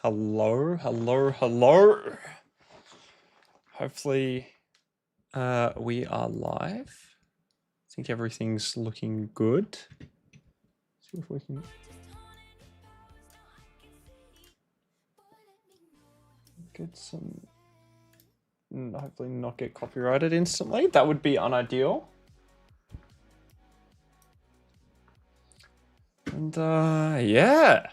Hello, hello, hello. Hopefully we are live. I think everything's looking good. See if we can get some, hopefully not get copyrighted instantly. That would be unideal. And yeah.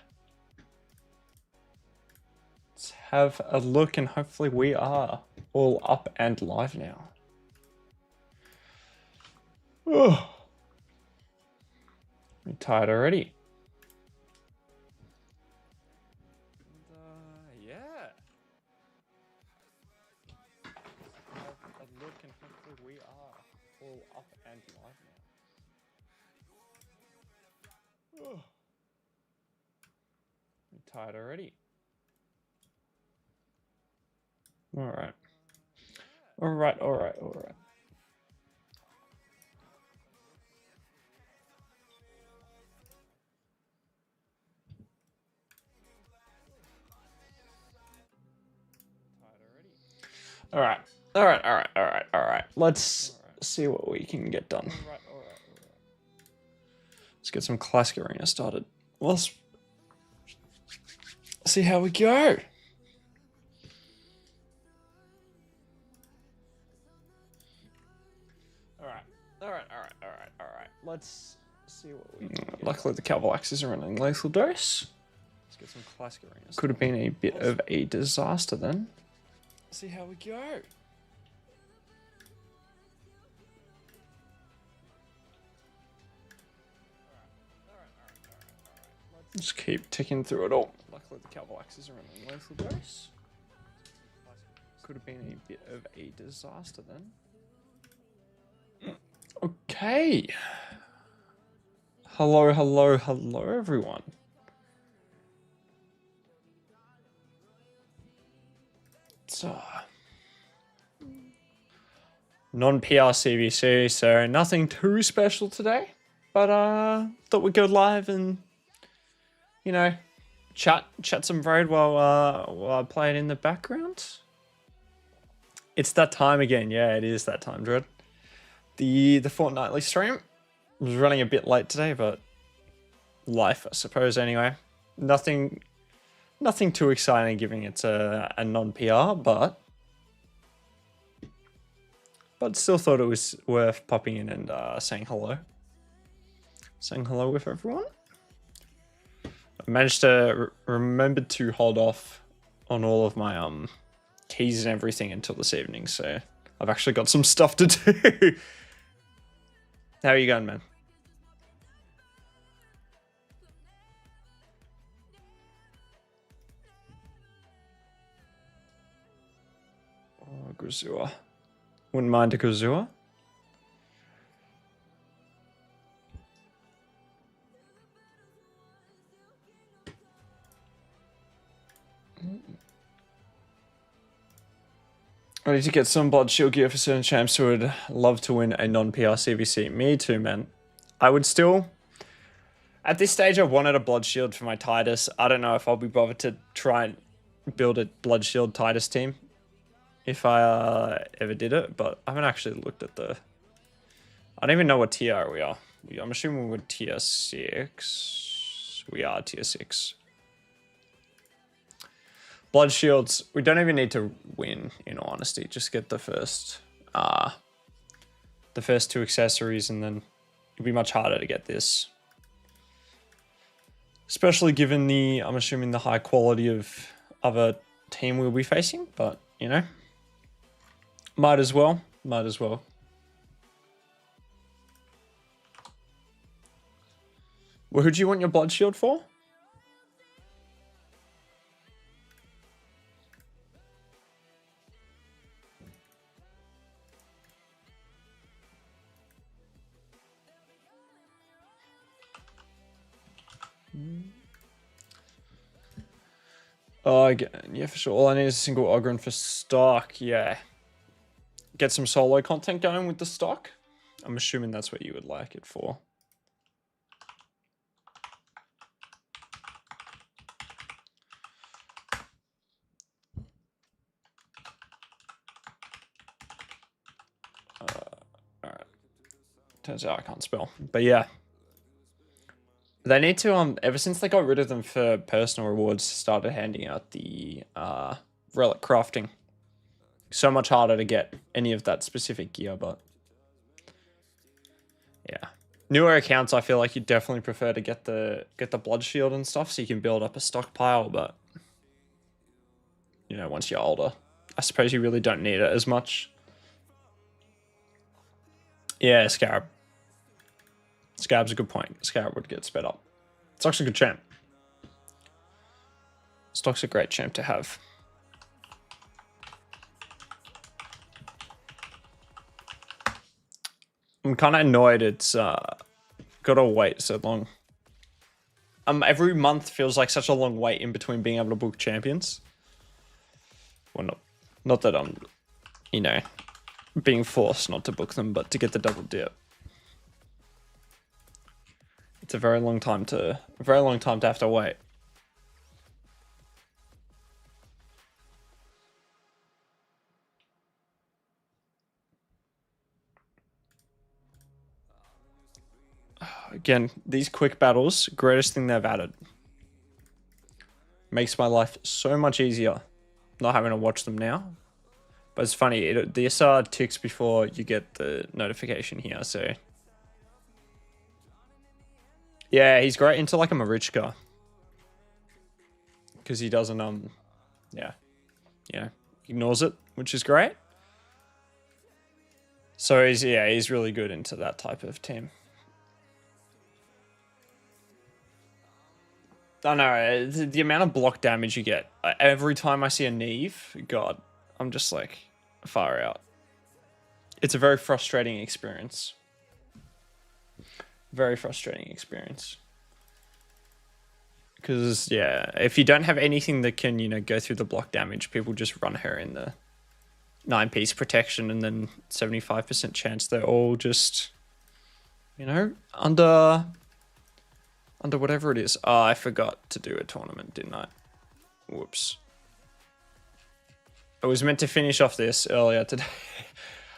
Let's have a look, and hopefully we are all up and live now. Oh, I'm tired already. And, yeah. Let's have a look, and hopefully we are all up and live now. Oh, I'm tired already. All right. All right, all right, all right. All right, all right, all right, all right, all right. Let's see what we can get done. All right, all right, all right. Let's get some Classic Arena started. Let's see how we go. All right. Let's see what we can get. Luckily, the Phsylax are running lethal dose. Let's get some Classic Arenas. Could have been a bit of a disaster then. Let's see how we go. Just keep ticking through it all. Luckily, the Phsylax are running lethal dose. Could have been a bit of a disaster then. Okay. Hello, hello, hello, everyone. It's non-PR CVC, so nothing too special today. But thought we'd go live and, you know, chat some raid while I play it in the background. It's that time again. Yeah, it is that time, Dread. The fortnightly stream was running a bit late today, but life, I suppose. Anyway, nothing too exciting, given it's a non-PR, but still thought it was worth popping in and saying hello with everyone. I managed to remember to hold off on all of my keys and everything until this evening, so I've actually got some stuff to do. How are you going, man? Oh, Grazua. Wouldn't mind a Grazua. I need to get some Blood Shield gear for certain champs who would love to win a non-PR CVC. Me too, man. I would still... At this stage, I wanted a Blood Shield for my Titus. I don't know if I'll be bothered to try and build a Blood Shield Titus team if I ever did it, but I haven't actually looked at the... I don't even know what tier we are. I'm assuming we're tier 6. We are tier 6. Blood Shields, we don't even need to win, in all honesty. Just get the first 2 accessories, and then it'll be much harder to get this. Especially given the, I'm assuming, the high quality of other team we'll be facing, but, you know, might as well. Well, who do you want your Blood Shield for? Oh, yeah, for sure. All I need is a single Ogryn for stock. Yeah. Get some solo content going with the stock. I'm assuming that's what you would like it for. Turns out I can't spell. But yeah. They need to, ever since they got rid of them for personal rewards, started handing out the relic crafting. So much harder to get any of that specific gear, but yeah. Newer accounts, I feel like you definitely prefer to get the blood shield and stuff so you can build up a stockpile, but you know, once you're older, I suppose you really don't need it as much. Yeah, Scarab. Scarab's a good point. Scarab would get sped up. Stock's a good champ. Stock's a great champ to have. I'm kind of annoyed it's gotta wait so long. Every month feels like such a long wait in between being able to book champions. Well, not that I'm, you know, being forced not to book them, but to get the double dip. It's a very long time to have to wait. Again, these quick battles, greatest thing they've added. Makes my life so much easier not having to watch them now. But it's funny, the SR ticks before you get the notification here, so... Yeah, he's great into like a Marichka. Because he doesn't, yeah, ignores it, which is great. So he's really good into that type of team. I know, the amount of block damage you get. Every time I see a Neve, God, I'm just like, far out. It's a very frustrating experience. Very frustrating experience. Because, yeah, if you don't have anything that can, you know, go through the block damage, people just run her in the 9-piece protection and then 75% chance they're all just, you know, under whatever it is. Oh, I forgot to do a tournament, didn't I? Whoops. I was meant to finish off this earlier today.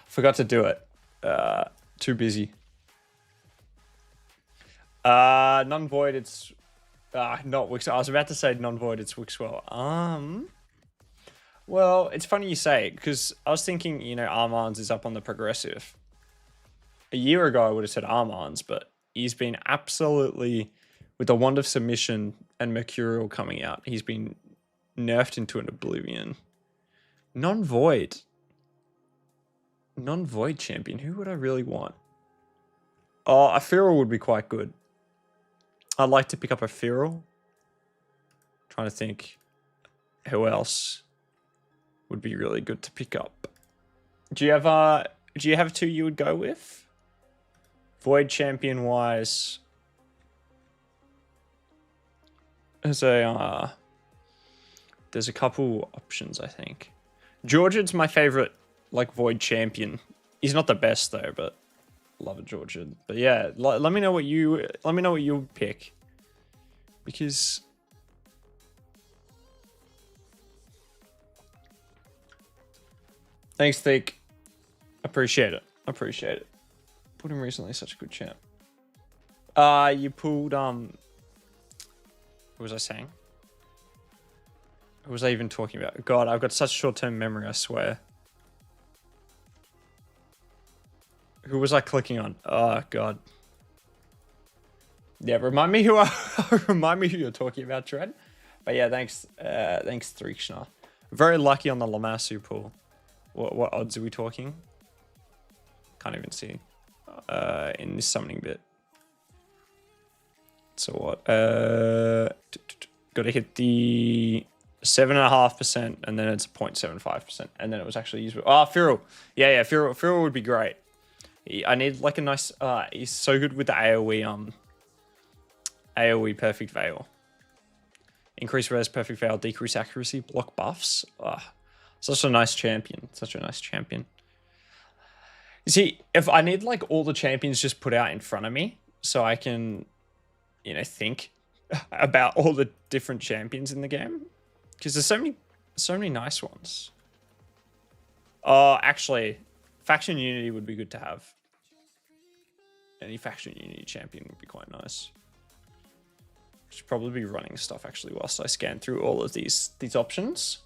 Forgot to do it. Too busy. Non-void, it's... not Wix. I was about to say non-void, it's Wixwell. Well, it's funny you say, because I was thinking, you know, Armand's is up on the progressive. A year ago, I would have said Armand's, but he's been absolutely... With the Wand of Submission and Mercurial coming out, he's been nerfed into an oblivion. Non-void. Non-void champion. Who would I really want? Oh, a Feral would be quite good. I'd like to pick up a Feral. Trying to think who else would be really good to pick up. Do you have two you would go with? Void champion wise. There's a couple options, I think. Georgian's my favorite, like, void champion. He's not the best though, but love a Georgian. But yeah, let me know what you pick, because thanks, Thick. Appreciate it. Put him recently, such a good champ. You pulled what was I saying? What was I even talking about? God, I've got such short-term memory, I swear. Who was I clicking on? Oh, God. Yeah, remind me who you're talking about, Tread. But yeah, thanks, Thrikshna. Very lucky on the Lamassu pool. What odds are we talking? Can't even see. In this summoning bit. So what? Got to hit the 7.5%, and then it's 0.75%, and then it was actually used. Oh, Feral. Yeah, Feral would be great. I need like a nice. He's so good with the AOE. AOE Perfect Veil. Increase res, Perfect Veil, decrease accuracy, block buffs. Such a nice champion. You see, if I need like all the champions just put out in front of me, so I can, you know, think about all the different champions in the game, because there's so many nice ones. Actually, Faction Unity would be good to have. Any faction unity champion would be quite nice. Should probably be running stuff actually whilst I scan through all of these options.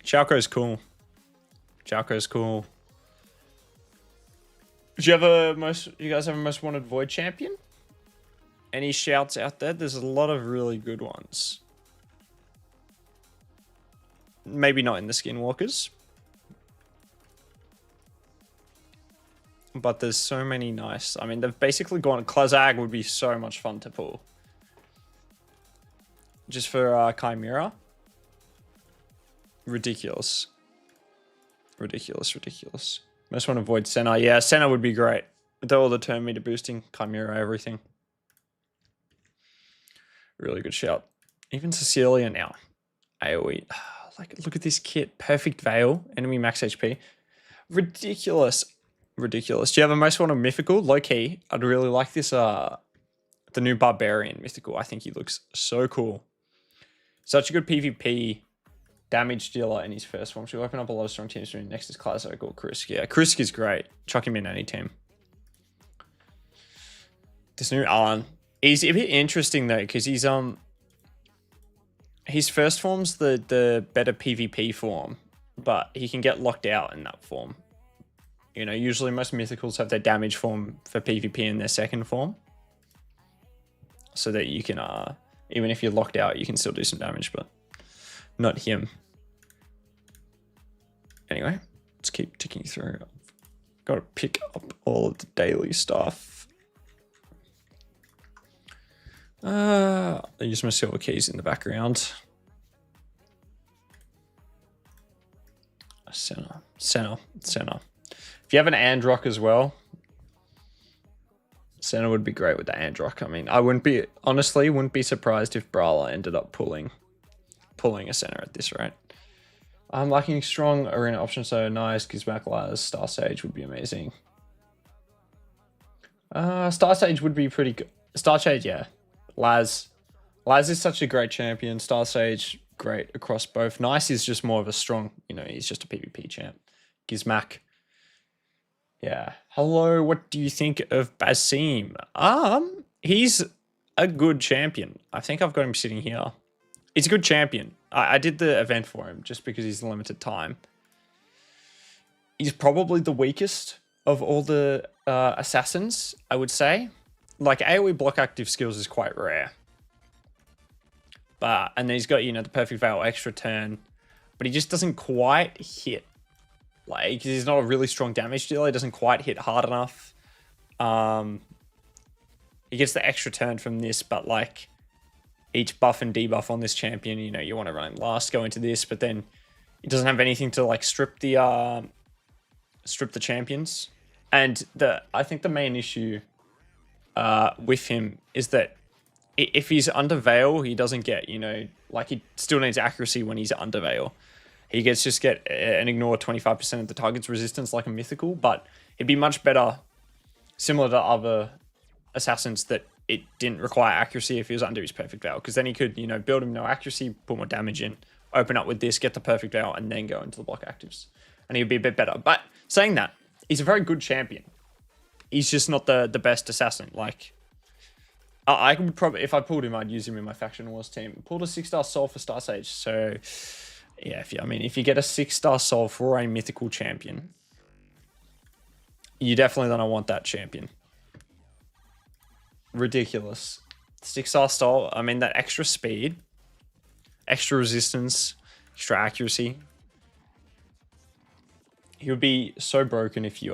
Chalco's cool. Chalco's cool. Do you guys have a most wanted void champion? Any shouts out there? There's a lot of really good ones. Maybe not in the Skinwalkers. But there's so many nice. I mean, they've basically gone. Klazag would be so much fun to pull. Just for Chimera. Ridiculous. Ridiculous, ridiculous. Most want to avoid Senna. Yeah, Senna would be great. With all the turn meter boosting, Chimera, everything. Really good shout. Even Cecilia now. AoE. Like, look at this kit. Perfect Veil. Enemy max HP. Ridiculous. Ridiculous. Do you have a most wanted Mythical? Low key. I'd really like this, the new Barbarian Mythical. I think he looks so cool. Such a good PvP damage dealer in his first form. She'll open up a lot of strong teams. Next is Klazak or Krisk. Yeah, Krisk is great. Chuck him in any team. This new Arn. He's a bit interesting though, because he's his first form's the better PvP form, but he can get locked out in that form. You know, usually most Mythicals have their damage form for PvP in their second form. So that you can, even if you're locked out, you can still do some damage, but not him. Anyway, let's keep ticking through. Got to pick up all of the daily stuff. I use my silver keys in the background. Center. If you have an Androck as well, Senna would be great with the Androck. I mean, I wouldn't be surprised if Brawler ended up pulling a Senna at this rate. I'm lacking strong arena options, so nice. Gizmak, Laz, Star Sage would be amazing. Star Sage would be pretty good. Star Sage, yeah. Laz is such a great champion. Star Sage, great across both. Nice is just more of a strong, you know, he's just a PvP champ. Gizmak. Yeah. Hello, what do you think of Basim? He's a good champion. I think I've got him sitting here. He's a good champion. I did the event for him just because he's limited time. He's probably the weakest of all the assassins, I would say. Like, AoE block active skills is quite rare. And then he's got, you know, the perfect veil, extra turn. But he just doesn't quite hit. Like, he's not a really strong damage dealer. He doesn't quite hit hard enough. He gets the extra turn from this, but like each buff and debuff on this champion, you know, you want to run last, go into this, but then it doesn't have anything to like strip the champions. And I think the main issue with him is that if he's under veil, he doesn't get, you know, like he still needs accuracy when he's under veil. He gets just get and ignore 25% of the target's resistance like a Mythical, but it'd be much better, similar to other assassins, that it didn't require accuracy if he was under his perfect veil, because then he could, you know, build him no accuracy, put more damage in, open up with this, get the perfect veil, and then go into the block actives. And he'd be a bit better. But saying that, he's a very good champion. He's just not the best assassin. Like, I could probably, if I pulled him, I'd use him in my Faction Wars team. Pulled a 6-star soul for Star Sage, so yeah, if you get a 6-star soul for a mythical champion, you definitely don't want that champion. Ridiculous. 6-star soul, I mean, that extra speed, extra resistance, extra accuracy. He would be so broken if you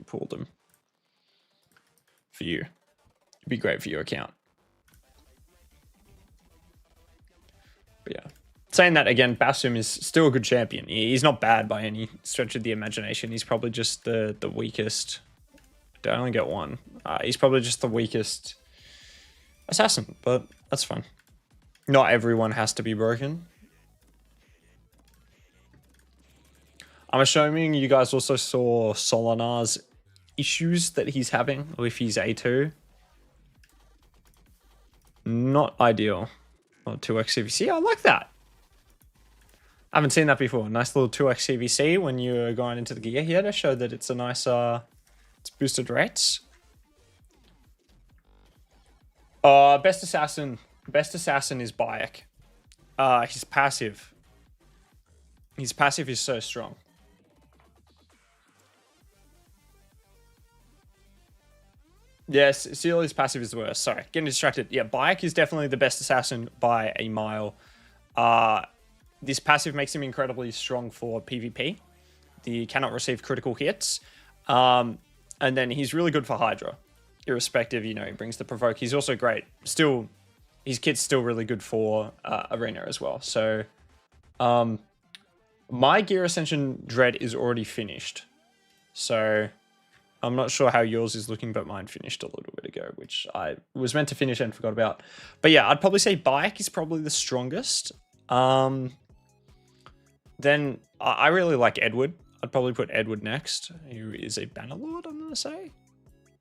pulled him. For you. It'd be great for your account. But yeah. Saying that again, Basim is still a good champion. He's not bad by any stretch of the imagination. He's probably just the weakest. I only get one. He's probably just the weakest assassin, but that's fine. Not everyone has to be broken. I'm assuming you guys also saw Solanar's issues that he's having with his A2. Not ideal. Well, 2x CVC, I like that. I haven't seen that before. Nice little 2x CVC when you're going into the gear here to show that it's a nice, it's boosted rates. Best assassin is Bayek. His passive is so strong. Yes, Sealy's passive is the worst. Sorry, getting distracted. Yeah, Bayek is definitely the best assassin by a mile. This passive makes him incredibly strong for PvP. He cannot receive critical hits. And then he's really good for Hydra. Irrespective, you know, he brings the provoke. He's also great. Still, his kit's still really good for Arena as well. So, my Gear Ascension Dread is already finished. So, I'm not sure how yours is looking, but mine finished a little bit ago, which I was meant to finish and forgot about. But yeah, I'd probably say Bayek is probably the strongest. Then I really like Edward. I'd probably put Edward next, who is a Bannerlord, I'm going to say.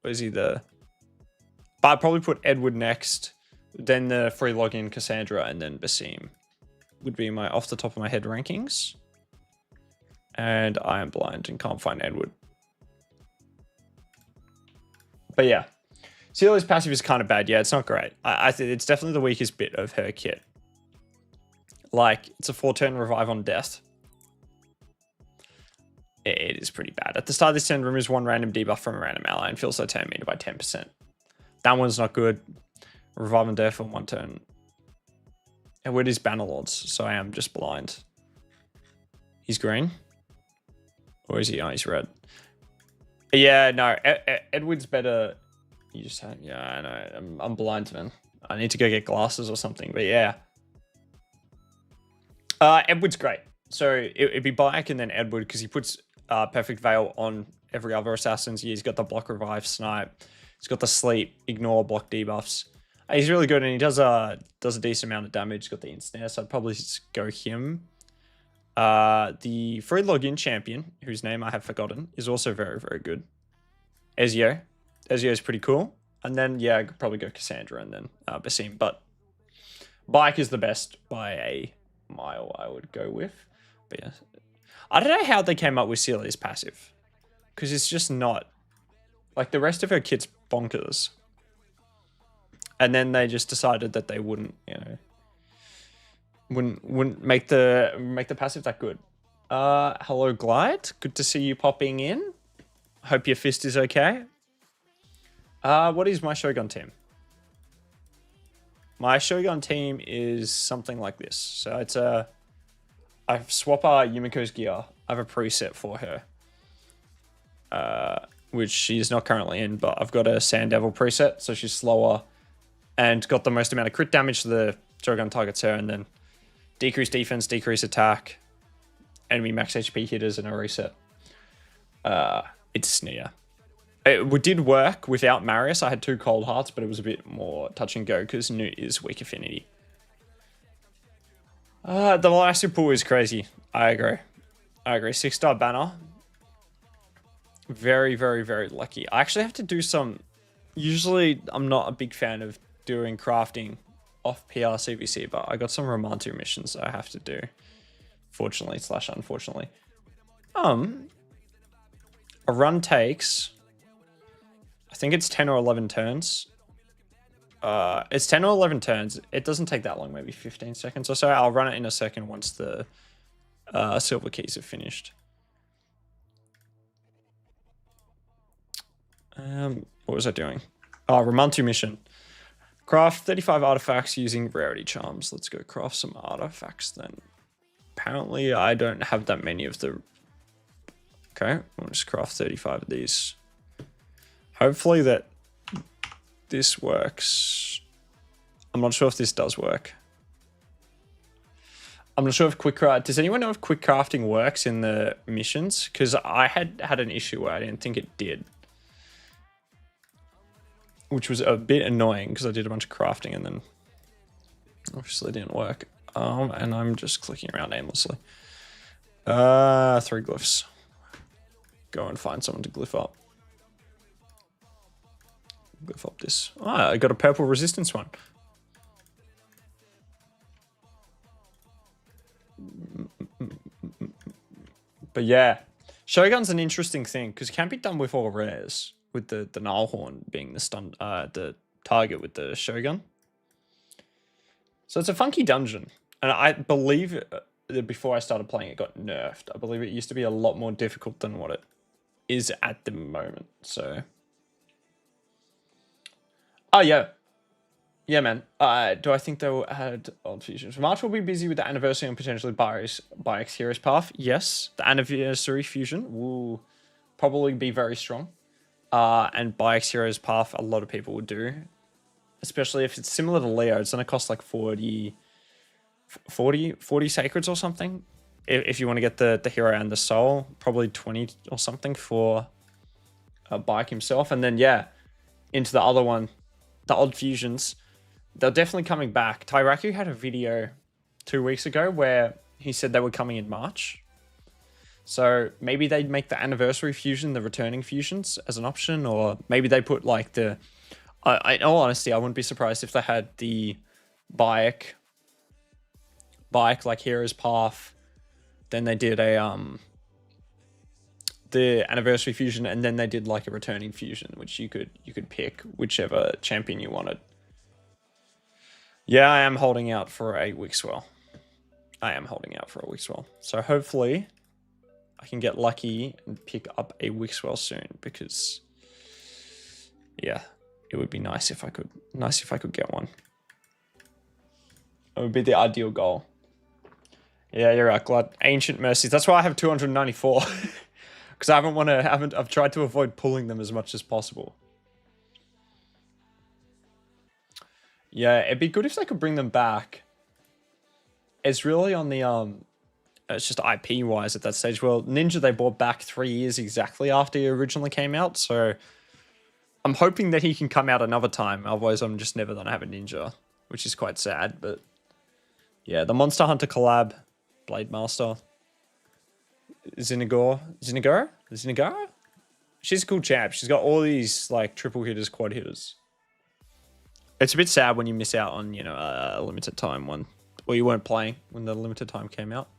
Or is he the... But I'd probably put Edward next, then the free login Cassandra, and then Basim would be my off the top of my head rankings. And I am blind and can't find Edward. But yeah, Celia's passive is kind of bad. Yeah, it's not great. I think it's definitely the weakest bit of her kit. Like, it's a 4-turn revive on death. It is pretty bad. At the start of this turn, removes one random debuff from a random ally and fills their turn meter by 10%. That one's not good. Revive on death on 1 turn. And where is Bannerlords? So I am just blind. He's green? Or is he? Oh, he's red. Yeah, no. Edward's better. You just have... Yeah, I know. I'm blind, man. I need to go get glasses or something. But yeah. Edward's great. So it'd be Bayek and then Edward because he puts Perfect Veil on every other assassin's. He's got the block, revive, snipe. He's got the sleep, ignore, block debuffs. He's really good and he does a decent amount of damage. He's got the ensnare, so I'd probably just go him. The free login champion, whose name I have forgotten, is also very, very good. Ezio. Ezio is pretty cool. And then, yeah, I could probably go Cassandra and then Basim. But Bayek is the best by a mile, I would go with. But yeah, I don't know how they came up with Celia's passive, because it's just not like the rest of her kit's bonkers, and then they just decided that they wouldn't, you know, wouldn't make the passive that good. Hello Glide, good to see you popping in. Hope your fist is okay. What is my Shogun team? My Shogun team is something like this. So it's I swap Yumiko's gear. I have a preset for her. Which she is not currently in, but I've got a Sand Devil preset, so she's slower and got the most amount of crit damage to the Shogun targets her, and then decrease defense, decrease attack, enemy max HP hitters, and a reset. It's Sneer. It did work without Marius. I had 2 cold hearts, but it was a bit more touch and go because Newt is weak affinity. The massive pool is crazy. I agree. 6-star banner. Very, very, very lucky. I actually have to do some... Usually, I'm not a big fan of doing crafting off PR CVC, but I got some Romantu missions I have to do. Fortunately / unfortunately. A run takes... I think it's 10 or 11 turns. It's 10 or 11 turns. It doesn't take that long, maybe 15 seconds or so. I'll run it in a second once the silver keys are finished. What was I doing? Oh, Romantu mission. Craft 35 artifacts using rarity charms. Let's go craft some artifacts then. Apparently, I don't have that many of the... Okay, I'll just craft 35 of these. Hopefully that this works. I'm not sure if this does work. I'm not sure if quick craft... Does anyone know if quick crafting works in the missions? Because I had an issue where I didn't think it did. Which was a bit annoying because I did a bunch of crafting and then obviously it didn't work. And I'm just clicking around aimlessly. 3 glyphs. Go and find someone to glyph up. Glyph up this. I got a purple resistance one. But yeah, Shogun's an interesting thing because it can be done with all rares, with the Nullhorn being the target with the Shogun. So it's a funky dungeon, and I believe that before I started playing, it got nerfed. I believe it used to be a lot more difficult than what it is at the moment. So, oh yeah. Yeah, man. Do I think they'll add old fusions? March will be busy with the anniversary and potentially Bike's Heroes Path. Yes, the anniversary fusion will probably be very strong. And Bike's Heroes Path, a lot of people would do. Especially if it's similar to Leo, it's going to cost like 40 sacreds or something. If you want to get the hero and the soul, probably 20 or something for Bike himself. And then, yeah, into the other one, the odd fusions. They're definitely coming back. Tyraku had a video 2 weeks ago where he said they were coming in March. So maybe they'd make the anniversary fusion, the returning fusions as an option, or maybe they put like the... in all honesty, I wouldn't be surprised if they had the bike like Heroes Path, then they did a the anniversary fusion, and then they did like a returning fusion, which you could pick whichever champion you wanted. Yeah, I am holding out for a Wixwell. So hopefully I can get lucky and pick up a Wixwell soon, because yeah, it would be nice if I could get one. It would be the ideal goal. Yeah, you're right, Glad. Ancient Mercies. That's why I have 294. Because I've tried to avoid pulling them as much as possible. Yeah, it'd be good if they could bring them back. It's really on the it's just IP wise at that stage. Well, Ninja they brought back 3 years exactly after he originally came out, so I'm hoping that he can come out another time. Otherwise, I'm just never gonna have a Ninja, which is quite sad. But yeah, the Monster Hunter collab, Blade Master, Zinigor. She's a cool chap. She's got all these like triple hitters, quad hitters. It's a bit sad when you miss out on, you know, a limited time one, or you weren't playing when the limited time came out.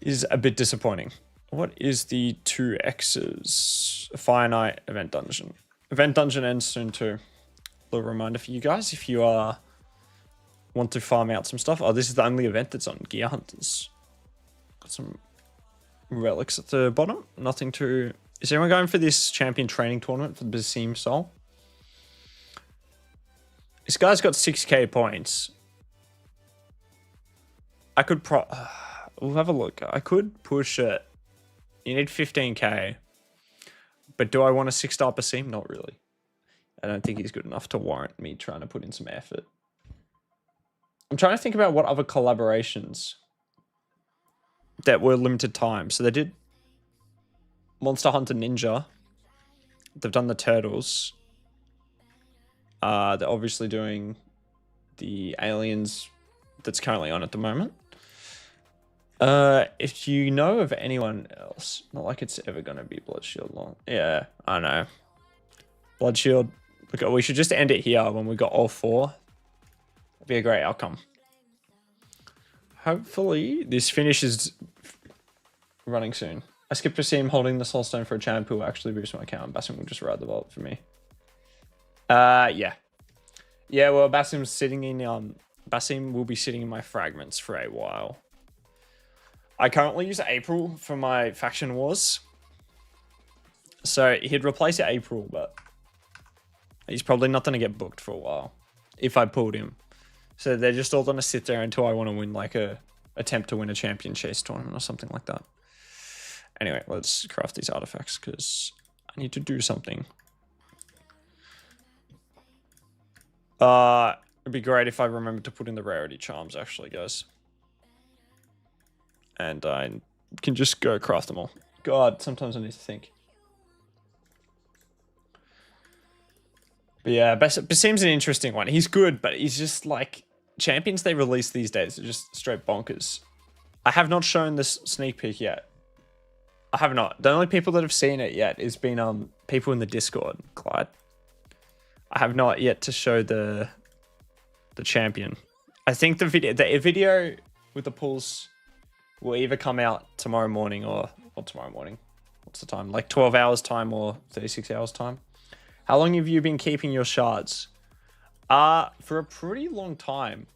Is a bit disappointing. What is the 2X's Fire Night event dungeon? Event dungeon ends soon too. Little reminder for you guys if you want to farm out some stuff. Oh, this is the only event that's on Gear Hunters. Got some relics at the bottom. Nothing to... Is anyone going for this champion training tournament for the Basim Soul? This guy's got 6k points. I could we'll have a look. I could push it. You need 15k. But do I want a 6-star Basim? Not really. I don't think he's good enough to warrant me trying to put in some effort. I'm trying to think about what other collaborations that were limited time. So they did Monster Hunter Ninja. They've done the Turtles. They're obviously doing the Aliens that's currently on at the moment. If you know of anyone else, not like it's ever going to be Bloodshield long. Yeah, I know. Bloodshield. Look, we should just end it here when we got all 4. It'd be a great outcome. Hopefully this finishes running soon. I skipped to see him holding the Soul Stone for a champ who will actually boost my account. Basim will just ride the vault for me. Yeah. Yeah, well, Basim's sitting in, Basim will be sitting in my fragments for a while. I currently use April for my faction wars. So he'd replace April, but he's probably not going to get booked for a while if I pulled him. So they're just all going to sit there until I want to win like attempt to win a champion chase tournament or something like that. Anyway, let's craft these artifacts because I need to do something. It'd be great if I remember to put in the rarity charms actually, guys. And I can just go craft them all. God, sometimes I need to think. But yeah, Basim's an interesting one. He's good, but he's just like... Champions they release these days are just straight bonkers. I have not shown this sneak peek yet. I have not. The only people that have seen it yet has been people in the Discord, Clyde. I have not yet to show the champion. I think the video with the pulls will either come out tomorrow morning or tomorrow morning. What's the time? Like 12 hours time or 36 hours time. How long have you been keeping your shards? For a pretty long time.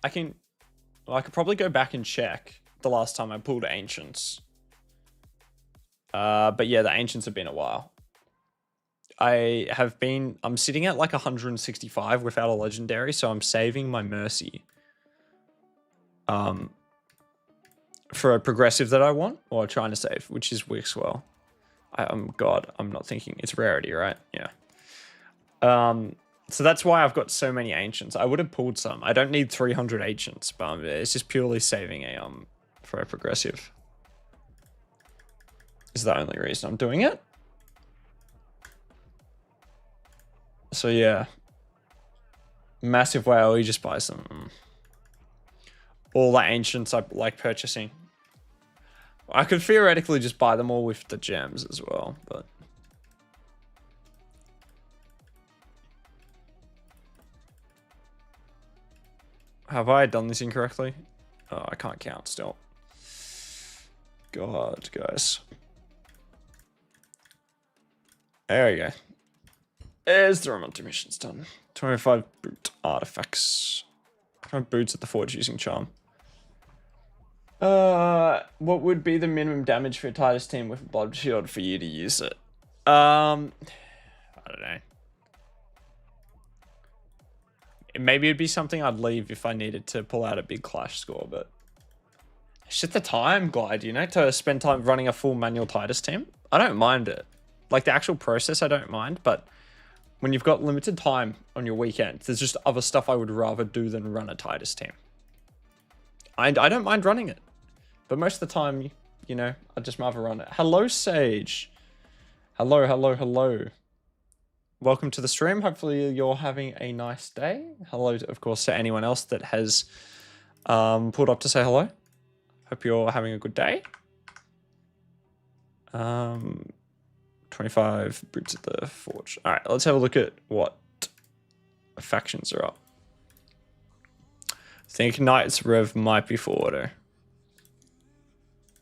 I could probably go back and check the last time I pulled Ancients. But yeah, the Ancients have been a while. I'm sitting at like 165 without a legendary, so I'm saving my Mercy. For a progressive that I want, or trying to save, which is Wixwell. God, I'm not thinking. It's rarity, right? Yeah. So that's why I've got so many Ancients. I would have pulled some. I don't need 300 Ancients, but it's just purely saving for a progressive. Is the only reason I'm doing it. So yeah. Massive whale, you just buy some. All the Ancients I like purchasing. I could theoretically just buy them all with the gems as well, but... Have I done this incorrectly? Oh, I can't count still. God, guys. There we go. There's the Romantic missions done. 25 boot artifacts. 5 boots at the forge using charm. What would be the minimum damage for a Titus team with a blood shield for you to use it? I don't know. Maybe it'd be something I'd leave if I needed to pull out a big clash score, but it's just the time glide, you know, to spend time running a full manual Titus team. I don't mind it. Like the actual process, I don't mind, but when you've got limited time on your weekend, there's just other stuff I would rather do than run a Titus team. I don't mind running it, but most of the time, you know, I'd just rather run it. Hello, Sage. Hello, hello, hello. Welcome to the stream. Hopefully you're having a nice day. Hello, of course, to anyone else that has pulled up to say hello. Hope you're having a good day. 25 boots at the forge. All right, let's have a look at what factions are up. I think Knight's Rev might be for auto.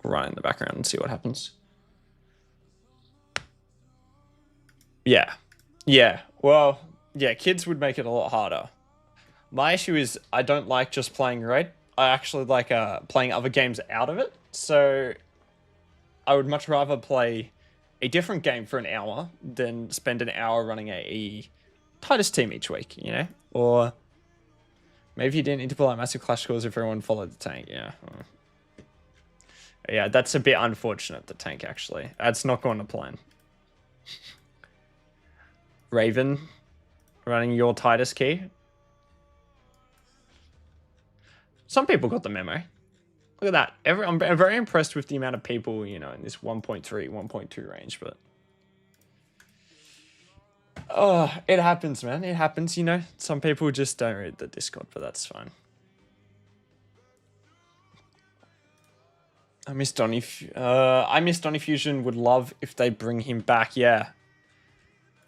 Run in the background and see what happens. Yeah. Yeah. Well, yeah, kids would make it a lot harder. My issue is I don't like just playing raid. I actually like playing other games out of it. So I would much rather play a different game for an hour than spend an hour running a Titus team each week, you know? Or maybe you didn't need to pull out massive clash scores if everyone followed the tank, yeah. Yeah, that's a bit unfortunate, the tank, actually. That's not going to plan. Raven, running your Titus key. Some people got the memo. Look at that. I'm very impressed with the amount of people, you know, in this 1.3, 1.2 range, but... Oh, it happens, man. It happens, you know. Some people just don't read the Discord, but that's fine. I miss Donny Fusion. Would love if they bring him back. Yeah.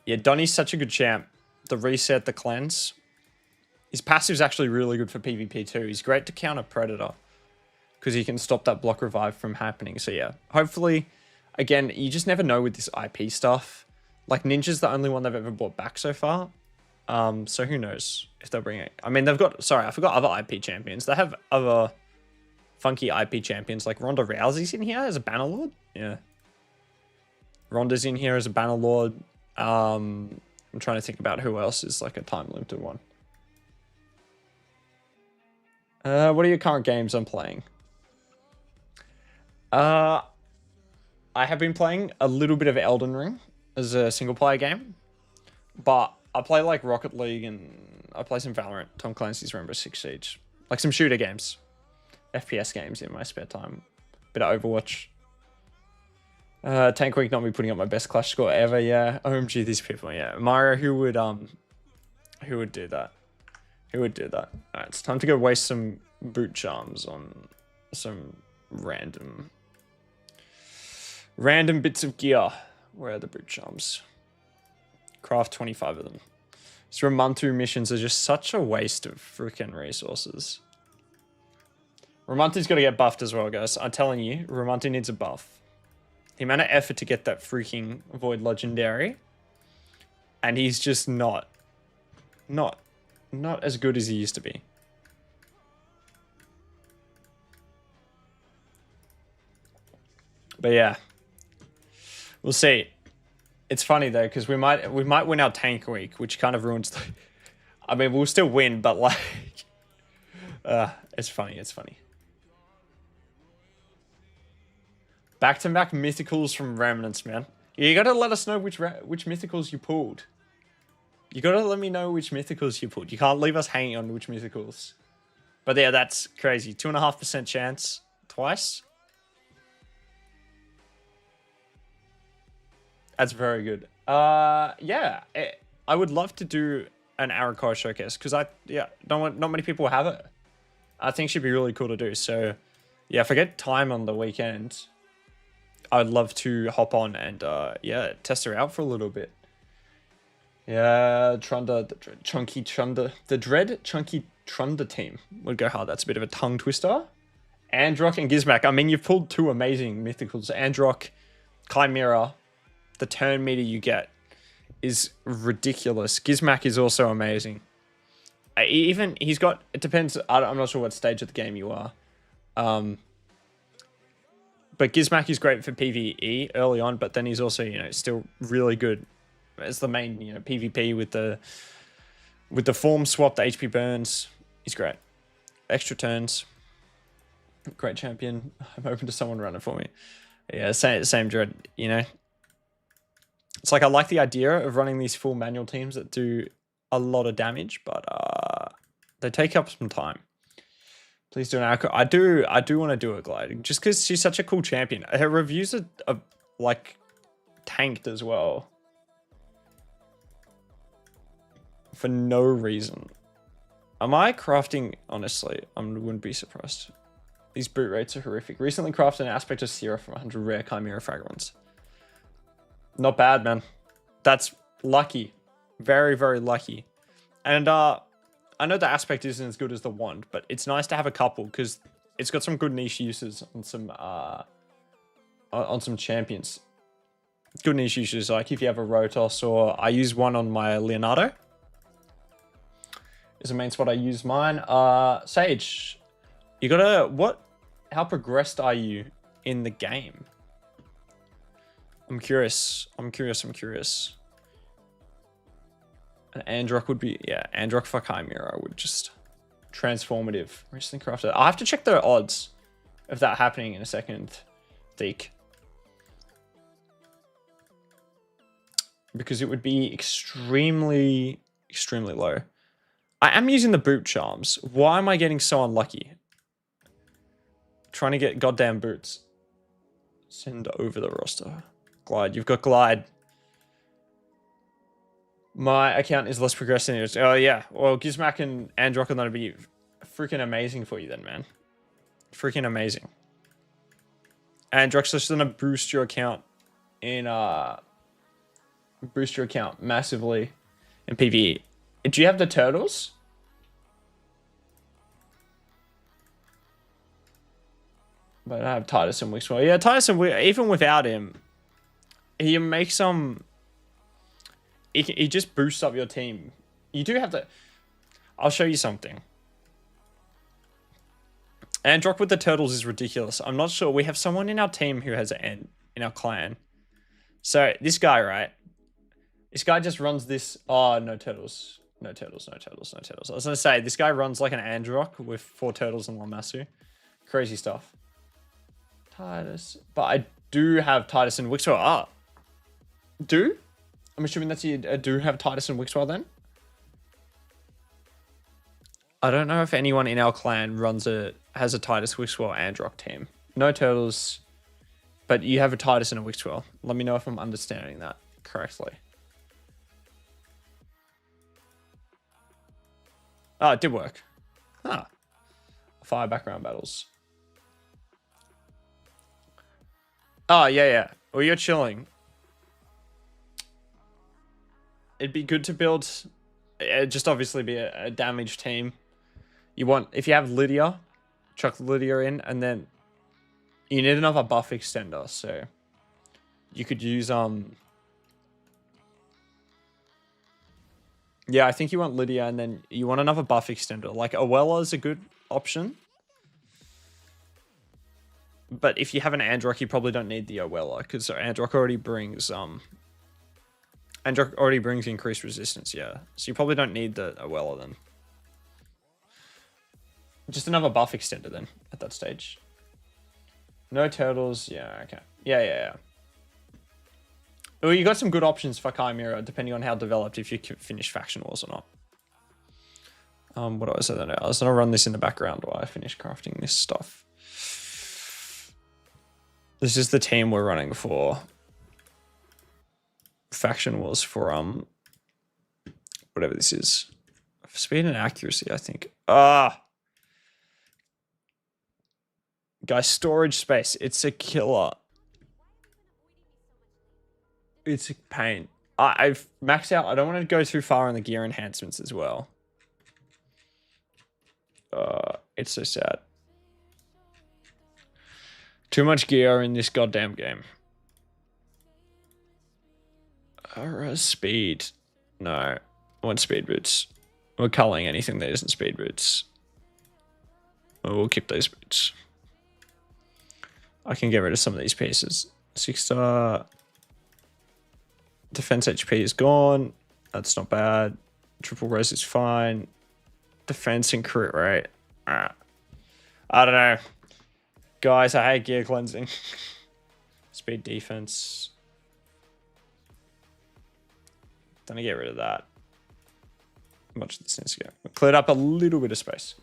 Yeah, Donny's such a good champ. The reset, the cleanse. His passive's actually really good for PvP too. He's great to counter Predator, because he can stop that block revive from happening. So yeah, hopefully, again, you just never know with this IP stuff. Like Ninja's the only one they've ever brought back so far. So who knows if they'll bring it. I mean, they've got, sorry, I forgot other IP champions. They have other funky IP champions, like Ronda Rousey's in here as a Bannerlord. Yeah. Ronda's in here as a Bannerlord. I'm trying to think about who else is like a time limited one. What are your current games I'm playing? I have been playing a little bit of Elden Ring as a single player game, but I play like Rocket League and I play some Valorant, Tom Clancy's Rainbow Six Siege, like some shooter games, FPS games in my spare time. Bit of Overwatch. Tank Week not me putting up my best Clash score ever. Yeah, OMG, these people. Yeah, Mario. Who would do that? Who would do that? All right, it's time to go waste some boot charms on some random bits of gear. Where are the boot charms? Craft 25 of them. These Ramantu missions are just such a waste of freaking resources. Ramonti's got to get buffed as well, guys. I'm telling you, Ramonti needs a buff. The amount of effort to get that freaking Void Legendary, and he's just not as good as he used to be. But yeah, we'll see. It's funny though, because we might win our tank week, which kind of ruins the... I mean, we'll still win, but like, it's funny. It's funny. Back-to-back mythicals from Remnants, man. You gotta let us know which mythicals you pulled. You gotta let me know which mythicals you pulled. You can't leave us hanging on which mythicals. But yeah, that's crazy. 2.5% chance twice. That's very good. Yeah, I would love to do an Arrow showcase because not many people have it. I think should be really cool to do. So yeah, if I get time on the weekend, I'd love to hop on and yeah, test her out for a little bit. Yeah, Trunda, the Chunky Trunda, the Dread Chunky Trunda team would go hard. That's a bit of a tongue twister. Androck and Gizmak. I mean, you've pulled two amazing mythicals. Androck, Chimera. The turn meter you get is ridiculous. Gizmak is also amazing. Even he's got, it depends. I'm not sure what stage of the game you are. But Gizmak is great for PvE early on, but then he's also, you know, still really good as the main, you know, PvP with the form swap, the HP burns. He's great. Extra turns. Great champion. I'm open to someone running for me. Yeah, same Dread, you know. It's like I like the idea of running these full manual teams that do a lot of damage, but they take up some time. Please do an Arrow. I do want to do a Glide just because she's such a cool champion. Her reviews are like tanked as well for no reason. Am I crafting? Honestly, I wouldn't be surprised. These boot rates are horrific. Recently crafted an aspect of Sierra from 100 rare Chimera fragments. Not bad, man. That's lucky. Very, very lucky. And I know the aspect isn't as good as the wand, but it's nice to have a couple because it's got some good niche uses on some champions. Good niche uses, like if you have a Rotos, or I use one on my Leonardo. Is the main spot I use mine. Sage, you gotta, how progressed are you in the game? I'm curious. An Androck would be, yeah, Androck for Chimera would just transformative. Recently crafted. I'll have to check the odds of that happening in a second, Deke. Because it would be extremely, extremely low. I am using the boot charms. Why am I getting so unlucky? Trying to get goddamn boots. Send over the roster. Glide. You've got Glide. My account is less progressed than yours. Oh, yeah. Well, Gizmak and Androck are going to be freaking amazing for you then, man. Freaking amazing. Androck's just going to boost your account in, boost your account massively in PvE. Do you have the turtles? But I have Titus and Wixwell. Yeah, Titus and even without him, he makes some... He just boosts up your team. You do have to... I'll show you something. Androck with the turtles is ridiculous. I'm not sure. We have someone in our team who has an in our clan. So this guy, right? This guy just runs this... Oh, no turtles. No turtles, no turtles, no turtles. I was going to say, this guy runs like an Androck with 4 turtles and 1 Masu. Crazy stuff. Titus. But I do have Titus and Wixwell. Ah. Do? I'm assuming that you do have Titus and Wixwell then? I don't know if anyone in our clan has a Titus, Wixwell, Androck team. No turtles, but you have a Titus and a Wixwell. Let me know if I'm understanding that correctly. Oh, it did work. Ah. Fire background battles. Oh, yeah, yeah. Well, you're chilling. It'd be good to build... just obviously be a damage team. You want... If you have Lydia, chuck Lydia in, and then you need another buff extender, so you could use yeah, I think you want Lydia, and then you want another buff extender. Like Awella is a good option. But if you have an Androck, you probably don't need the Awella, because Androck already brings increased resistance, yeah. So you probably don't need the Awella then. Just another buff extender then at that stage. No turtles, yeah, okay. Yeah. Well, you got some good options for Chimera, depending on how developed, if you can finish Faction Wars or not. What do I say that? I was gonna run this in the background while I finish crafting this stuff. This is the team we're running for Faction Wars for whatever this is. Speed and accuracy, I think. Guys, storage space. It's a killer. It's a pain. I've maxed out. I don't want to go too far on the gear enhancements as well. It's so sad. Too much gear in this goddamn game. Speed. No. I want speed boots. We're culling anything that isn't speed boots. We'll keep those boots. I can get rid of some of these pieces. 6-star. Defense HP is gone. That's not bad. Triple res is fine. Defense and crit rate. I don't know. Guys, I hate gear cleansing. Speed defense. Gonna get rid of that. How much this needs to go? We cleared up a little bit of space.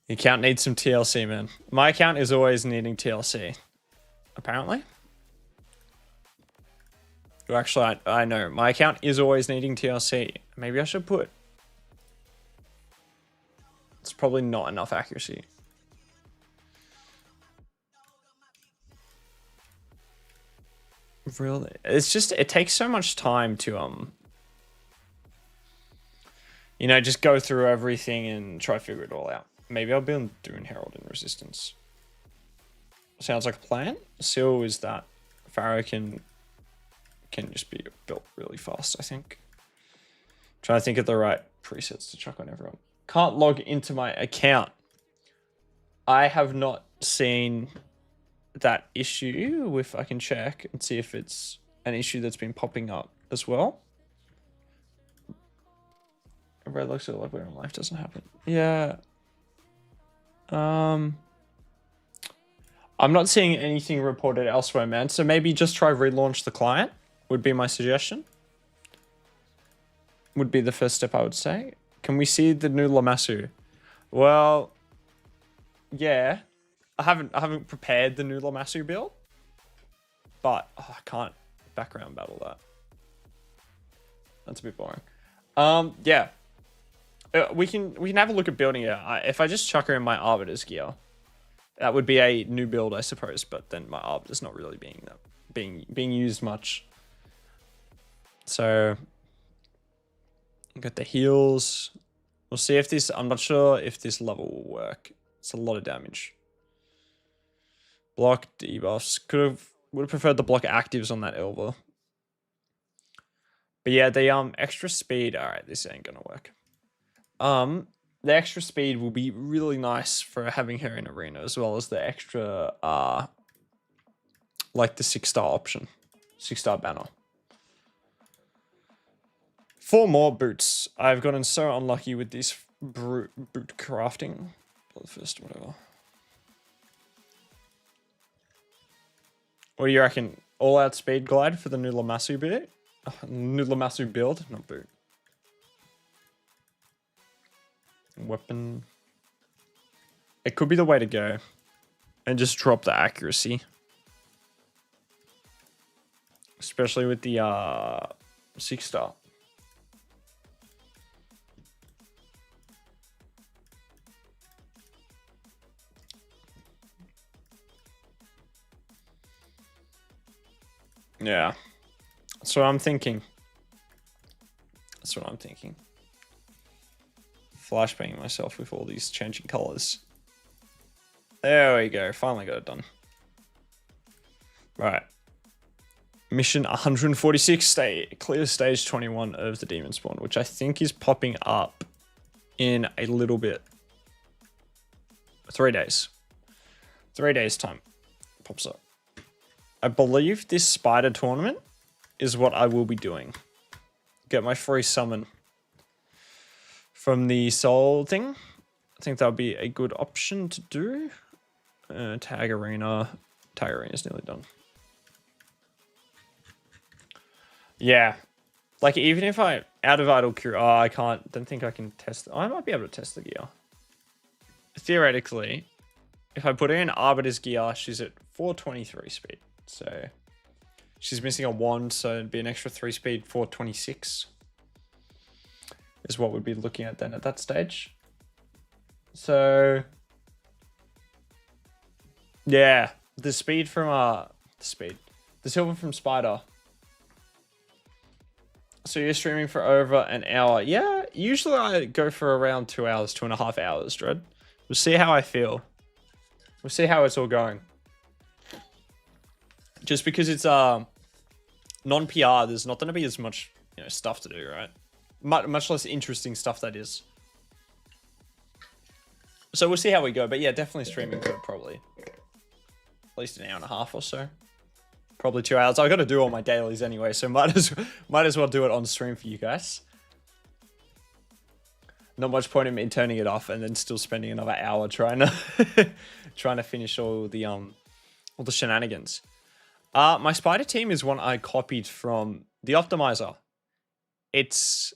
Your account needs some TLC, man. My account is always needing TLC. Apparently. Well, actually, I know. My account is always needing TLC. Maybe I should put... It's probably not enough accuracy. Really? It's just... It takes so much time to, you know, just go through everything and try to figure it all out. Maybe I'll be doing Herald and Resistance. Sounds like a plan. Seal is that Pharaoh can just be built really fast, I think. Trying to think of the right presets to chuck on everyone. Can't log into my account. I have not seen that issue. If I can check and see if it's an issue that's been popping up as well. Red looks like when life doesn't happen. Yeah. I'm not seeing anything reported elsewhere, man. So maybe just try relaunch the client would be my suggestion. Would be the first step, I would say. Can we see the new Lamassu? Well, yeah. I haven't prepared the new Lamassu build, but I can't background battle that. That's a bit boring. Yeah. We can have a look at building it. If I just chuck her in my Arbiter's gear, that would be a new build, I suppose. But then my Arbiter's not really being used much. So got the heals. We'll see if this. I'm not sure if this level will work. It's a lot of damage. Block debuffs. Would have preferred the block actives on that Elva. But yeah, the extra speed. All right, this ain't gonna work. The extra speed will be really nice for having her in arena, as well as the extra, like the 6-star option, 6-star banner. 4 more boots. I've gotten so unlucky with this boot crafting. Bloodfist, whatever. What do you reckon? All out speed glide for the new Lamassu build? New Lamassu build, not boot. Weapon. It could be the way to go. And just drop the accuracy. Especially with the 6-star. Yeah. That's what I'm thinking. what I'm thinking. Flashbanging myself with all these changing colors. There we go. Finally got it done. Right. Mission 146, clear stage 21 of the demon spawn, which I think is popping up in a little bit. 3 days. 3 days time. Pops up. I believe this spider tournament is what I will be doing. Get my free summon from the soul thing. I think that would be a good option to do. Tag arena. Tag arena is nearly done. Yeah. Like, even if I out of idle crew, I don't think I can test. I might be able to test the gear. Theoretically, if I put her in Arbiter's gear, she's at 423 speed. So she's missing a 1, so it'd be an extra 3 speed, 426 is what we'd be looking at then at that stage. So yeah, the speed from the silver from Spider. So you're streaming for over an hour. Yeah, usually I go for around 2 hours, 2.5 hours, Dread. We'll see how I feel. We'll see how it's all going. Just because it's non-PR, there's not going to be as much, stuff to do, right? Much less interesting stuff, that is. So we'll see how we go. But yeah, definitely streaming for probably at least an hour and a half or so. Probably 2 hours. I've got to do all my dailies anyway, so might as well do it on stream for you guys. Not much point in me turning it off and then still spending another hour trying to finish all the shenanigans. My spider team is one I copied from the optimizer. It's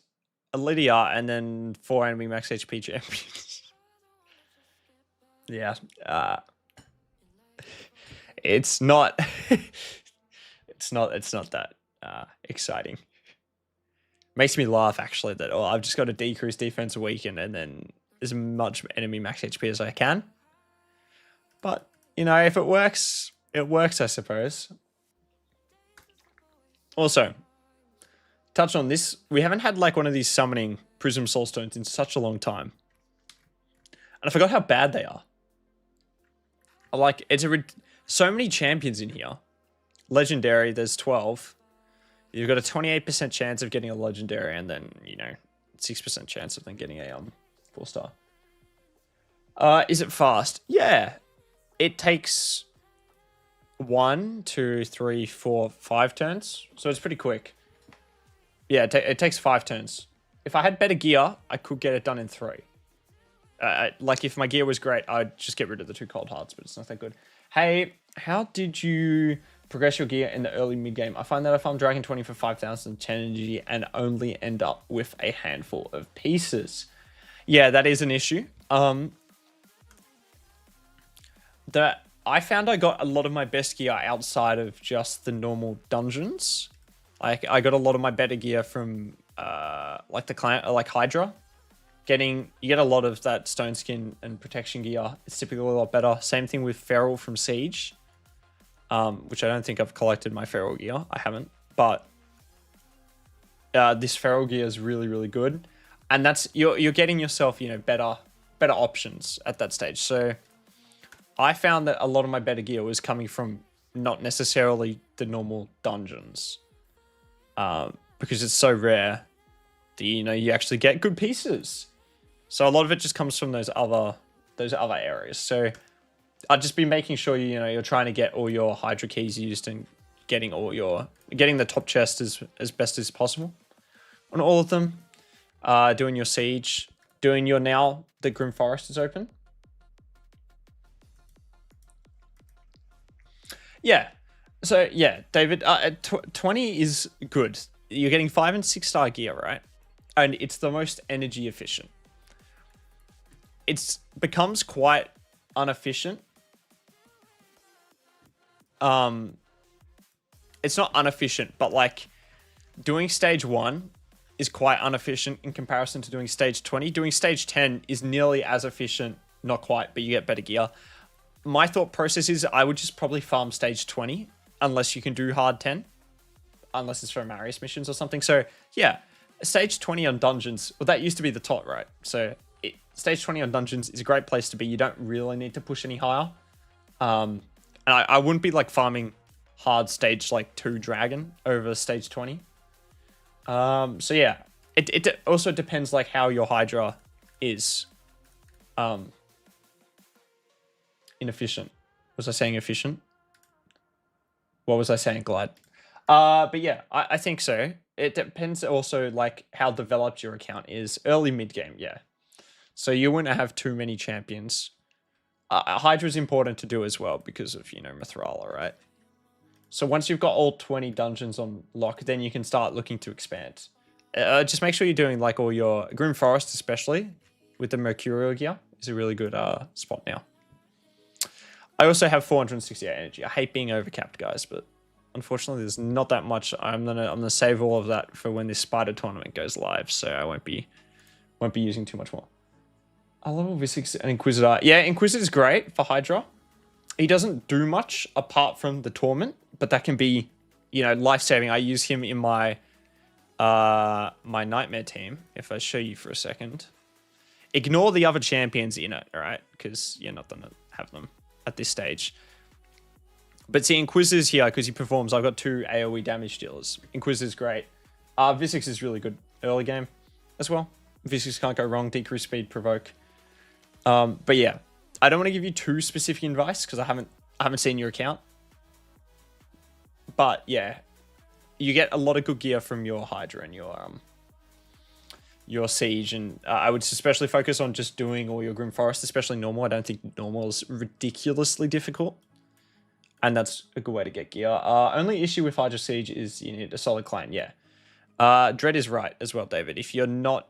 a Lydia and then 4 enemy max HP champions. Yeah. It's not it's not that exciting. Makes me laugh, actually, that I've just got to decrease defense a weaken and then as much enemy max HP as I can. But, if it works, I suppose. Also, touch on this. We haven't had like one of these summoning Prism Soulstones in such a long time. And I forgot how bad they are. Like, so many champions in here. Legendary, there's 12. You've got a 28% chance of getting a legendary and then, 6% chance of then getting a 4-star. Is it fast? Yeah. It takes 1, 2, 3, 4, 5 turns. So it's pretty quick. Yeah, it takes 5 turns. If I had better gear, I could get it done in 3. Like if my gear was great, I'd just get rid of the 2 cold hearts, but it's not that good. Hey, how did you progress your gear in the early mid game? I find that if I'm Dragon 20 for 5,010 energy and only end up with a handful of pieces. Yeah, that is an issue. I found I got a lot of my best gear outside of just the normal dungeons. Like I got a lot of my better gear from like the client, like Hydra. You get a lot of that stone skin and protection gear. It's typically a lot better. Same thing with Feral from Siege, which I don't think I've collected my Feral gear. I haven't, but this Feral gear is really, really good, and that's you're getting yourself better options at that stage. So I found that a lot of my better gear was coming from not necessarily the normal dungeons, because it's so rare that you actually get good pieces. So a lot of it just comes from those other areas. So I'd just be making sure you're trying to get all your Hydra keys used and getting the top chest as best as possible on all of them. Doing your siege, doing your now the Grim Forest is open. Yeah. So yeah, David, 20 is good. You're getting 5 and 6-star gear, right? And it's the most energy efficient. It becomes quite inefficient. It's not inefficient, but like doing stage 1 is quite inefficient in comparison to doing stage 20. Doing stage 10 is nearly as efficient, not quite, but you get better gear. My thought process is I would just probably farm stage 20 unless you can do hard 10, unless it's for Marius missions or something. So yeah, stage 20 on dungeons, well, that used to be the top, right? So stage 20 on dungeons is a great place to be. You don't really need to push any higher. And I wouldn't be like farming hard stage like 2 dragon over stage 20. So yeah, it also depends like how your Hydra is inefficient. Was I saying efficient? What was I saying, Glide? But yeah, I think so. It depends also like how developed your account is. Early mid game, yeah. So you wouldn't have too many champions. Hydra is important to do as well because of, you know, Mithrala, right? So once you've got all 20 dungeons on lock, then you can start looking to expand. Just make sure you're doing like all your Grim Forest, especially with the Mercurial gear, is a really good spot now. I also have 468 energy. I hate being overcapped, guys, but unfortunately, there's not that much. I'm gonna save all of that for when this Spider tournament goes live, so I won't be using too much more. I love Phsylax and Inquisitor. Yeah, Inquisitor's great for Hydra. He doesn't do much apart from the Torment, but that can be, you know, life-saving. I use him in my my Nightmare team. If I show you for a second. Ignore the other champions in it, all right? Because you're not going to have them at this stage. But see, Inquisitor's here because he performs. I've got 2 AoE damage dealers. Inquisitor's great. Phsylax is really good early game as well. Phsylax can't go wrong. Decrease speed, provoke. But yeah, I don't want to give you too specific advice because I haven't seen your account. But yeah, you get a lot of good gear from your Hydra and your Siege, and I would especially focus on just doing all your Grim Forest, especially normal. I don't think normal is ridiculously difficult, and that's a good way to get gear. Only issue with Hydra Siege is you need a solid clan, yeah. Dread is right as well, David. If you're not...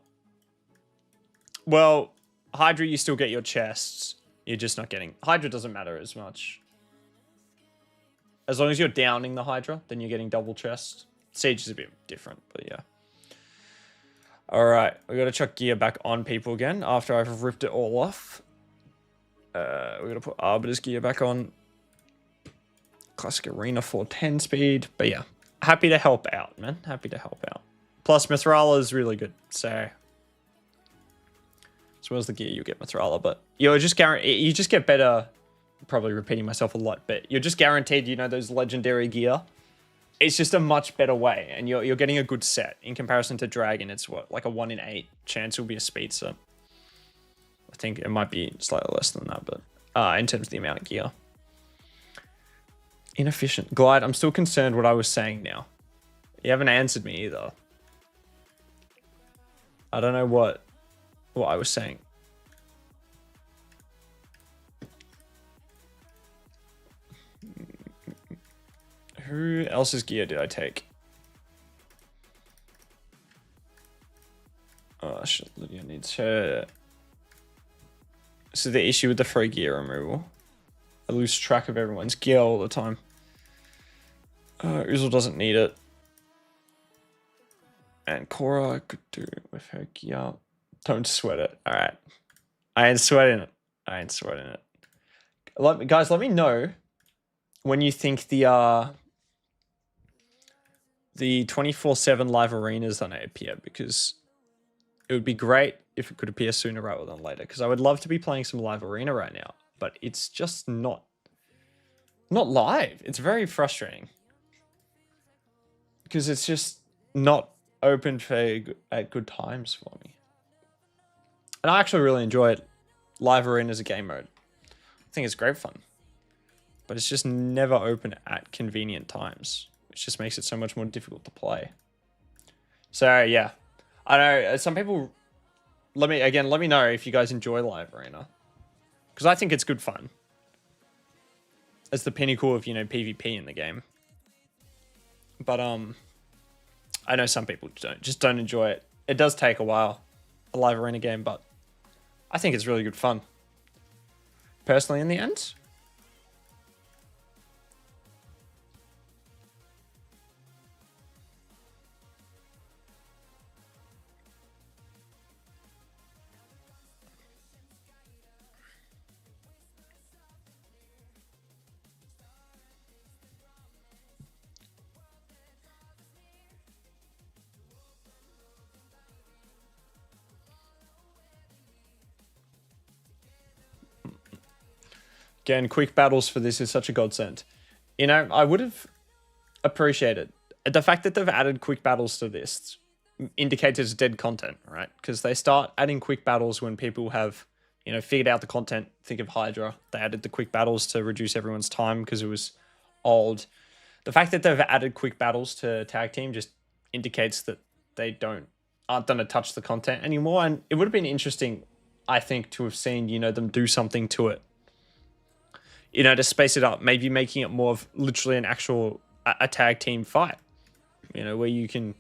Well, Hydra, you still get your chests. You're just not getting... Hydra doesn't matter as much. As long as you're downing the Hydra, then you're getting double chest. Siege is a bit different, but yeah. Alright, we gotta chuck gear back on people again after I've ripped it all off. We gotta put Arbiter's gear back on. Classic Arena 410 speed. But yeah, happy to help out, man. Happy to help out. Plus, Mithrala is really good, so... As well as the gear, you get Mithrala, but you just get better... Probably repeating myself a lot, but you're just guaranteed, you know, those legendary gear. It's just a much better way, and you're getting a good set. In comparison to Dragon, it's what, like a 1 in 8 chance it'll be a speed set. I think it might be slightly less than that, but in terms of the amount of gear. Inefficient. Glide, I'm still concerned what I was saying now. You haven't answered me either. I don't know what I was saying. Who else's gear did I take? Oh shit, Lydia needs her. This is the issue with the free gear removal. I lose track of everyone's gear all the time. Uzel doesn't need it. And Cora could do it with her gear. Don't sweat it. Alright. I ain't sweating it. I ain't sweating it. Guys, let me know when you think the 24/7 live arenas on appear, because it would be great if it could appear sooner rather than later, because I would love to be playing some live arena right now, but it's just not live. It's very frustrating because it's just not open at good times for me. And I actually really enjoy it. Live arena as a game mode. I think it's great fun, but it's just never open at convenient times, which just makes it so much more difficult to play. So yeah, I know some people. Let me know if you guys enjoy live arena, because I think it's good fun. It's the pinnacle of, you know, PvP in the game. But I know some people don't enjoy it. It does take a while, a live arena game, but I think it's really good fun. Personally, in the end. Again, quick battles for this is such a godsend. You know, I would have appreciated the fact that they've added quick battles to this indicates it's dead content, right? Because they start adding quick battles when people have, you know, figured out the content. Think of Hydra. They added the quick battles to reduce everyone's time because it was old. The fact that they've added quick battles to tag team just indicates that they aren't going to touch the content anymore. And it would have been interesting, I think, to have seen, you know, them do something to it. You know, to space it up, maybe making it more of literally an actual a tag team fight. You know, where you can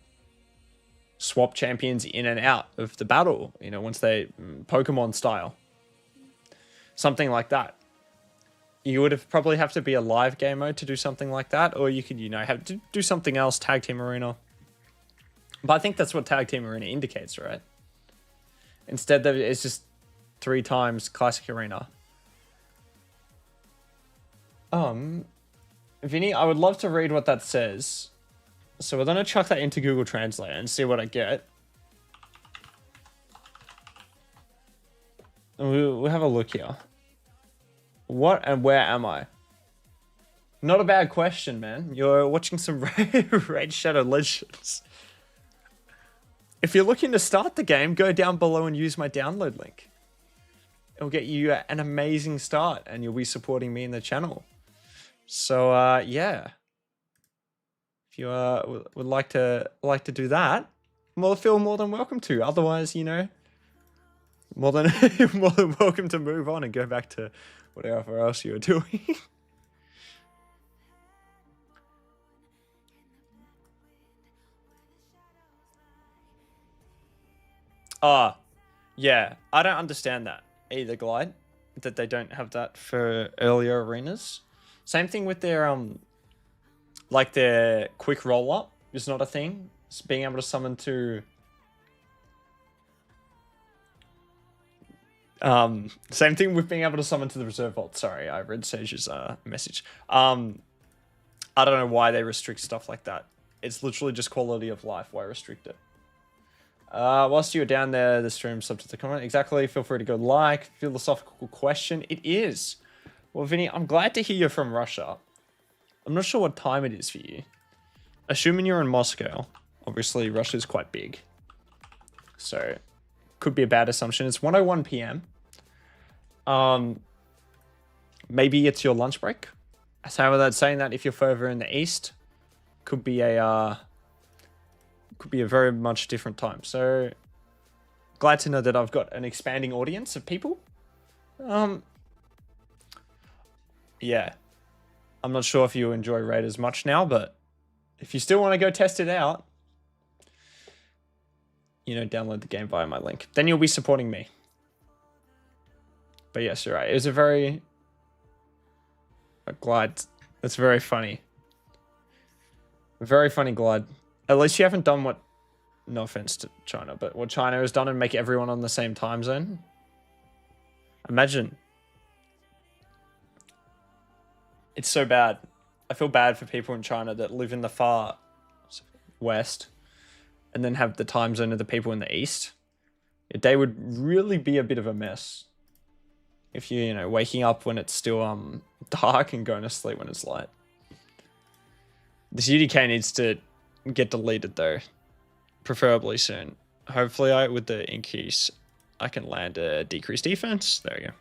swap champions in and out of the battle. You know, once they Pokemon style, something like that. You would have probably have to be a live game mode to do something like that, or you could, you know, have to do something else, Tag Team Arena. But I think that's what Tag Team Arena indicates, right? Instead, it's just 3 times Classic Arena. Vinny, I would love to read what that says. So we're going to chuck that into Google Translate and see what I get. We'll have a look here. What and where am I? Not a bad question, man. You're watching some Raid Shadow Legends. If you're looking to start the game, go down below and use my download link. It'll get you an amazing start and you'll be supporting me in the channel. So, yeah. If you would like to do that, well, feel more than welcome to. Otherwise, you know, more than welcome to move on and go back to whatever else you're doing. Yeah, I don't understand that either, Glide, that they don't have that for earlier arenas. Same thing with their like their quick roll up is not a thing. It's being able to summon to same thing with being able to summon to the reserve vault. Sorry, I read Sage's message. I don't know why they restrict stuff like that. It's literally just quality of life. Why restrict it? Whilst you're down there, the stream sub to the comment. Exactly. Feel free to go like. Philosophical question. It is. Well, Vinny, I'm glad to hear you're from Russia. I'm not sure what time it is for you. Assuming you're in Moscow, obviously Russia's quite big. So, could be a bad assumption. It's 1:01 p.m. Maybe it's your lunch break. So without saying that, if you're further in the east, could be a very much different time. So, glad to know that I've got an expanding audience of people. Yeah. I'm not sure if you enjoy Raid as much now, but if you still want to go test it out, you know, download the game via my link. Then you'll be supporting me. But yes, you're right. It was a very... Glide. That's very funny. Very funny, Glide. At least you haven't done what... No offense to China, but what China has done and make everyone on the same time zone. Imagine... It's so bad. I feel bad for people in China that live in the far west and then have the time zone of the people in the east. They would really be a bit of a mess if you know, waking up when it's still dark and going to sleep when it's light. This UDK needs to get deleted though, preferably soon. Hopefully, with the increase, I can land a decreased defense. There we go.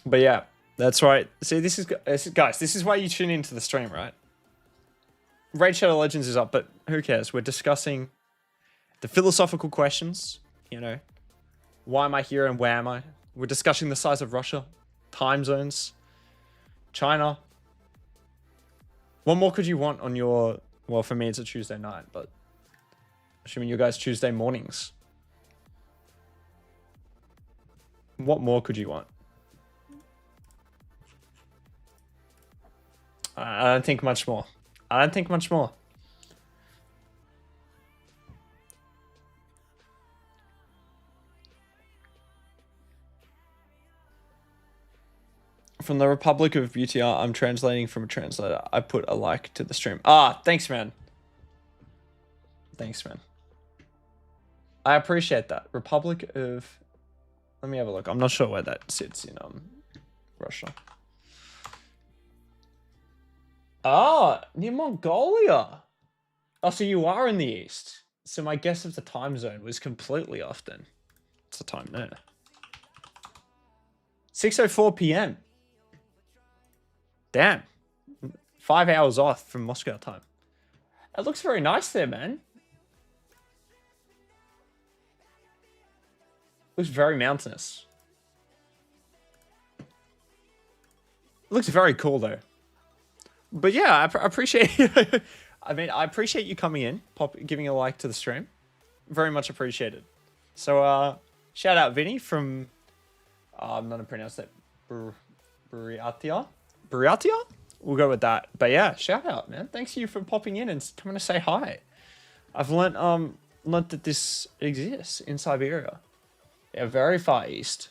But yeah, that's right. See, this is why you tune into the stream, right? Raid Shadow Legends is up, but who cares? We're discussing the philosophical questions, you know. Why am I here and where am I? We're discussing the size of Russia, time zones, China. What more could you want on your... Well, for me, it's a Tuesday night, but assuming you guys Tuesday mornings. What more could you want? I don't think much more. I don't think much more. From the Republic of BTR, I'm translating from a translator. I put a like to the stream. Ah, thanks, man. Thanks, man. I appreciate that. Republic of Let me have a look. I'm not sure where that sits in Russia. Ah, near Mongolia. Oh, so you are in the east. So my guess of the time zone was completely off then. What's the time there? 6:04 p.m. Damn. 5 hours off from Moscow time. It looks very nice there, man. Looks very mountainous. Looks very cool though. But yeah, I appreciate I mean, I appreciate you coming in, giving a like to the stream. Very much appreciated. So shout out Vinny from I'm not gonna pronounce that. Buryatia? Buryatia? We'll go with that. But yeah, shout out, man. Thanks you for popping in and coming to say hi. I've learnt that this exists in Siberia. Yeah, very far east.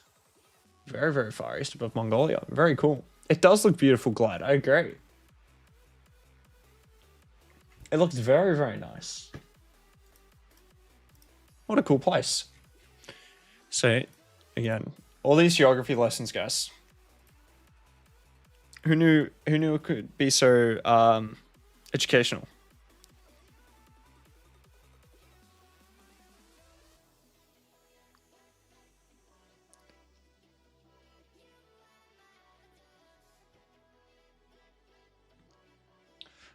Very, very far east above Mongolia. Very cool. It does look beautiful, Glide. I agree. It looks very, very nice. What a cool place. So, again, all these geography lessons, guys. Who knew it could be so educational?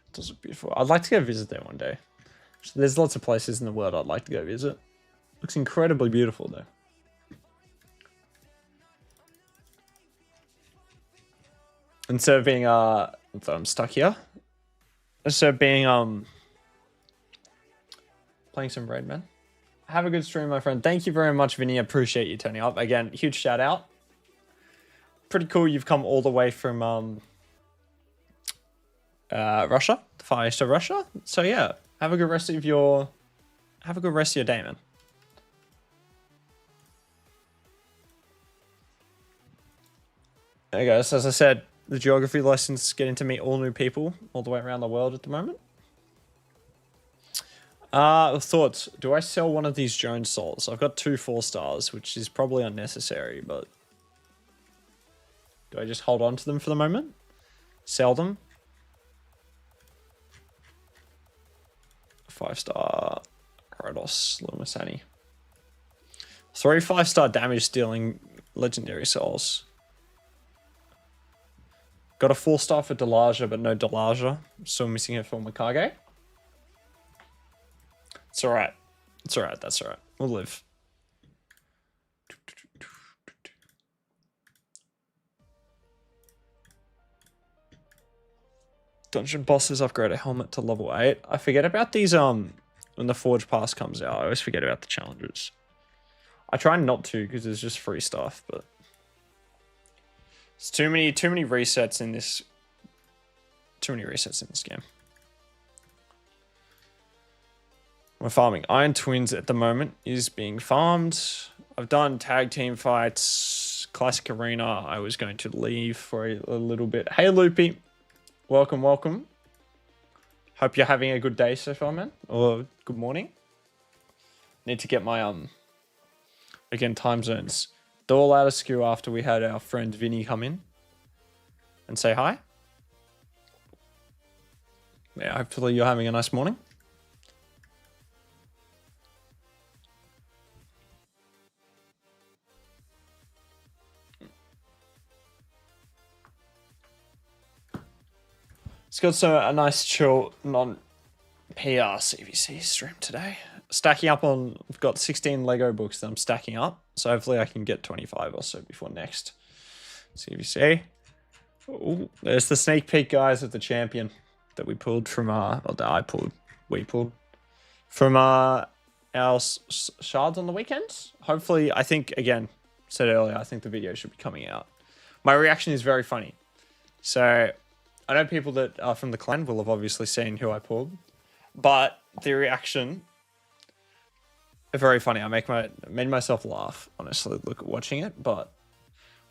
It does look beautiful. I'd like to go visit there one day. So there's lots of places in the world I'd like to go visit. Looks incredibly beautiful though. Instead of being I'm stuck here. Instead of being playing some Raid, man. Have a good stream, my friend. Thank you very much, Vinny. Appreciate you turning up. Again, huge shout out. Pretty cool you've come all the way from Russia, the far east of Russia. So yeah, have a good rest of your day, man. There you go. So as I said, the geography lessons getting to meet all new people all the way around the world at the moment. Thoughts. Do I sell one of these Jones souls? I've got 2 4-stars, which is probably unnecessary, but do I just hold on to them for the moment? Sell them? 5-star Kratos Lumisani. 3 5-star damage dealing legendary souls. Got a 4-star for Delaja, but no Delaja. Still missing it for Mikage. It's alright. It's alright, that's alright. We'll live. Dungeon bosses upgrade a helmet to level 8. I forget about these when the Forge Pass comes out. I always forget about the challenges. I try not to because it's just free stuff, but it's too many resets in this. Too many resets in this game. We're farming. Iron Twins at the moment is being farmed. I've done tag team fights, classic arena. I was going to leave for a little bit. Hey Loopy. Welcome, welcome. Hope you're having a good day so far, man. Or good morning. Need to get my, again, time zones. They're all out of skew after we had our friend Vinny come in and say hi. Yeah, hopefully you're having a nice morning. It's got a nice chill non-PR CVC stream today. Stacking up on, I've got 16 Lego books that I'm stacking up. So hopefully I can get 25 or so before next CVC. Ooh, there's the sneak peek, guys, of the champion that we pulled from, we pulled from our shards on the weekend. Hopefully, I think, again, said earlier, I think the video should be coming out. My reaction is very funny. So I know people that are from the clan will have obviously seen who I pulled, but the reaction are very funny. I made myself laugh, honestly, look at watching it, but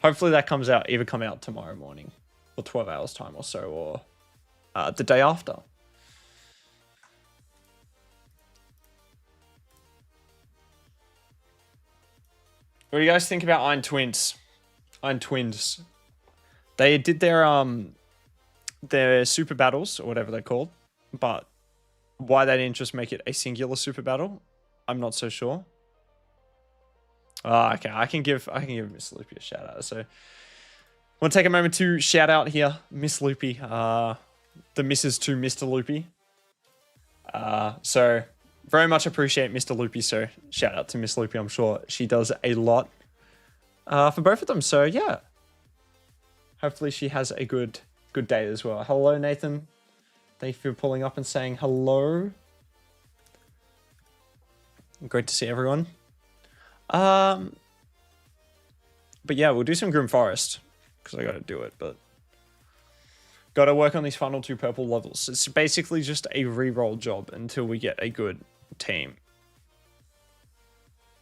hopefully that comes out, either come out tomorrow morning or 12 hours time or so, or the day after. What do you guys think about Iron Twins? Iron Twins. They did their super battles or whatever they're called, but why they didn't just make it a singular super battle, I'm not so sure. Okay, I can give Miss Loopy a shout out. So I want to take a moment to shout out here Miss Loopy, the missus to Mr. Loopy. So very much appreciate Mr. Loopy, so shout out to Miss Loopy. I'm sure she does a lot for both of them. So yeah, hopefully she has a good day as well. Hello, Nathan. Thank you for pulling up and saying hello. Great to see everyone. But yeah, we'll do some Grim Forest because I got to do it, but got to work on these final 2 purple levels. It's basically just a reroll job until we get a good team.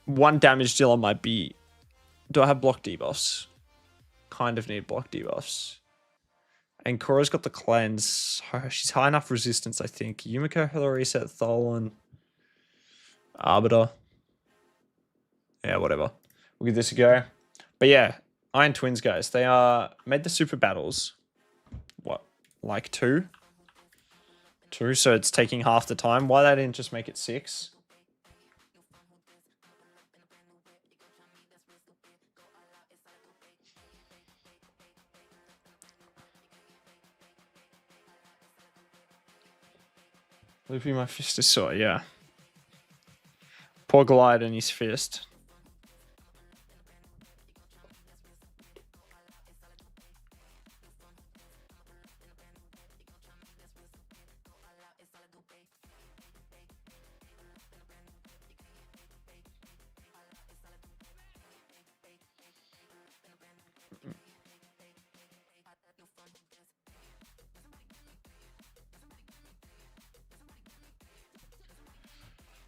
1 damage dealer might be... Do I have block debuffs? Kind of need block debuffs. And Cora's got the cleanse. She's high enough resistance, I think. Yumiko had a reset. Tholan. Arbiter. Yeah, whatever. We'll give this a go. But yeah, Iron Twins, guys. They made the super battles. What? Like 2? 2, so it's taking half the time. Why they didn't just make it 6? Loopy, my fist is sore, yeah. Poor Glide and his fist.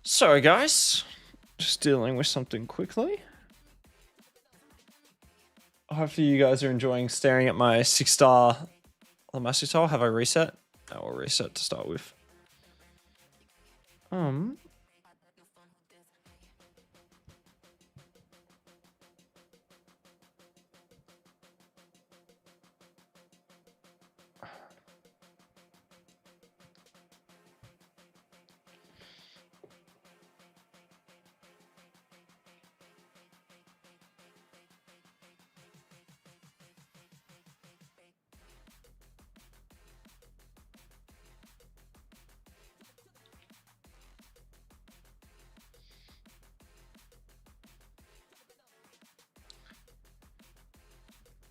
Sorry, guys. Just dealing with something quickly. Hopefully you guys are enjoying staring at my 6-star Lamasutal. Have I reset? I will reset to start with.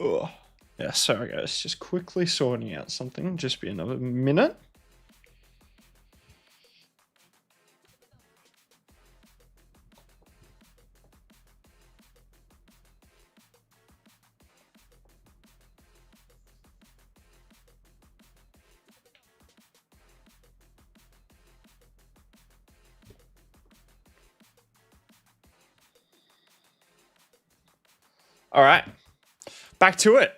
Oh, yeah, sorry guys, just quickly sorting out something. Just be another minute. All right, back to it.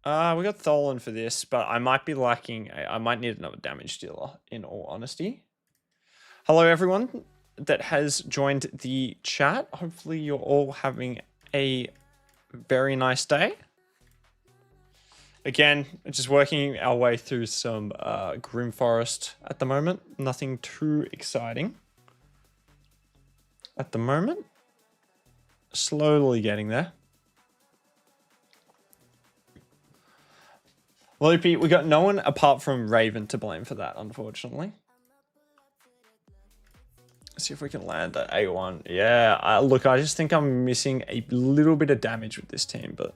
We got Tholan for this, but I might be lacking. I might need another damage dealer, in all honesty. Hello, everyone that has joined the chat. Hopefully, you're all having a very nice day. Again, just working our way through some Grim Forest at the moment. Nothing too exciting at the moment. Slowly getting there. Loopy, we got no one apart from Raven to blame for that, unfortunately. Let's see if we can land at A1. Yeah, look, I just think I'm missing a little bit of damage with this team, but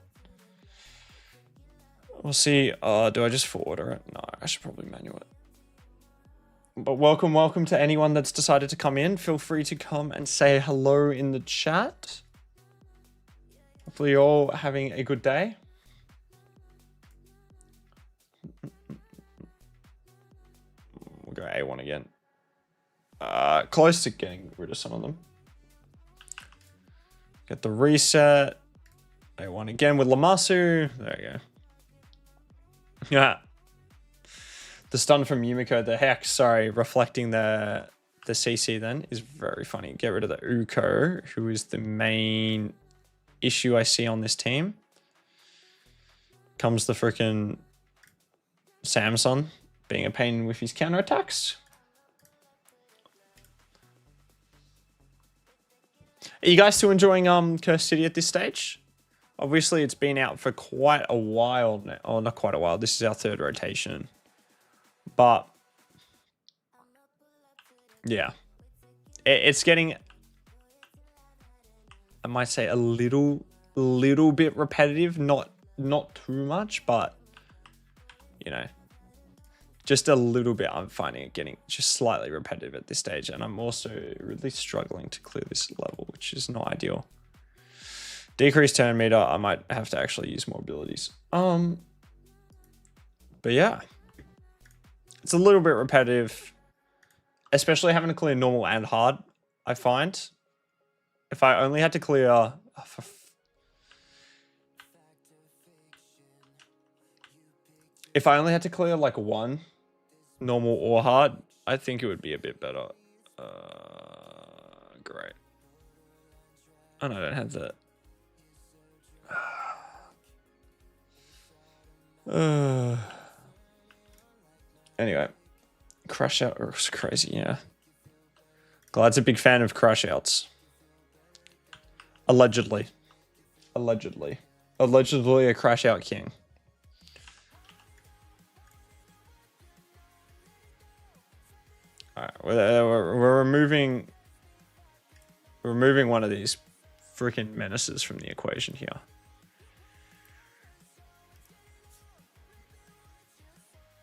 we'll see. Do I just full order it? No, I should probably manual it. But welcome to anyone that's decided to come in. Feel free to come and say hello in the chat. Hopefully you're all having a good day. We'll go A1 again. Close to getting rid of some of them. Get the reset. A1 again with Lamasu. There you go. Yeah. The stun from Yumiko, the hex, sorry, reflecting the CC then is very funny. Get rid of the Uugo, who is the main issue I see on this team comes the freaking Samson being a pain with his counterattacks. Are you guys still enjoying Cursed City at this stage? Obviously, it's been out for quite a while now. Oh, not quite a while. This is our 3rd rotation. But yeah, it's getting, I might say, a little bit repetitive. Not too much, but you know, just a little bit. I'm finding it getting just slightly repetitive at this stage, and I'm also really struggling to clear this level, which is not ideal. Decreased turn meter, I might have to actually use more abilities. But yeah, it's a little bit repetitive, especially having to clear normal and hard. I find if I only had to clear, if I only had to clear like one, normal or hard, I think it would be a bit better. Great. Oh no, I don't have that. Anyway, crash out was crazy, yeah. Glad's a big fan of crash outs. Allegedly a crash out king. All right, we're removing one of these freaking menaces from the equation here.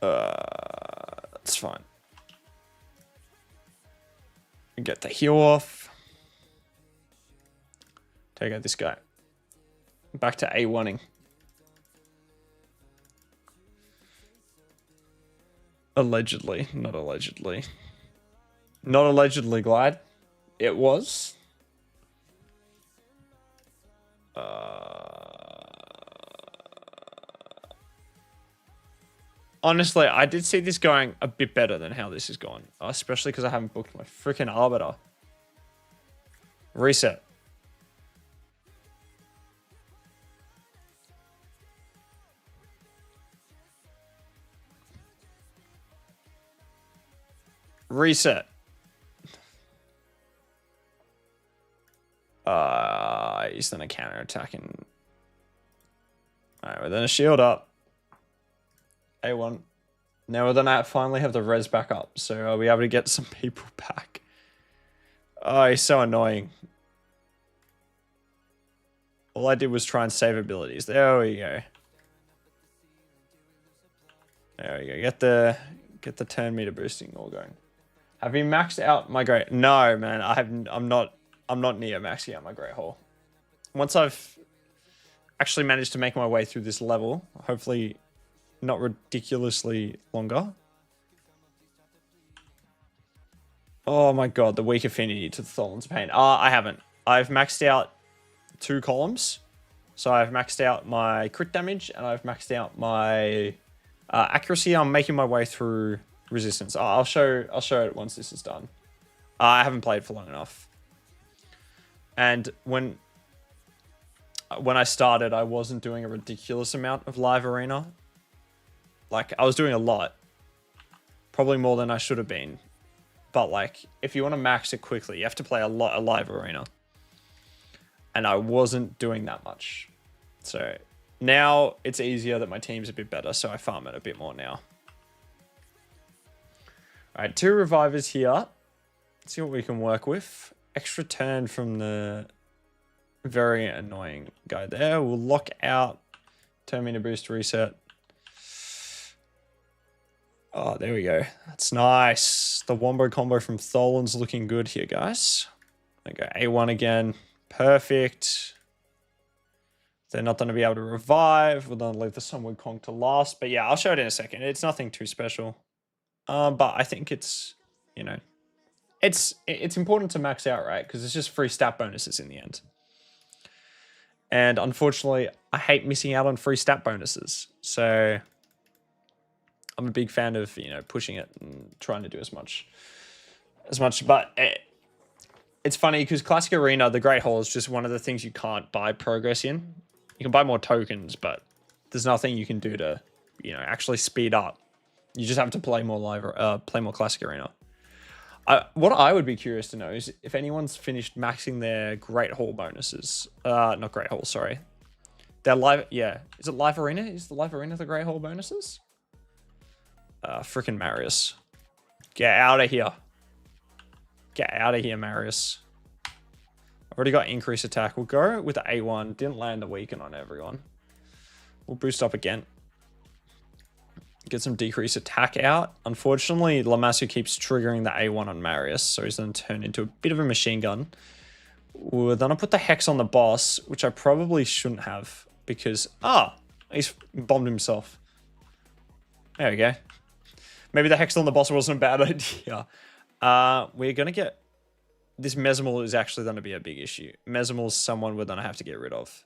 That's fine. Get the heal off. Take out this guy. Back to A1ing. Allegedly, not allegedly. Not allegedly, Glad. It was. Honestly, I did see this going a bit better than how this is going. Especially because I haven't booked my freaking Arbiter. Reset. Reset. He's then a counter-attack and... Alright, we're then a shield up. A1. Now we're gonna finally have the res back up, so I'll be able to get some people back. Oh, he's so annoying. All I did was try and save abilities. There we go. There we go. Get the turn meter boosting all going. Have you maxed out my great? No, man. I'm not near maxing out my great hole. Once I've actually managed to make my way through this level, hopefully not ridiculously longer. Oh my god, the weak affinity to the Tholin's Pain. I haven't. I've maxed out 2 columns. So I've maxed out my crit damage and I've maxed out my accuracy. I'm making my way through resistance. I'll show it once this is done. I haven't played for long enough. And when I started, I wasn't doing a ridiculous amount of live arena. Like, I was doing a lot. Probably more than I should have been. But, like, if you want to max it quickly, you have to play a lot of live arena. And I wasn't doing that much. So, now it's easier that my team's a bit better, so I farm it a bit more now. Alright, 2 revivers here. Let's see what we can work with. Extra turn from the very annoying guy there. We'll lock out. Turn meter boost reset. Oh, there we go. That's nice. The wombo combo from Tholin's looking good here, guys. There we go. A1 again. Perfect. They're not going to be able to revive. We're going to leave the Sunward Kong to last. But yeah, I'll show it in a second. It's nothing too special. But I think it's, you know, it's important to max out, right? Because it's just free stat bonuses in the end. And unfortunately, I hate missing out on free stat bonuses. So I'm a big fan of, you know, pushing it and trying to do as much. But it's funny because Classic Arena, the Great Hall, is just one of the things you can't buy progress in. You can buy more tokens, but there's nothing you can do to, you know, actually speed up. You just have to play more play more Classic Arena. What I would be curious to know is if anyone's finished maxing their Great Hall bonuses. Not Great Hall, sorry. Their live, yeah. Is it Live Arena? Is the Live Arena the Great Hall bonuses? Frickin' Marius. Get out of here. Get out of here, Marius. I've already got increased attack. We'll go with the A1. Didn't land the weaken on everyone. We'll boost up again. Get some decreased attack out. Unfortunately, Lamassu keeps triggering the A1 on Marius, so he's going to turn into a bit of a machine gun. We're going to put the Hex on the boss, which I probably shouldn't have, because... he's bombed himself. There we go. Maybe the Hex on the boss wasn't a bad idea. We're going to get... This Mesimal is actually going to be a big issue. Mesimal's someone we're going to have to get rid of.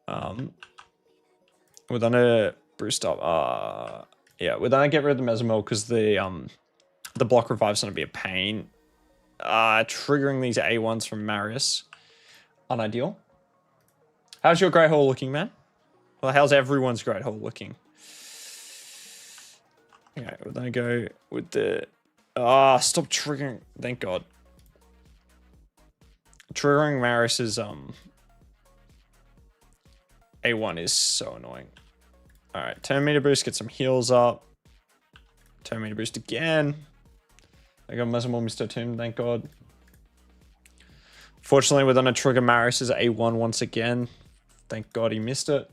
We're going to... Boost up. Yeah, we're gonna get rid of the Mesimal because the block revive's gonna be a pain. Triggering these A1s from Marius. Unideal. How's your Great Hall looking, man? Well, how's everyone's Great Hall looking? Okay, we're gonna go with the... stop triggering. Thank God. Triggering Marius's A1 is so annoying. Alright, turn meter boost, get some heals up. Turn meter boost again. I got Mesimal Mr. Tomb, thank God. Fortunately, we're gonna trigger Marius's A1 once again. Thank God he missed it.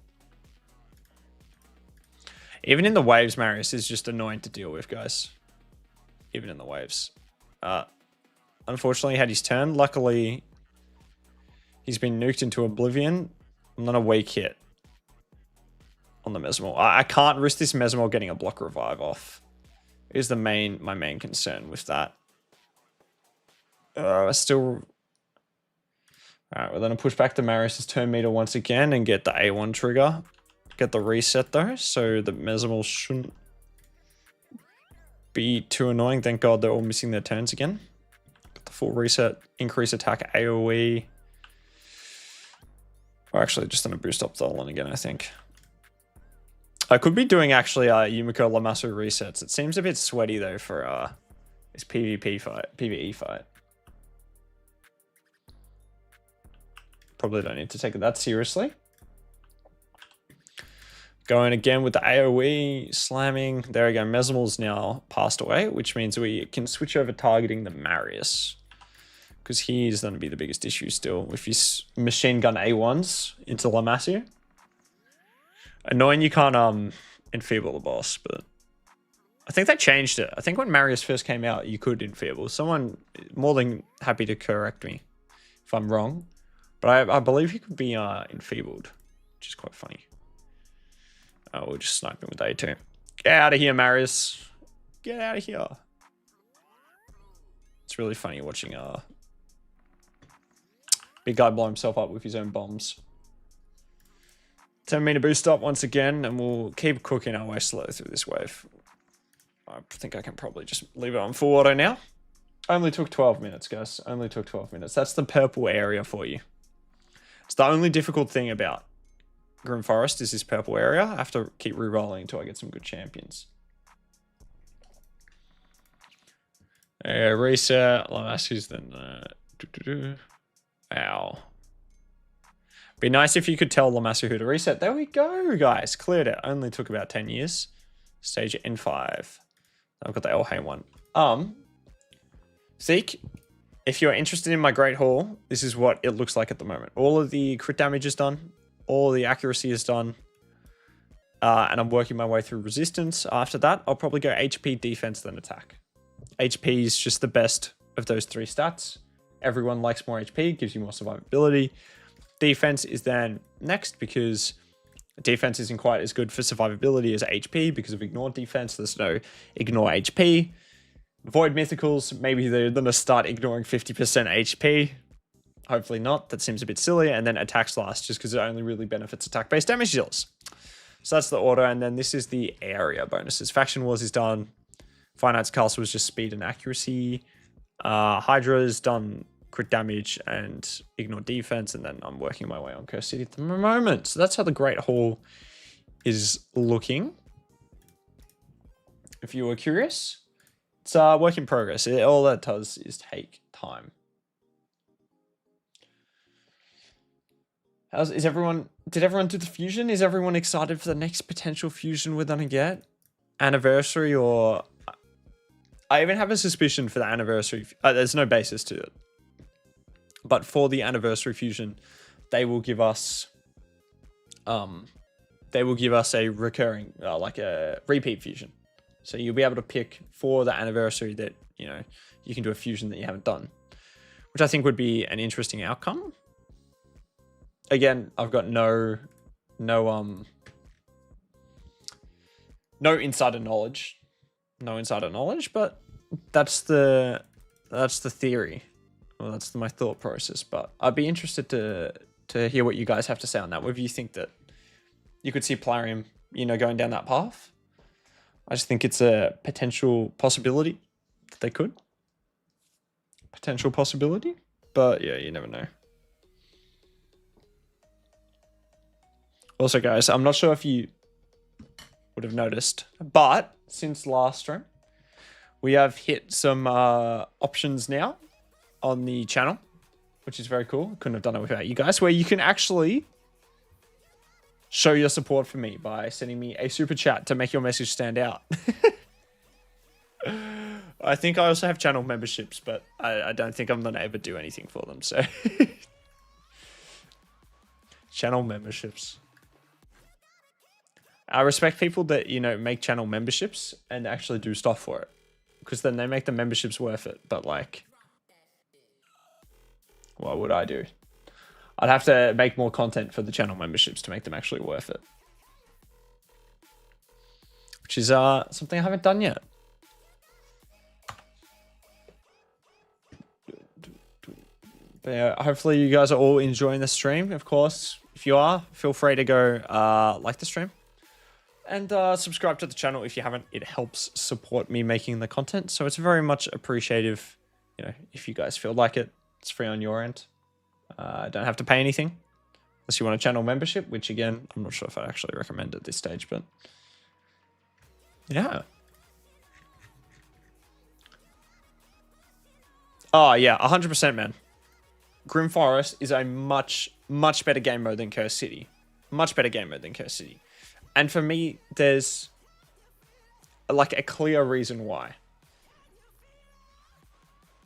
Even in the waves, Marius is just annoying to deal with, guys. Even in the waves. Unfortunately, he had his turn. Luckily, he's been nuked into oblivion. I'm not a weak hit on the Mesimal. I can't risk this Mesimal getting a block revive off. Is my main concern with that. Still... Alright, we're going to push back to Marius's turn meter once again and get the A1 trigger. Get the reset though, so the Mesimal shouldn't be too annoying. Thank God they're all missing their turns again. Got the full reset, increase attack AoE. Or actually just going to boost up the Dolan again, I think. I could be doing actually Yumiko Lamassu resets. It seems a bit sweaty though for this PvE fight. Probably don't need to take it that seriously. Going again with the AoE, slamming. There we go. Mesimal's now passed away, which means we can switch over targeting the Marius. Because he's going to be the biggest issue still with his machine gun A1s into Lamassu. Annoying you can't enfeeble the boss, but I think they changed it. I think when Marius first came out, you could enfeeble. Someone more than happy to correct me if I'm wrong. But I believe he could be enfeebled, which is quite funny. We'll just snipe him with A2. Get out of here, Marius. Get out of here. It's really funny watching big guy blow himself up with his own bombs. 10 meter boost up once again, and we'll keep cooking our way slow through this wave. I think I can probably just leave it on full auto now. Only took 12 minutes, guys. Only took 12 minutes. That's the purple area for you. It's the only difficult thing about Grim Forest is this purple area. I have to keep re-rolling until I get some good champions. Reset. Lamassu's then... Ow. Be nice if you could tell Lamassu who to reset. There we go, guys. Cleared it. Only took about 10 years. Stage N5. I've got the Elheim one. Zeke, if you're interested in my Great Hall, this is what it looks like at the moment. All of the crit damage is done. All the accuracy is done. And I'm working my way through resistance. After that, I'll probably go HP, defense, then attack. HP is just the best of those three stats. Everyone likes more HP, gives you more survivability. Defense is then next because defense isn't quite as good for survivability as HP because of ignore defense. There's no ignore HP. Void mythicals, maybe they're going to start ignoring 50% HP. Hopefully not. That seems a bit silly. And then attacks last just because it only really benefits attack-based damage deals. So that's the order. And then this is the area bonuses. Faction Wars is done. Finite's Castle was just speed and accuracy. Hydra's done crit damage and ignore defense, and then I'm working my way on Curse City at the moment. So that's how the Great Hall is looking. If you were curious, it's a work in progress. All that does is take time. Did everyone do the fusion? Is everyone excited for the next potential fusion we're gonna get? Anniversary, or I even have a suspicion for the anniversary. There's no basis to it, but for the anniversary fusion, they will give us a recurring, like a repeat fusion. So you'll be able to pick for the anniversary that, you know, you can do a fusion that you haven't done, which I think would be an interesting outcome. Again, I've got no insider knowledge, but that's the theory. Well, that's my thought process. But I'd be interested to hear what you guys have to say on that. Whether you think that you could see Plarium, you know, going down that path. I just think it's a potential possibility that they could. Potential possibility, but yeah, you never know. Also, guys, I'm not sure if you would have noticed, but since last stream, we have hit some options now on the channel, which is very cool. Couldn't have done it without you guys, where you can actually show your support for me by sending me a super chat to make your message stand out. I think I also have channel memberships, but I don't think I'm going to ever do anything for them, so. Channel memberships. I respect people that, you know, make channel memberships and actually do stuff for it, because then they make the memberships worth it. But like, what would I do? I'd have to make more content for the channel memberships to make them actually worth it, which is something I haven't done yet. But yeah, hopefully you guys are all enjoying the stream. Of course, if you are, feel free to go like the stream. And subscribe to the channel if you haven't. It helps support me making the content. So it's very much appreciative, you know, if you guys feel like it. It's free on your end. Don't have to pay anything. Unless you want a channel membership, which again, I'm not sure if I'd actually recommend at this stage, but yeah. Oh yeah, 100%, man. Grim Forest is a much better game mode than Curse City. Much better game mode than Curse City. And for me, there's like a clear reason why.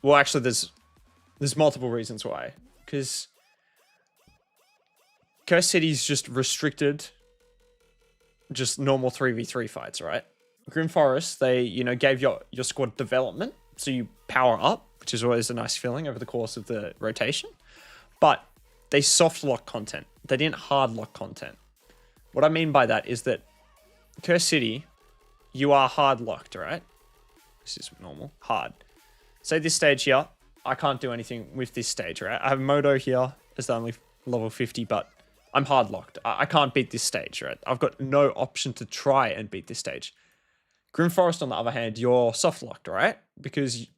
Well, actually, there's multiple reasons why. Because Curse City's just restricted, just normal 3v3 fights, right? Grim Forest, they, you know, gave your squad development, so you power up, which is always a nice feeling over the course of the rotation. But they soft lock content. They didn't hard lock content. What I mean by that is that Curse City, you are hard locked, right? This is normal. Hard. Say this stage here, I can't do anything with this stage, right? I have Modo here as the only level 50, but I'm hard locked. I can't beat this stage, right? I've got no option to try and beat this stage. Grim Forest, on the other hand, you're soft locked, right? Because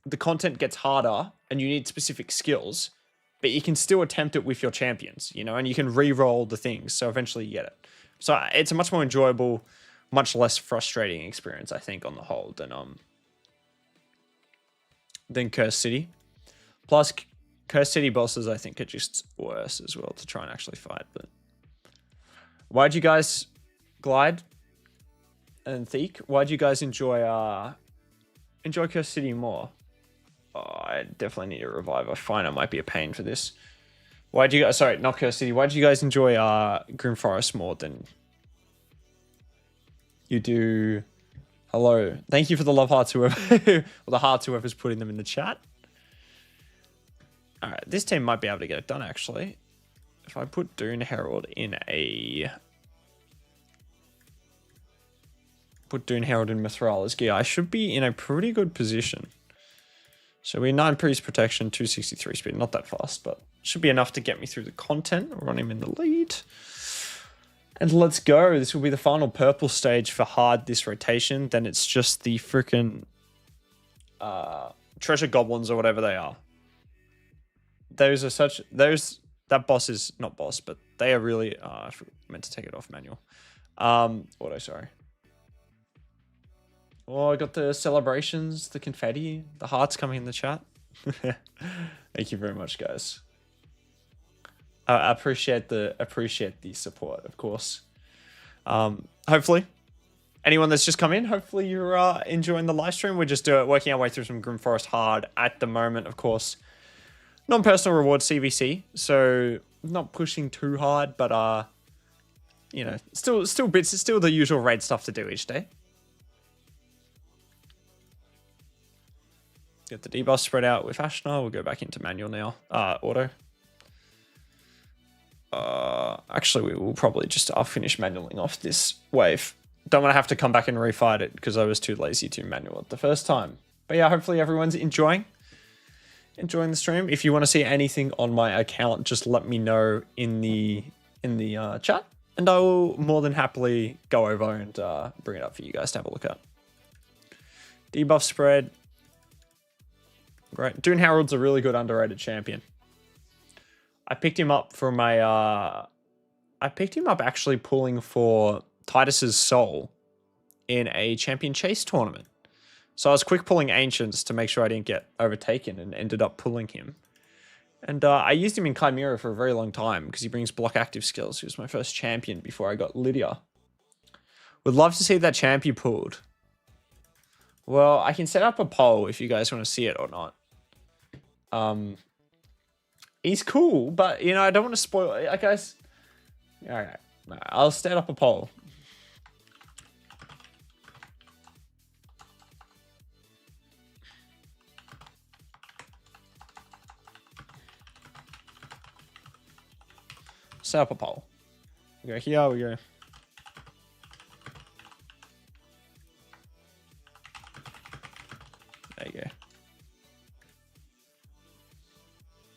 the content gets harder and you need specific skills, but you can still attempt it with your champions, you know, and you can re-roll the things. So eventually you get it. So it's a much more enjoyable, much less frustrating experience, I think, on the whole than Curse City. Plus, Curse City bosses, I think, are just worse as well to try and actually fight. But why'd you guys, Glide and Theek, why'd you guys enjoy Curse City more? Oh, I definitely need a revive. I find I might be a pain for this. Why'd you guys, sorry, not Curse City, why'd you guys enjoy Grim Forest more than you do? Hello. Thank you for the love hearts, whoever, or the hearts, whoever's putting them in the chat. All right, this team might be able to get it done, actually. If I put Dune Herald in a... Put Dune Herald in Mithrala's gear, I should be in a pretty good position. So we're 9 priest protection, 263 speed. Not that fast, but should be enough to get me through the content. Run him in the lead. And let's go. This will be the final purple stage for hard this rotation. Then it's just the freaking treasure goblins or whatever they are. Those are such that boss is not boss, but they are really I meant to take it off manual. Auto, sorry. Oh, I got the celebrations, the confetti, the hearts coming in the chat. Thank you very much, guys. I appreciate the support, of course. Hopefully, anyone that's just come in, hopefully you're enjoying the live stream. We're just working our way through some Grim Forest Hard at the moment, of course. Non-personal reward CVC, so not pushing too hard, but you know, still bits. It's still the usual raid stuff to do each day. Get the debuff spread out with Ashna. We'll go back into manual now. Auto. Actually, we will probably just finish manualing off this wave. Don't want to have to come back and refight it because I was too lazy to manual it the first time. But yeah, hopefully everyone's enjoying the stream. If you want to see anything on my account, just let me know in the chat, and I will more than happily go over and bring it up for you guys to have a look at. Debuff spread. Great. Dune Harold's a really good underrated champion. I picked him up from I picked him up actually pulling for Titus's soul in a champion chase tournament. So I was quick pulling Ancients to make sure I didn't get overtaken and ended up pulling him. And I used him in Chimera for a very long time because he brings block active skills. He was my first champion before I got Lydia. Would love to see that champion pulled. Well, I can set up a poll if you guys want to see it or not. He's cool, but, you know, I don't want to spoil it. Guys, all right, I'll set up a poll. Set up a poll. We go here, we go. There you go.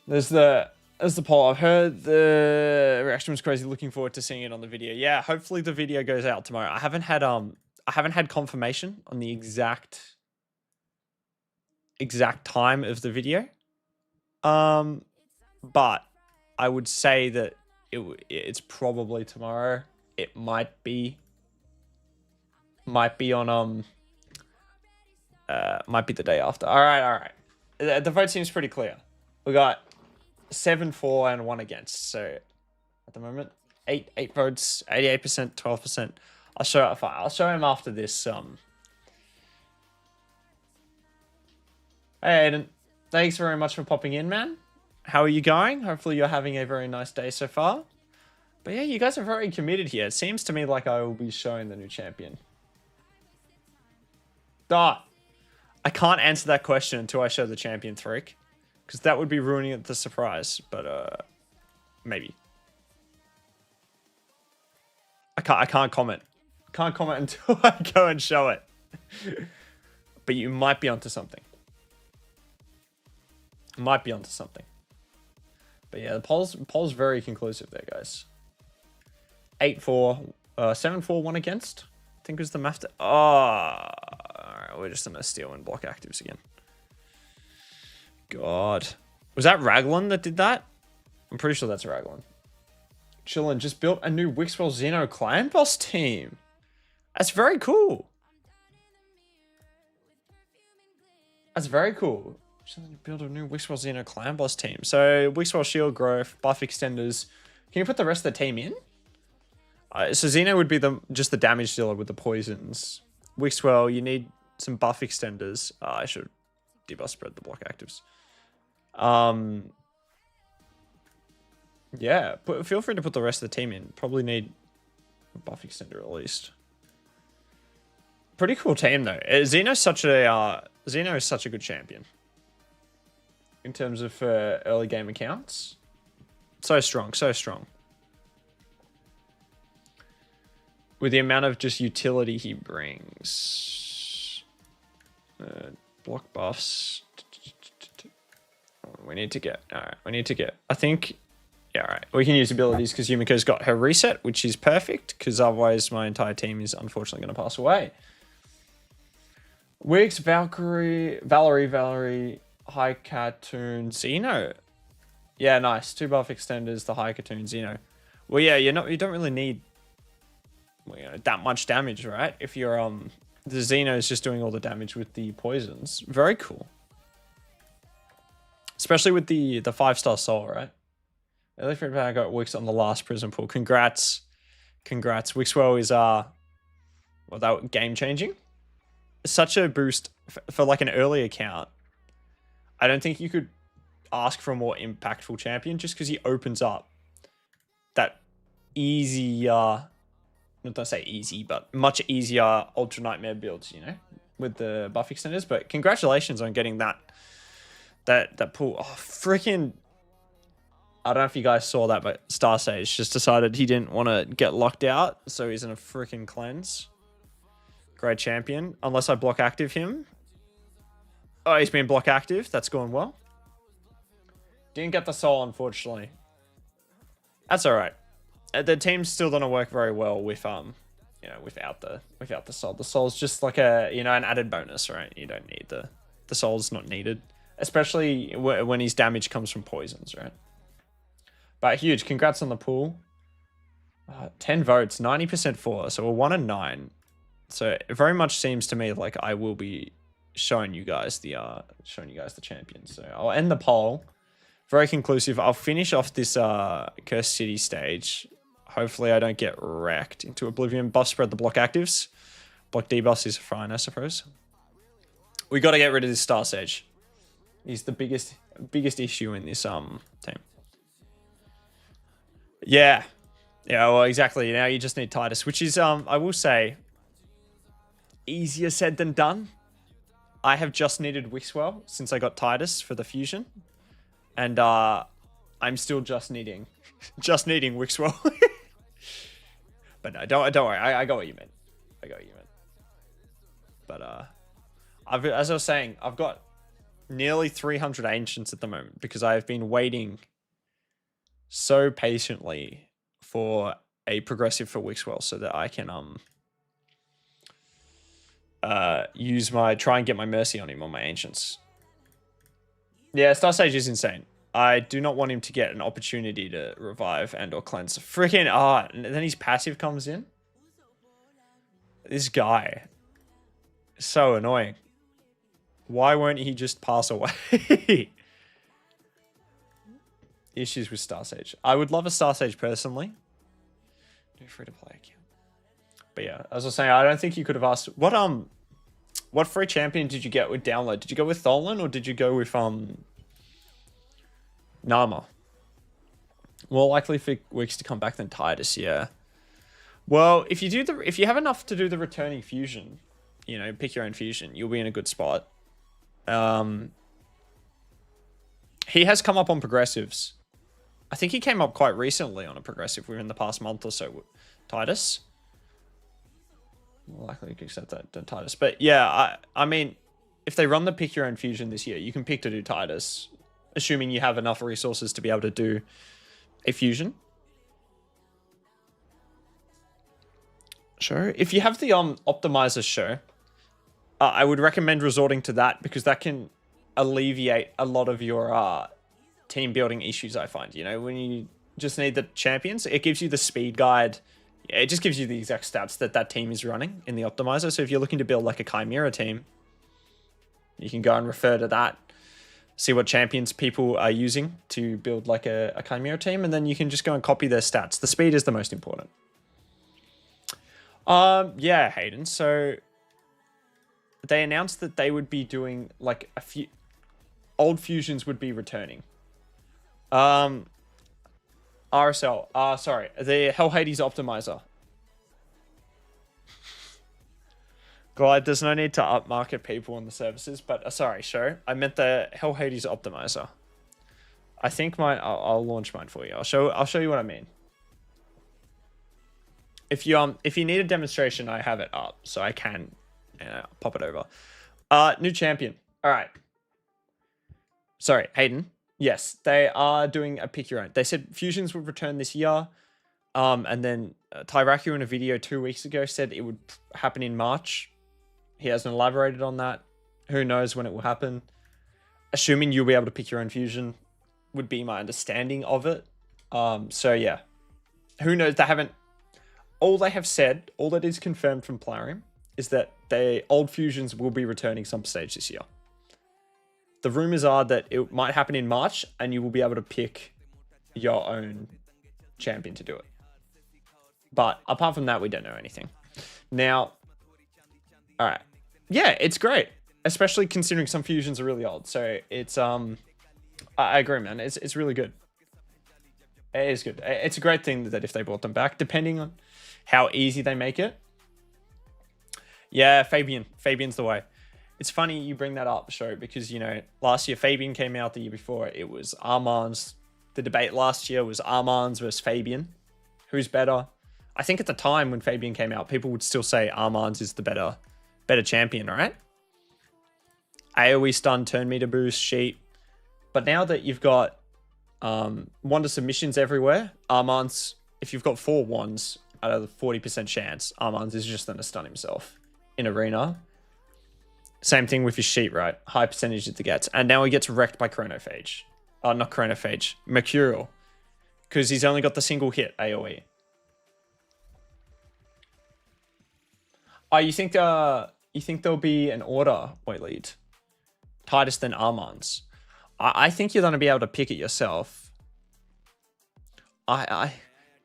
There's the poll. I've heard the reaction was crazy. Looking forward to seeing it on the video. Yeah, hopefully the video goes out tomorrow. I haven't had confirmation on the exact time of the video. But I would say that it's probably tomorrow. It might be on might be the day after. All right. The vote seems pretty clear. We got 7 for and 1 against. So at the moment, 8 votes, 88%, 12%. I'll show him after this. Hey Aiden, thanks very much for popping in, man. How are you going? Hopefully you're having a very nice day so far. But yeah, you guys are very committed here. It seems to me like I will be showing the new champion. I can't answer that question until I show the champion, Threek. Because that would be ruining the surprise. But maybe. I can't comment. Can't comment until I go and show it. But you might be onto something. Might be onto something. But yeah, the poll's very conclusive there, guys. 8 for, 7 for, 1 against. I think was the math. Alright, we're just gonna steal and block actives again. God. Was that Raglan that did that? I'm pretty sure that's Raglan. Chillin' just built a new Wixwell Xeno clan boss team. That's very cool. That's very cool. Build a new Wixwell Xeno clan boss team. So Wixwell shield growth, buff extenders. Can you put the rest of the team in? So Xeno would be just the damage dealer with the poisons. Wixwell, you need some buff extenders. I should debuff spread the block actives. Yeah, feel free to put the rest of the team in. Probably need a buff extender at least. Pretty cool team though. Xeno is such a good champion. In terms of early game accounts. So strong, so strong. With the amount of just utility he brings. Block buffs. We need to get... Alright, we need to get... I think... Yeah, alright. We can use abilities because Yumiko's got her reset, which is perfect. Because otherwise my entire team is unfortunately going to pass away. Wix, Valerie, High Cartoon, Xeno. Yeah, nice. 2 buff extenders, the High Cartoon, Xeno. Well, yeah, you don't really need that much damage, right? If you're the Xeno is just doing all the damage with the poisons. Very cool. Especially with the 5-star soul, right? Electric Power got Wix on the last prison pool. Congrats. Wixwell is that game changing. Such a boost for like an early account. I don't think you could ask for a more impactful champion just because he opens up that easy, not to say easy, but much easier Ultra Nightmare builds, you know, with the buff extenders. But congratulations on getting that pool. Oh, freaking. I don't know if you guys saw that, but Star Sage just decided he didn't want to get locked out, so he's in a freaking cleanse. Great champion. Unless I block active him. Oh, he's been block active. That's going well. Didn't get the soul, unfortunately. That's all right. The team's still gonna work very well with without the soul. The soul's just like a an added bonus, right? You don't need the soul's not needed, especially when his damage comes from poisons, right? But huge. Congrats on the pool. 10 votes, 90% for, so we're 1 and 9. So it very much seems to me like I will be showing you guys the champions. So I'll end the poll. Very conclusive. I'll finish off this Cursed City stage. Hopefully I don't get wrecked into oblivion. Buff spread the block actives. Block debuffs is fine, I suppose. We got to get rid of this Star Sage. He's the biggest issue in this team. Yeah, well, exactly. Now you just need Titus, which is I will say easier said than done. I have just needed Wixwell since I got Titus for the fusion, and I'm still just needing Wixwell. But no, don't worry. I got what you meant. But as I was saying, I've got nearly 300 ancients at the moment because I have been waiting so patiently for a progressive for Wixwell so that I can try and get my mercy on him on my ancients. Yeah, Star Sage is insane. I do not want him to get an opportunity to revive and or cleanse. Freaking and then his passive comes in. This guy is so annoying. Why won't he just pass away? Issues with Star Sage. I would love a Star Sage personally. Do free to play account. But yeah, as I was saying, I don't think you could have asked what free champion did you get with download? Did you go with Tholan or did you go with Narma? More likely for Wix to come back than Titus, yeah. Well, if you have enough to do the returning fusion, pick your own fusion, you'll be in a good spot. He has come up on progressives. I think he came up quite recently on a progressive within the past month or so. Titus. More likely to accept that than Titus. But yeah, I mean, if they run the pick your own fusion this year, you can pick to do Titus, assuming you have enough resources to be able to do a fusion. Sure. If you have the optimizer show, I would recommend resorting to that because that can alleviate a lot of your team building issues, I find. When you just need the champions, it gives you the speed guide. It just gives you the exact stats that team is running in the optimizer. So if you're looking to build like a Chimera team, you can go and refer to that, see what champions people are using to build like a Chimera team, and then you can just go and copy their stats. The speed is the most important. Yeah, Hayden. So they announced that they would be doing like a few old fusions would be returning. RSL. Sorry, the Hell Hades optimizer. Glad there's no need to upmarket people on the services, but sorry, show. I meant the Hell Hades optimizer. I think mine. I'll launch mine for you. I'll show you what I mean. If you need a demonstration, I have it up, so I can pop it over. New champion. All right. Sorry, Hayden. Yes, they are doing a pick your own. They said fusions would return this year. And then Tyraku in a video 2 weeks ago said it would happen in March. He hasn't elaborated on that. Who knows when it will happen? Assuming you'll be able to pick your own fusion would be my understanding of it. So yeah, who knows? They haven't. All they have said, all that is confirmed from Plarium, is that the old fusions will be returning some stage this year. The rumors are that it might happen in March, and you will be able to pick your own champion to do it. But apart from that, we don't know anything. Now, all right, yeah, it's great, especially considering some fusions are really old. So it's I agree, man. It's really good. It is good. It's a great thing that if they brought them back, depending on how easy they make it. Yeah, Fabian's the way. It's funny you bring that up, Show, because, you know, last year Fabian came out, the year before it was Armand's. The debate last year was Armand's versus Fabian. Who's better? I think at the time when Fabian came out, people would still say Armand's is the better champion, right? AoE stun, turn meter boost, sheet. But now that you've got wonder submissions everywhere, Armand's, if you've got 4 wands out of the 40% chance, Armand's is just going to stun himself in arena. Same thing with his sheet, right? High percentage that he gets. And now he gets wrecked by Chronophage. Not Chronophage, Mercurial. Because he's only got the single hit AoE. Oh, you think there'll be an order, White Lead? Titus then Armand's. I think you're going to be able to pick it yourself.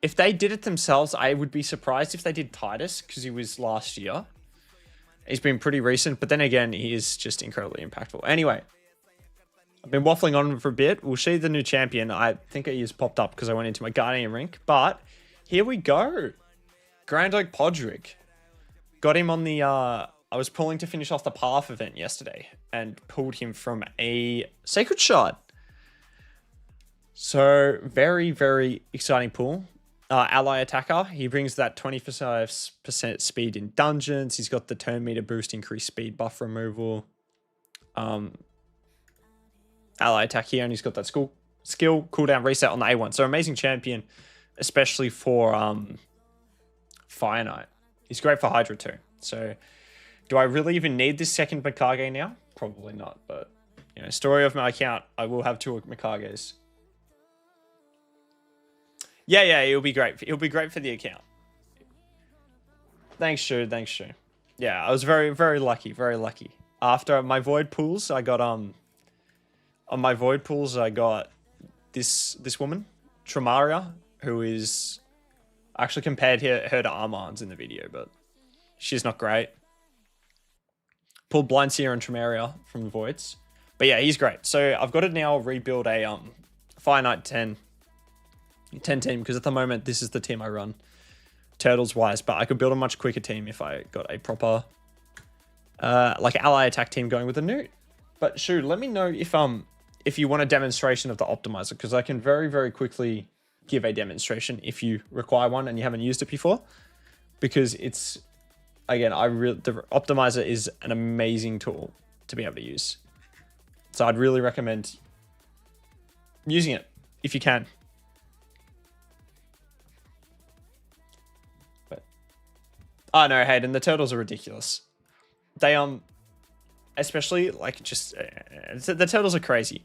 If they did it themselves, I would be surprised if they did Titus, because he was last year. He's been pretty recent, but then again, he is just incredibly impactful. Anyway, I've been waffling on for a bit. We'll see the new champion. I think he has popped up because I went into my Guardian rink, but here we go. Grand Oak Podrick. Got him on the... I was pulling to finish off the Path event yesterday and pulled him from a Sacred Shard. So, very, very exciting pull. Ally attacker. He brings that 25% speed in dungeons. He's got the turn meter boost, increased speed buff removal. Ally attack here, and he's got that skill cooldown reset on the A1. So, amazing champion, especially for Fire Knight. He's great for Hydra too. So, do I really even need this second Mikage now? Probably not, but, you know, story of my account, I will have 2 Mikages. Yeah, it'll be great. It'll be great for the account. Thanks, Shu. Yeah, I was very, very lucky. Very lucky. After my void pools, I got on my void pools, I got this woman, Tramaria, who is... I actually compared her to Armand's in the video, but she's not great. Pulled Blind Seer and Tramaria from the voids. But yeah, he's great. So I've got to now rebuild a Fire Knight 10 team, because at the moment this is the team I run turtles wise, but I could build a much quicker team if I got a proper like ally attack team going with a newt. But Shu, let me know if you want a demonstration of the optimizer, because I can very, very quickly give a demonstration if you require one and you haven't used it before, because it's, again, the optimizer is an amazing tool to be able to use. So I'd really recommend using it if you can. But oh no, Hayden, the turtles are ridiculous. They especially like just the turtles are crazy.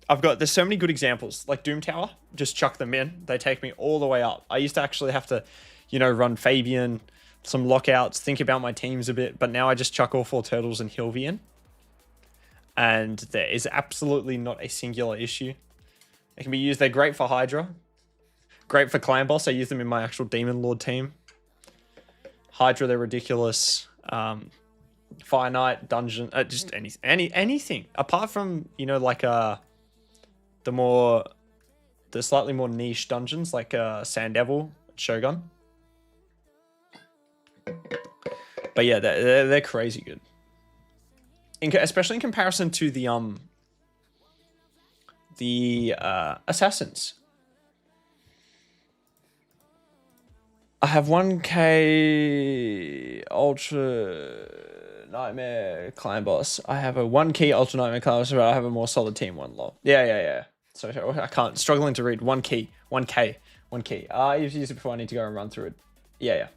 There's so many good examples, like Doom Tower, just chuck them in. They take me all the way up. I used to actually have to, you know, run Fabian, some lockouts, think about my teams a bit, but now I just chuck all 4 turtles and Hilvian. And there is absolutely not a singular issue. They can be used, they're great for Hydra. Great for Clan Boss, I use them in my actual Demon Lord team. Hydra, they're ridiculous. Fire Knight, Dungeon, just anything. Apart from, you know, like the slightly more niche dungeons like Sand Devil, Shogun. But yeah, they're crazy good. Especially in comparison to the assassins. I have 1k Ultra Nightmare Clan Boss. I have a 1k Ultra Nightmare Clan Boss, but I have a more solid team one. Lol. Yeah. So I can't. Struggling to read. 1k. I've used it before. I need to go and run through it. Yeah.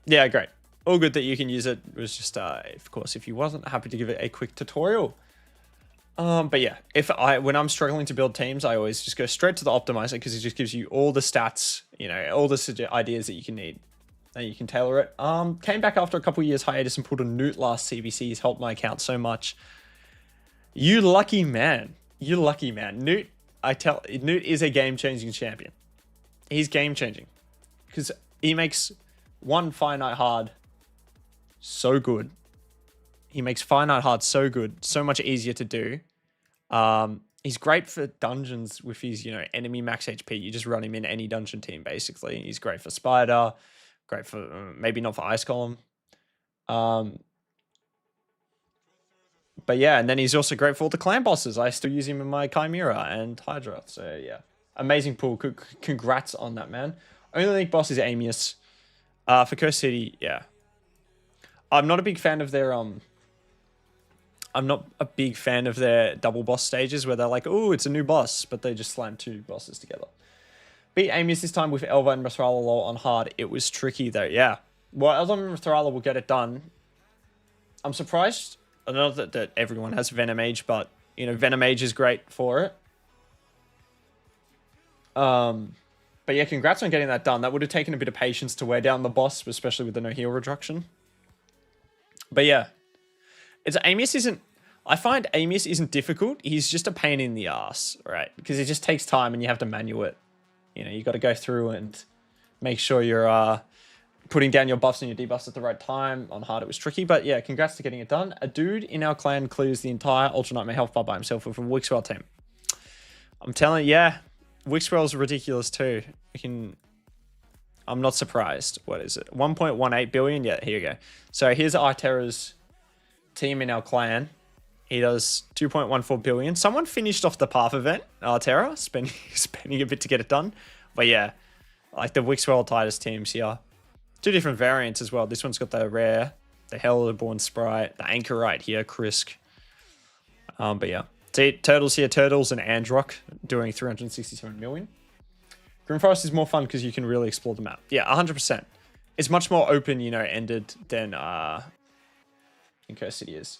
Yeah, great. All good that you can use it. It was just, of course, if you wasn't, happy to give it a quick tutorial. But yeah, when I'm struggling to build teams, I always just go straight to the optimizer because it just gives you all the stats, you know, all the ideas that you can need. And you can tailor it. Came back after a couple years hiatus and pulled a Newt last CBCs, helped my account so much. You lucky man. You lucky man. Newt is a game-changing champion. He's game-changing. Because he makes one finite hard so good. He makes finite hard so good, so much easier to do. He's great for dungeons with his, you know, enemy max HP. You just run him in any dungeon team, basically. He's great for Spider. Great for, maybe not for Ice Column. But yeah, and then he's also great for all the clan bosses. I still use him in my Chimera and Hydra. So yeah, amazing pool. Congrats on that, man. Only league boss is Amius. For Curse City, yeah. I'm not a big fan of their double boss stages where they're like, oh, it's a new boss, but they just slam two bosses together. Beat Amius this time with Elva and Mithrala low on hard. It was tricky though, yeah. Well, Elva and Mithrala will get it done. I'm surprised. I know that everyone has Venom Age, but, you know, Venom Age is great for it. But yeah, congrats on getting that done. That would have taken a bit of patience to wear down the boss, especially with the no heal reduction. But yeah, I find Amius isn't difficult. He's just a pain in the ass, right? Because it just takes time and you have to manual it. You know, you got to go through and make sure you're putting down your buffs and your debuffs at the right time. On hard, it was tricky, but yeah, congrats to getting it done. A dude in our clan clears the entire Ultra Nightmare health bar by himself with a Wixwell team. I'm telling you, yeah, Wixwell's ridiculous too. I'm not surprised. What is it? 1.18 billion? Yeah, here you go. So here's Arterra's team in our clan. He does 2.14 billion. Someone finished off the Path event, Arterra, spending a bit to get it done. But yeah, like the Wixwell Titus teams here. Two different variants as well. This one's got the rare, the Hellborn Sprite, the Anchorite here, Krisk. But yeah. See, Turtles here, Turtles and Androck doing 367 million. Grimforest is more fun because you can really explore the map. Yeah, 100%. It's much more open, you know, ended than Curse City is.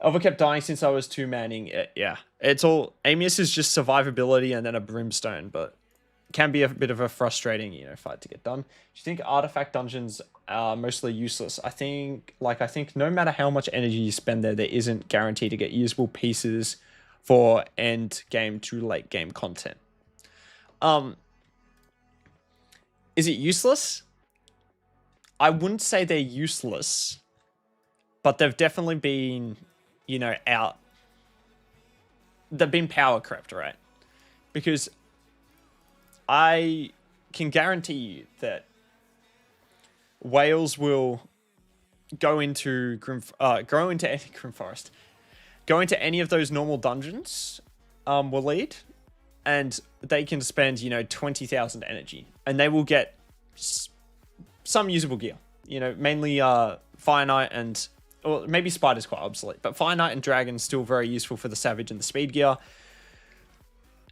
Elva kept dying since I was two-manning it. Yeah, it's all... Amius is just survivability and then a Brimstone, but it can be a bit of a frustrating, you know, fight to get done. Do you think artifact dungeons are mostly useless? I think no matter how much energy you spend there isn't guaranteed to get usable pieces for end game to late game content. Is it useless? I wouldn't say they're useless, but they've definitely been, you know, they've been power crept, right? Because I can guarantee you that whales will go into Grimforest, go into any of those normal dungeons, will lead, and they can spend, you know, 20,000 energy, and they will get some usable gear. You know, mainly Fire Knight and, or maybe Spider's quite obsolete, but Fire Knight and Dragon's still very useful for the Savage and the Speed gear.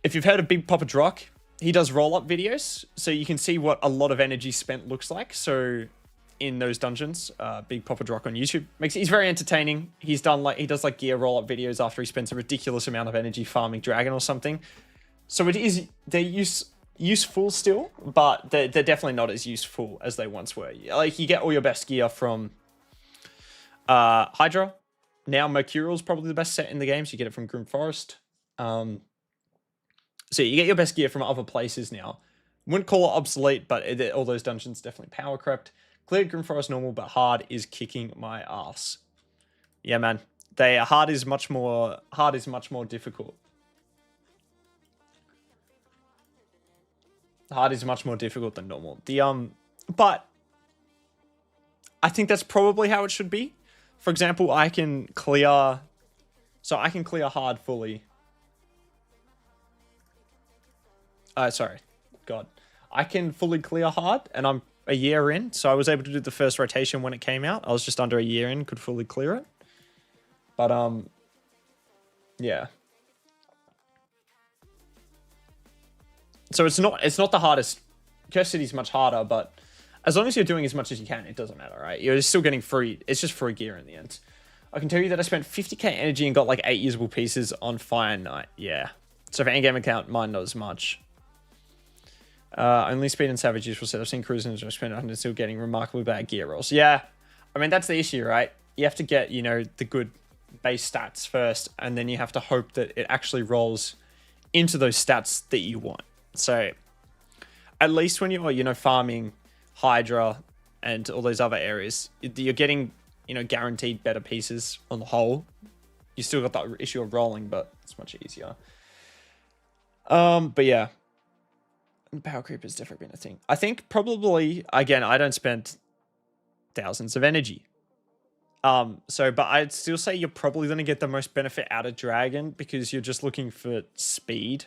If you've heard of Big Papa Drock, he does roll-up videos, so you can see what a lot of energy spent looks like. So in those dungeons, Big Papa Drock on YouTube he's very entertaining. He does like gear roll-up videos after he spends a ridiculous amount of energy farming Dragon or something. So they're useful still, but they're definitely not as useful as they once were. Like, you get all your best gear from Hydra. Now Mercurial's probably the best set in the game, so you get it from Grimforest. So you get your best gear from other places now. Wouldn't call it obsolete, but all those dungeons definitely power crept. Cleared Grimforest normal, but hard is kicking my ass. Yeah, man. Hard is much more difficult. Hard is much more difficult than normal. But I think that's probably how it should be. For example, I can clear hard fully. Sorry. God. I can fully clear hard, and I'm a year in, so I was able to do the first rotation when it came out. I was just under a year in, could fully clear it. But, yeah. So it's not the hardest. Curse City's much harder, but As long as you're doing as much as you can, it doesn't matter, right? You're still getting free. It's just free gear in the end. I can tell you that I spent 50k energy and got like 8 usable pieces on Fayne. Yeah. So for endgame account, mine not as much. Only speed and savage useful set. I've seen cruisers who spend 100 still getting remarkably bad gear rolls. Yeah. I mean, that's the issue, right? You have to get, you know, the good base stats first, and then you have to hope that it actually rolls into those stats that you want. So at least when you're, you know, farming Hydra and all those other areas, you're getting, you know, guaranteed better pieces on the whole. You still got that issue of rolling, but it's much easier. But yeah, power creep has definitely been a thing. I think probably, again, I don't spend thousands of energy. But I'd still say you're probably going to get the most benefit out of Dragon because you're just looking for speed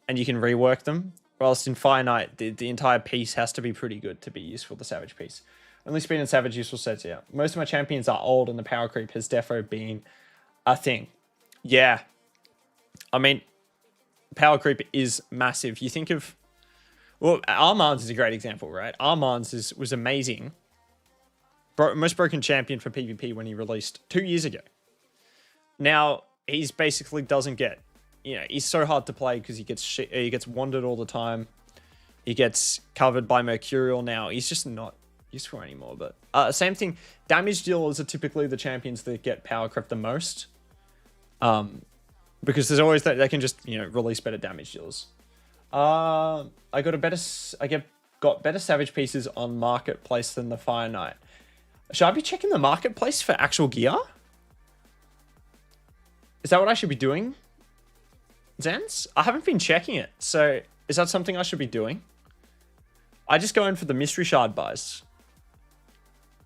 and you can rework them. Whilst in Finite, the entire piece has to be pretty good to be useful, the Savage piece. Only speed and Savage useful sets, yeah. Most of my champions are old and the power creep has defo been a thing. Yeah. I mean, power creep is massive. You think of... Well, Armand's is a great example, right? Armand's was amazing. Most broken champion for PvP when he released 2 years ago. Now, he's basically doesn't get... You know, he's so hard to play because he gets wandered all the time. He gets covered by Mercurial now. He's just not useful anymore. But same thing. Damage dealers are typically the champions that get power creep the most. Because there's always that they can just, you know, release better damage dealers. I got better Savage pieces on Marketplace than the Fire Knight. Should I be checking the Marketplace for actual gear? Is that what I should be doing? Zens? I haven't been checking it, so is that something I should be doing? I just go in for the mystery shard buys.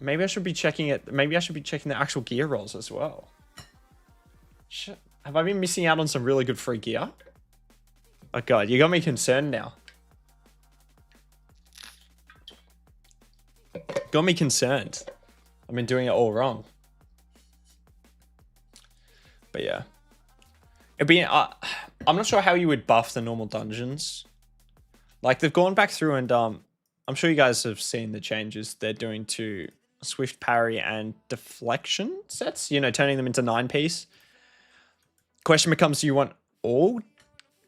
Maybe I should be checking it. Maybe I should be checking the actual gear rolls as well. Shit. Have I been missing out on some really good free gear? Oh god, you got me concerned now. Got me concerned. I've been doing it all wrong. But yeah. It'd be... I'm not sure how you would buff the normal dungeons. Like, they've gone back through and... I'm sure you guys have seen the changes they're doing to Swift Parry and Deflection sets. You know, turning them into 9-piece. Question becomes, do you want all,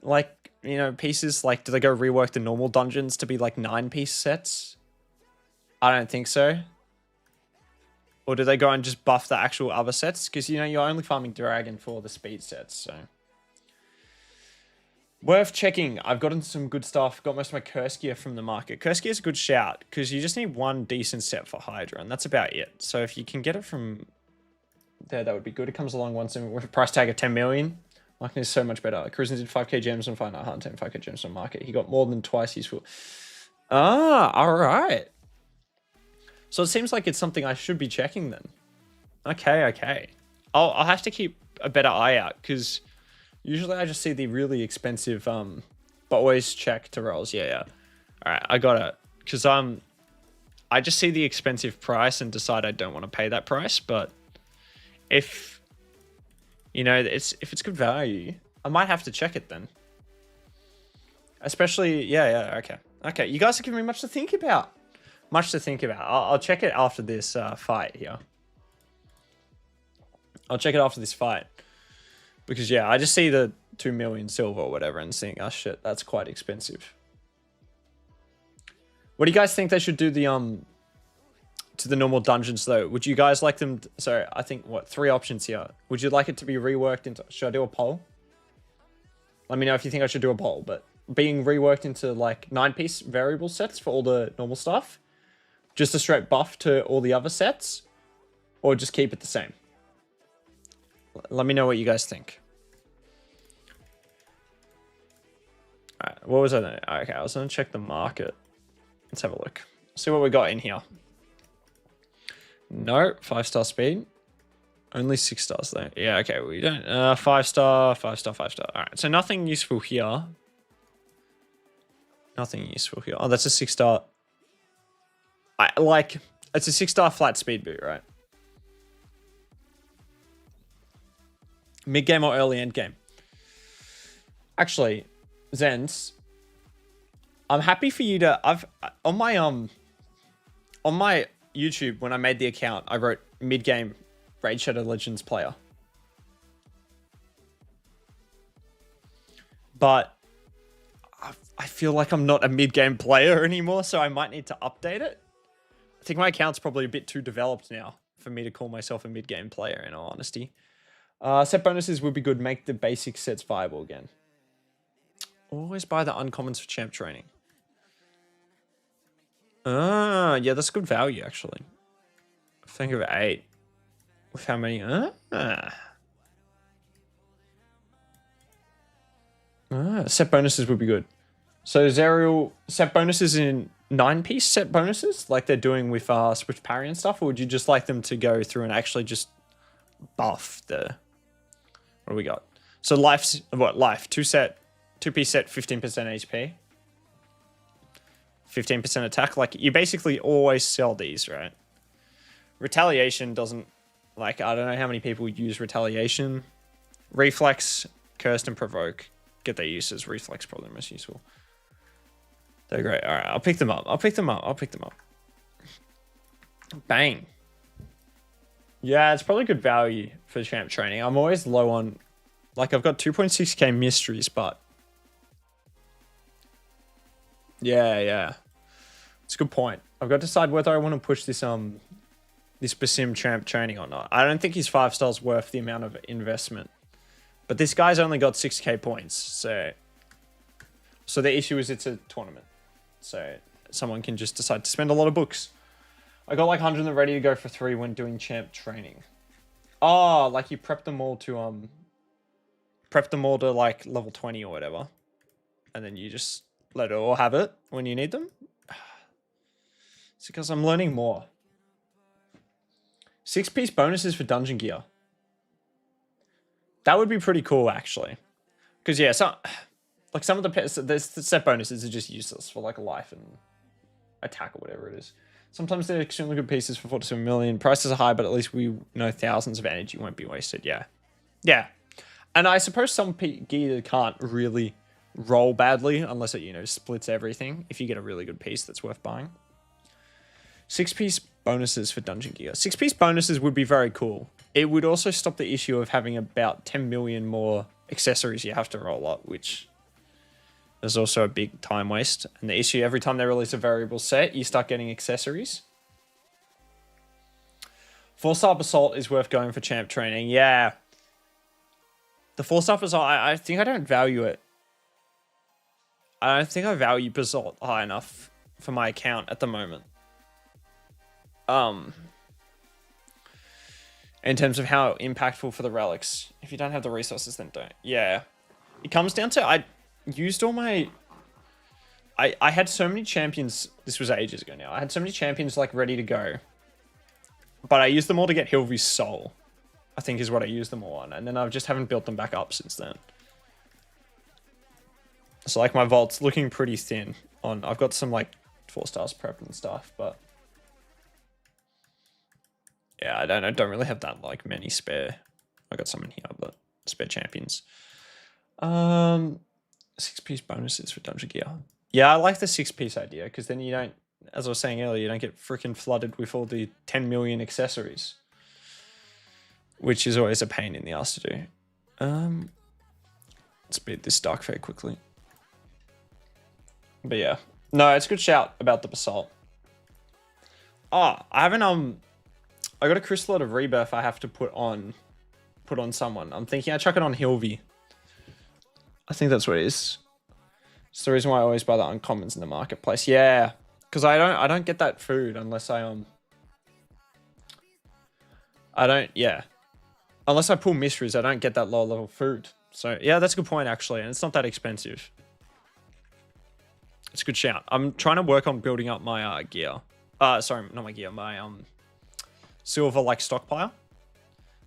like, you know, pieces? Like, do they go rework the normal dungeons to be, like, 9-piece sets? I don't think so. Or do they go and just buff the actual other sets? Because, you know, you're only farming Dragon for the speed sets, so... Worth checking. I've gotten some good stuff. Got most of my curse gear from the market. Curse gear is a good shout, because you just need one decent set for Hydra, and that's about it. So if you can get it from there, that would be good. It comes along once with a price tag of 10 million. Market is so much better. Cruising did 5k gems on Fire Night Hunt and 5k gems on market. He got more than twice useful. Ah, alright. So it seems like it's something I should be checking then. Okay. I'll have to keep a better eye out, because usually I just see the really expensive, but always check to rolls. Yeah. Alright, I got it. Because I just see the expensive price and decide I don't want to pay that price, but if, you know, if it's good value, I might have to check it then. Especially, yeah, okay. You guys are giving me much to think about. I'll check it after this fight here. I'll check it after this fight. Because, yeah, I just see the 2 million silver or whatever and think, oh, shit, that's quite expensive. What do you guys think they should do to the normal dungeons, though? Would you guys like them... So, I think, 3 options here. Would you like it to be reworked into... Should I do a poll? Let me know if you think I should do a poll, but being reworked into, like, 9-piece variable sets for all the normal stuff? Just a straight buff to all the other sets? Or just keep it the same? Let me know what you guys think. Alright, what was I doing? Okay, I was going to check the market. Let's have a look. See what we got in here. No, 5-star speed. Only 6 stars though. Yeah, okay, we don't. 5-star, 5-star, 5-star. Alright, so nothing useful here. Nothing useful here. Oh, that's a 6-star. It's a 6-star flat speed boot, right? Mid game or early end game? Actually, Zens, I'm happy for you to... on my on my YouTube, when I made the account, I wrote mid-game Raid Shadow Legends player. But I feel like I'm not a mid-game player anymore, so I might need to update it. I think my account's probably a bit too developed now for me to call myself a mid-game player, in all honesty. Set bonuses would be good. Make the basic sets viable again. Always buy the uncommons for champ training. Yeah, that's good value, actually. Think of 8. With how many? Set bonuses would be good. So Zerial, set bonuses in 9-piece set bonuses, like they're doing with Switch Parry and stuff, or would you just like them to go through and actually just buff the... What do we got? So life's... What? Life. 2-piece set, 15% HP. 15% attack. Like, you basically always sell these, right? Retaliation doesn't... Like, I don't know how many people use Retaliation. Reflex, Cursed, and Provoke. Get their uses. Reflex probably the most useful. They're great. Alright, I'll pick them up. I'll pick them up. Bang. Yeah, it's probably good value for champ training. I'm always low on... Like, I've got 2.6k mysteries, but... Yeah. It's a good point. I've got to decide whether I want to push this this Basim champ training or not. I don't think his 5 stars worth the amount of investment. But this guy's only got 6k points, so the issue is it's a tournament. So someone can just decide to spend a lot of books. I got like 100 of them ready to go for 3 when doing champ training. Oh, like you prep them all to like level 20 or whatever. And then you just let it all have it when you need them. It's because I'm learning more. 6-piece bonuses for dungeon gear. That would be pretty cool, actually. Because, yeah, some of the set bonuses are just useless for, like, life and attack or whatever it is. Sometimes they're extremely good pieces for 4 to 7 million. Prices are high, but at least we know thousands of energy won't be wasted. Yeah. Yeah. And I suppose some gear can't really roll badly unless it, splits everything. If you get a really good piece that's worth buying. 6-piece bonuses for dungeon gear. 6-piece bonuses would be very cool. It would also stop the issue of having about 10 million more accessories you have to roll up, which is also a big time waste. And the issue, every time they release a variable set, you start getting accessories. 4-star Basalt is worth going for champ training. Yeah. The 4-star Basalt, I think I don't value it. I don't think I value Basalt high enough for my account at the moment. In terms of how impactful for the relics. If you don't have the resources, then don't. Yeah. It comes down to, I used all my... I had so many champions, this was ages ago now, I had so many champions like ready to go. But I used them all to get Hilvy's soul, I think is what I used them all on. And then I just haven't built them back up since then. So like my vault's looking pretty thin on, I've got some like 4 stars prep and stuff, but... Yeah, I don't really have that like many spare. I got some in here, but spare champions. 6-piece bonuses for dungeon gear. Yeah, I like the 6-piece idea because then you don't, as I was saying earlier, you don't get freaking flooded with all the 10 million accessories, which is always a pain in the ass to do. Let's beat this Dark Fate quickly. But yeah, no, it's a good shout about the Basalt. Oh, I haven't I got a Crystal of Rebirth I have to put on someone. I'm thinking I chuck it on Hilvy. I think that's what it is. It's the reason why I always buy the uncommons in the marketplace. Yeah, because I don't get that food unless yeah. Unless I pull mysteries, I don't get that low level food. So yeah, that's a good point actually, and it's not that expensive. It's a good shout. I'm trying to work on building up my gear. Sorry, not my gear, my silver like stockpile.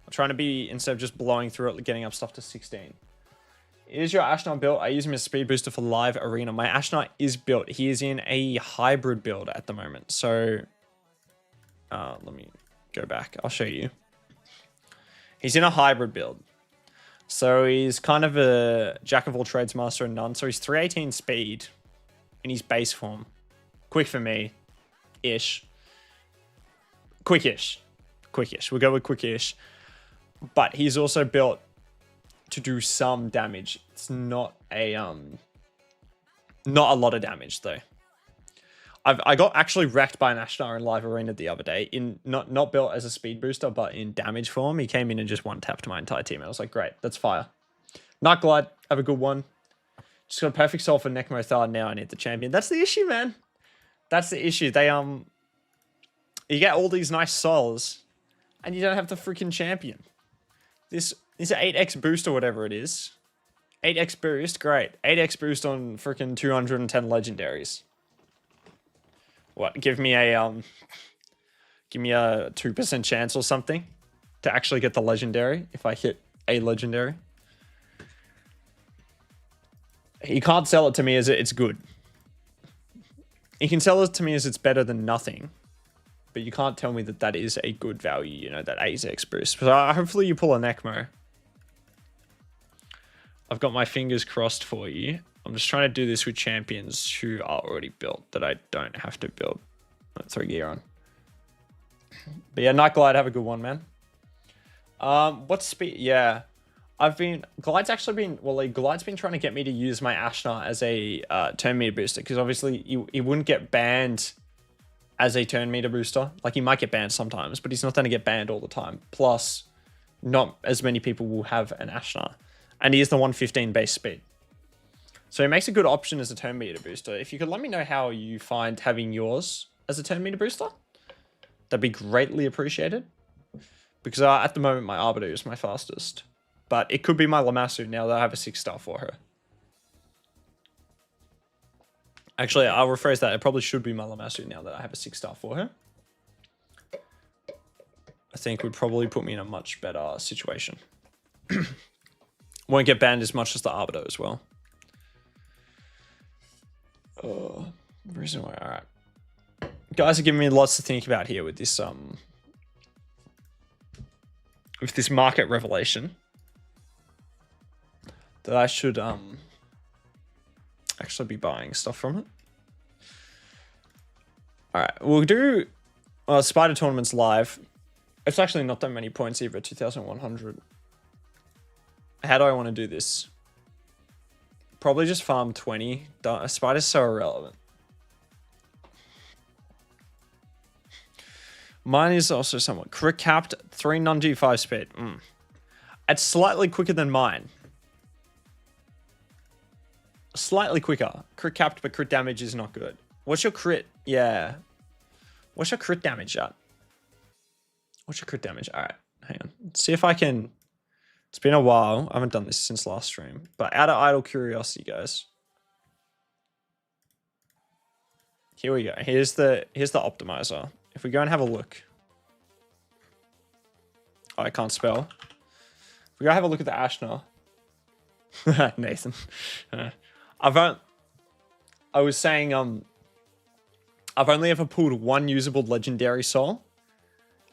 I'm trying to be, instead of just blowing through it, getting up stuff to 16. Is your Ashnard built? I use him as speed booster for live arena. My Ashnard is built. He is in a hybrid build at the moment. So let me go back. I'll show you. He's in a hybrid build. So he's kind of a jack of all trades, master of none. So he's 318 speed in his base form. Quick for me, ish. Quickish. Quickish. We'll go with quickish. But he's also built to do some damage. It's not a lot of damage though. I got actually wrecked by an Ashtar in live arena the other day. In not built as a speed booster, but in damage form. He came in and just one tapped my entire team. I was like, great, that's fire. Night Glide, have a good one. Just got a perfect soul for Necmo Thard. Now I need the champion. That's the issue, man. That's the issue. They you get all these nice souls, and you don't have the freaking champion. This is an 8x boost or whatever it is. 8x boost, great. 8x boost on freaking 210 legendaries. What? Give me a 2% chance or something to actually get the legendary if I hit a legendary. You can't sell it to me as it's good. You can sell it to me as it's better than nothing, but you can't tell me that that is a good value, you know, that 8x boost. So hopefully you pull a Necmo. I've got my fingers crossed for you. I'm just trying to do this with champions who are already built that I don't have to build. 3 gear on. But yeah, Night Glide, have a good one, man. What's speed? Yeah. Glide's been trying to get me to use my Ashnar as a turn meter booster, because obviously he wouldn't get banned as a turn meter booster. Like, he might get banned sometimes, but he's not going to get banned all the time. Plus, not as many people will have an Ashnar. And he is the 115 base speed. So it makes a good option as a turn meter booster. If you could let me know how you find having yours as a turn meter booster, that'd be greatly appreciated. Because at the moment, my Arbiter is my fastest. But it could be my Lamassu now that I have a 6-star for her. Actually, I'll rephrase that. It probably should be my Lamassu now that I have a 6-star for her. I think would probably put me in a much better situation. Won't get banned as much as the Arbiter as well. Reason why, alright. Guys are giving me lots to think about here with this market revelation. That I should actually be buying stuff from it. Alright, we'll do Spider Tournament's live. It's actually not that many points either, 2,100. How do I want to do this? Probably just farm 20. Spider's so irrelevant. Mine is also somewhat crit capped, 3 non-G5 speed. It's slightly quicker than mine. Slightly quicker. Crit capped, but crit damage is not good. What's your crit? Yeah. What's your crit damage at? What's your crit damage? All right, hang on. Let's see if I can. It's been a while. I haven't done this since last stream. But out of idle curiosity, guys. Here we go. Here's the optimizer. If we go and have a look. Oh, I can't spell. If we go have a look at the Ashnar. Nathan. I was saying I've only ever pulled one usable legendary soul,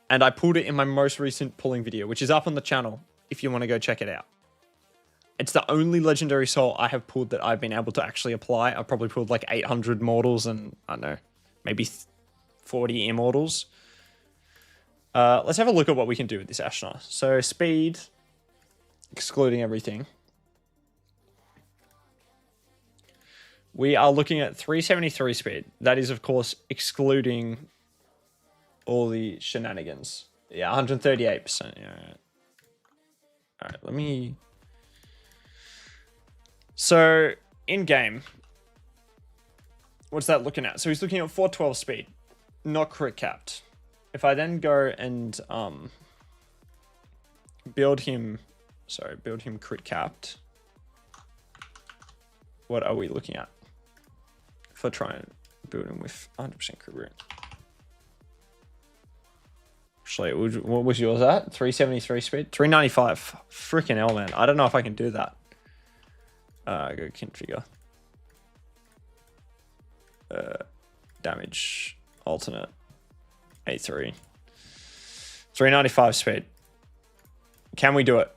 and I pulled it in my most recent pulling video, which is up on the channel if you want to go check it out. It's the only legendary soul I have pulled that I've been able to actually apply. I've probably pulled like 800 mortals and I don't know, maybe 40 immortals. Let's have a look at what we can do with this Ashnar. So speed, excluding everything. We are looking at 373 speed. That is, of course, excluding all the shenanigans. Yeah, 138%. Yeah. All right, let me... So, in-game, what's that looking at? So he's looking at 412 speed, not crit capped. If I then go and build him crit capped, what are we looking at? If I try and build him with 100% crit rate. Actually, what was yours at? 373 speed? 395. Freaking hell, man. I don't know if I can do that. Go configure. Damage. Alternate. A3. 395 speed. Can we do it?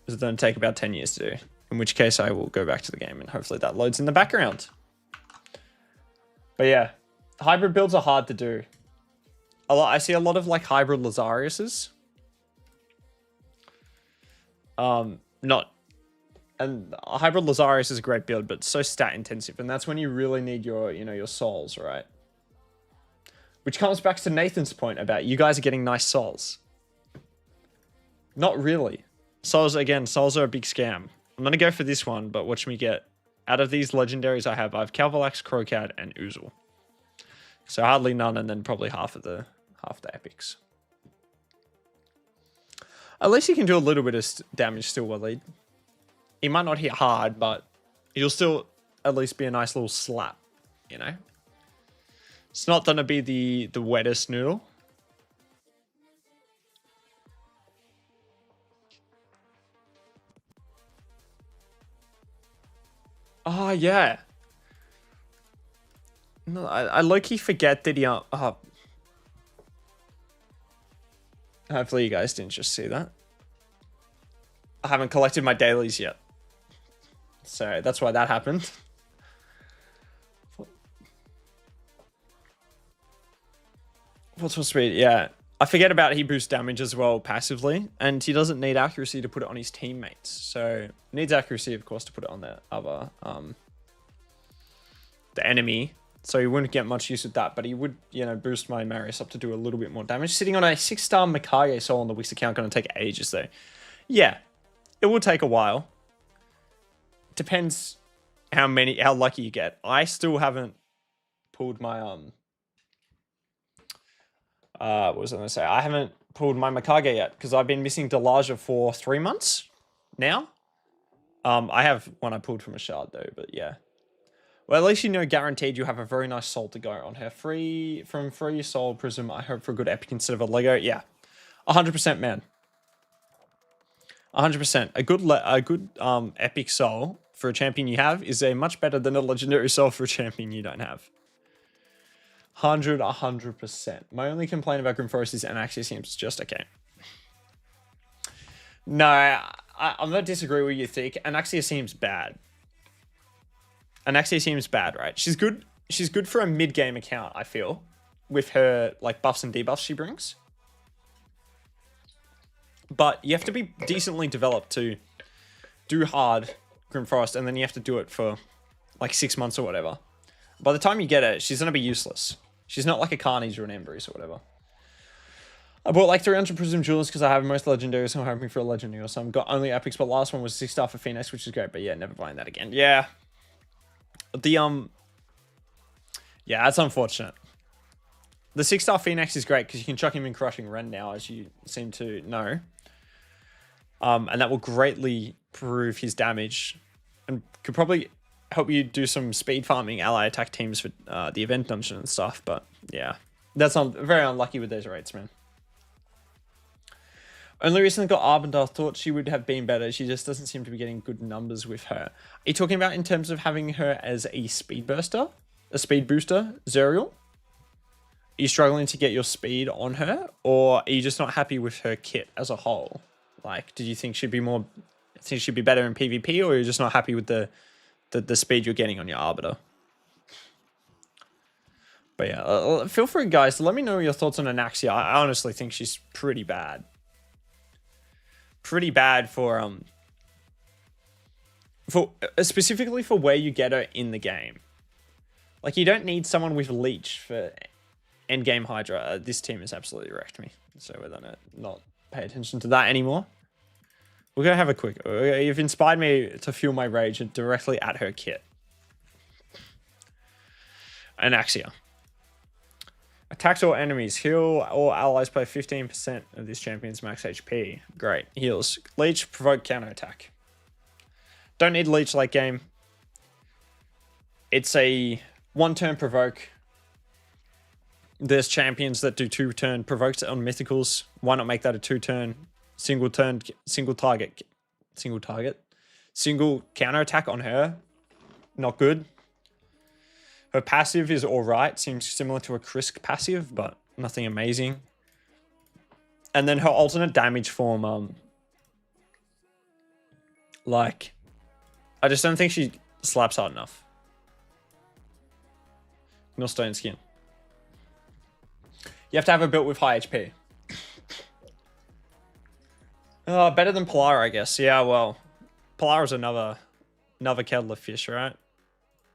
It's going to take about 10 years to do. In which case I will go back to the game and hopefully that loads in the background. But yeah, hybrid builds are hard to do. I see a lot of like hybrid Lazariuses. Not, and a hybrid Lazarius is a great build, but it's so stat intensive, and that's when you really need your, you know, your souls, right? Which comes back to Nathan's point about you guys are getting nice souls. Not really. Souls, again, souls are a big scam. I'm gonna go for this one, but watch me get. Out of these legendaries I have Phsylax, Crocat, and Uugo. So hardly none, and then probably half the epics. At least he can do a little bit of damage still, Waleed. He might not hit hard, but he'll still at least be a nice little slap, you know? It's not gonna be the wettest noodle. Oh, yeah. No, I low-key forget that he... hopefully you guys didn't just see that. I haven't collected my dailies yet. So that's why that happened. What's for speed? Yeah. I forget about he boosts damage as well passively. And he doesn't need accuracy to put it on his teammates. So needs accuracy, of course, to put it on the other... the enemy. So he wouldn't get much use of that, but he would, you know, boost my Marius up to do a little bit more damage. Sitting on a 6-star Mikage soul on the Wix account, going to take ages though. Yeah, it will take a while. Depends how lucky you get. I still haven't pulled my, what was I going to say? I haven't pulled my Mikage yet, because I've been missing Delaja for 3 months now. I have one I pulled from a shard though, but yeah. Well, at least you know guaranteed you have a very nice soul to go on her. Free soul prism. I hope for a good epic instead of a Lego. Yeah, 100%, man. 100%. A good epic soul for a champion you have is a much better than a legendary soul for a champion you don't have. 100%. My only complaint about Grim Forest is Anaxia seems just okay. No, I'm not disagree with you, Thick. Anaxia seems bad. Anaxia seems bad, right? She's good. She's good for a mid-game account, I feel, with her like buffs and debuffs she brings. But you have to be decently developed to do hard Grim Forest, and then you have to do it for like 6 months or whatever. By the time you get it, she's gonna be useless. She's not like a Carnage or an Embrace or whatever. I bought like 300 Prism Jewels because I have most legendaries, so I'm hoping for a legendary or something. Got only epics, but last one was 6-star for Phoenix, which is great. But yeah, never buying that again. Yeah. Yeah, that's unfortunate. The 6-star Phoenix is great because you can chuck him in Crushing Ren now, as you seem to know. And that will greatly improve his damage and could probably help you do some speed farming ally attack teams for the event dungeon and stuff. But yeah, that's very unlucky with those rates, man. Only recently got Arbender. Thought she would have been better. She just doesn't seem to be getting good numbers with her. Are you talking about in terms of having her as a speed booster, Zerial? Are you struggling to get your speed on her, or are you just not happy with her kit as a whole? Like, did you think she'd be better in PvP, or you're just not happy with the speed you're getting on your Arbiter? But yeah, feel free, guys, to let me know your thoughts on Anaxia. I honestly think she's pretty bad. Pretty bad for specifically for where you get her in the game. Like, you don't need someone with Leech for endgame Hydra. This team has absolutely wrecked me, so we're gonna not pay attention to that anymore. We're gonna have a quick... You've inspired me to fuel my rage directly at her kit. Anaxia. Attacks all enemies. Heal all allies by 15% of this champion's max HP. Great. Heals. Leech, provoke, counterattack. Don't need Leech late game. It's a 1-turn provoke. There's champions that do 2-turn provokes on mythicals. Why not make that a 2-turn, single counterattack on her? Not good. Her passive is alright, seems similar to a Krisk passive, but nothing amazing. And then her alternate damage form, like, I just don't think she slaps hard enough. nor stone skin. You have to have a build with high HP. Oh, better than Polara, I guess. Yeah, well, Polara's another kettle of fish, right?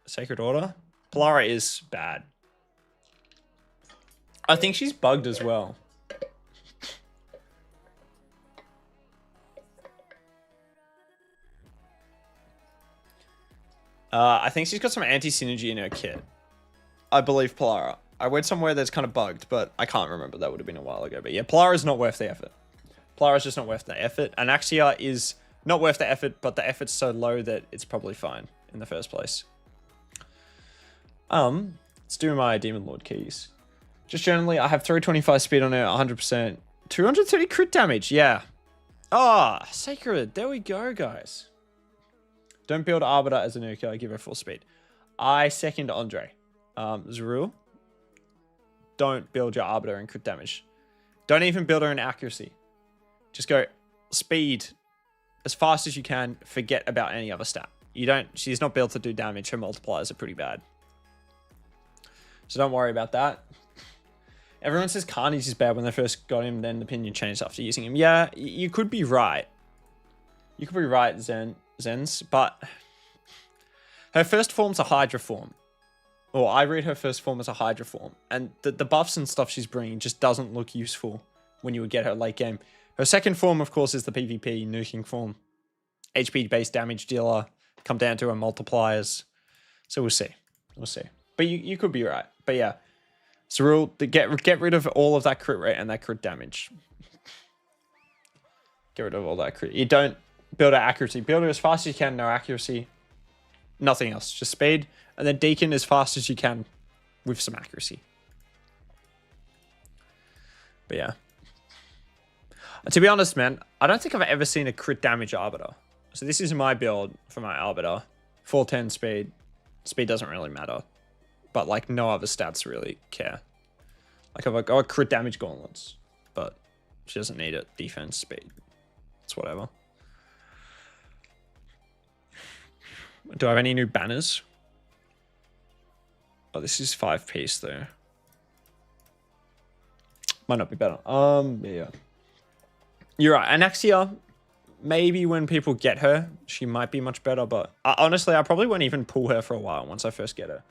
Sacred Order. Polara is bad. I think she's bugged as well. I think she's got some anti-synergy in her kit. I believe Polara. I read somewhere that's kind of bugged, but I can't remember. That would have been a while ago. But yeah, Polara is not worth the effort. Polara is just not worth the effort. Anaxia is not worth the effort, but the effort's so low that it's probably fine in the first place. Let's do my Demon Lord keys. Just generally, I have 325 speed on her, 100%. 230 crit damage, yeah. Ah, Sacred. There we go, guys. Don't build Arbiter as a nuke. I give her full speed. I second Andre. Zerul. Don't build your Arbiter in crit damage. Don't even build her in accuracy. Just go speed as fast as you can. Forget about any other stat. She's not built to do damage. Her multipliers are pretty bad. So don't worry about that. Everyone says Carnage is bad when they first got him, then the opinion changed after using him. Yeah, you could be right. You could be right, Zens, but her first form's a Hydra form. Or I read her first form as a Hydra form. And the buffs and stuff she's bringing just doesn't look useful when you would get her late game. Her second form, of course, is the PvP nuking form. HP-based damage dealer. Come down to her multipliers. So we'll see. We'll see. But you could be right. But yeah. Zerul, get rid of all of that crit rate and that crit damage. Get rid of all that crit. You don't build her accuracy. Build her as fast as you can, no accuracy. Nothing else. Just speed. And then Deacon as fast as you can with some accuracy. But yeah. To be honest, man, I don't think I've ever seen a crit damage Arbiter. So this is my build for my Arbiter. 410 speed. Speed doesn't really matter. But like no other stats really care. Like I've got crit damage gauntlets. But she doesn't need it. Defense, speed. It's whatever. Do I have any new banners? Oh, this is 5-piece though. Might not be better. Yeah. You're right. Anaxia, maybe when people get her, she might be much better. But honestly, I probably won't even pull her for a while once I first get her.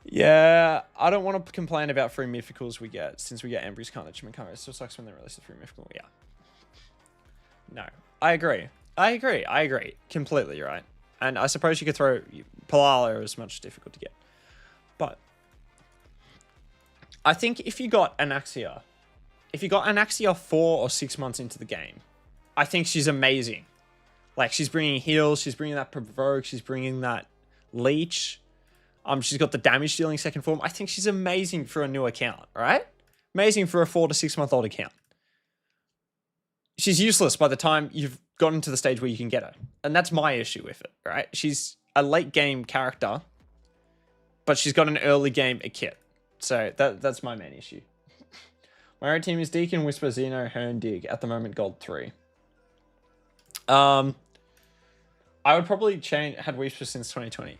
Yeah, I don't want to complain about free mythicals we get since we get Embry's Carnage and Makara. It still sucks when they release the free mythical. Yeah. No, I agree. I agree. Completely right. And I suppose you could throw Palala is much difficult to get. But I think if you got Anaxia 4 or 6 months into the game, I think she's amazing. Like, she's bringing heals, she's bringing that provoke, she's bringing that leech. She's got the damage dealing second form. I think she's amazing for a new account, right? Amazing for a 4 to 6 month old account. She's useless by the time you've gotten to the stage where you can get her. And that's my issue with it, right? She's a late game character, but she's got an early game kit. So that's my main issue. My own team is Deacon, Whisper, Xeno, Hern, Dig. At the moment, gold 3. I would probably had Whisper since 2020.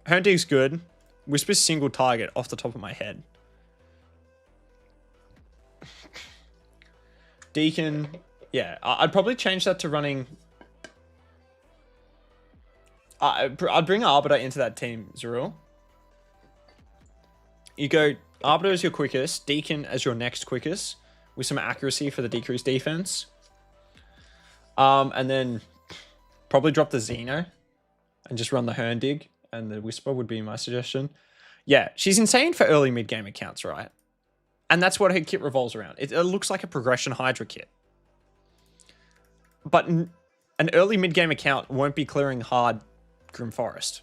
Hern Dig's good. Whisper's single target off the top of my head. Deacon, yeah, I'd probably change that to running. I'd bring Arbiter into that team, Zerul. You go Arbiter as your quickest, Deacon as your next quickest, with some accuracy for the decreased defense. And then probably drop the Xeno and just run the Hern Dig, and the Whisper would be my suggestion. Yeah, she's insane for early mid-game accounts, right? And that's what her kit revolves around. It looks like a progression Hydra kit. But an early mid-game account won't be clearing hard Grim Forest.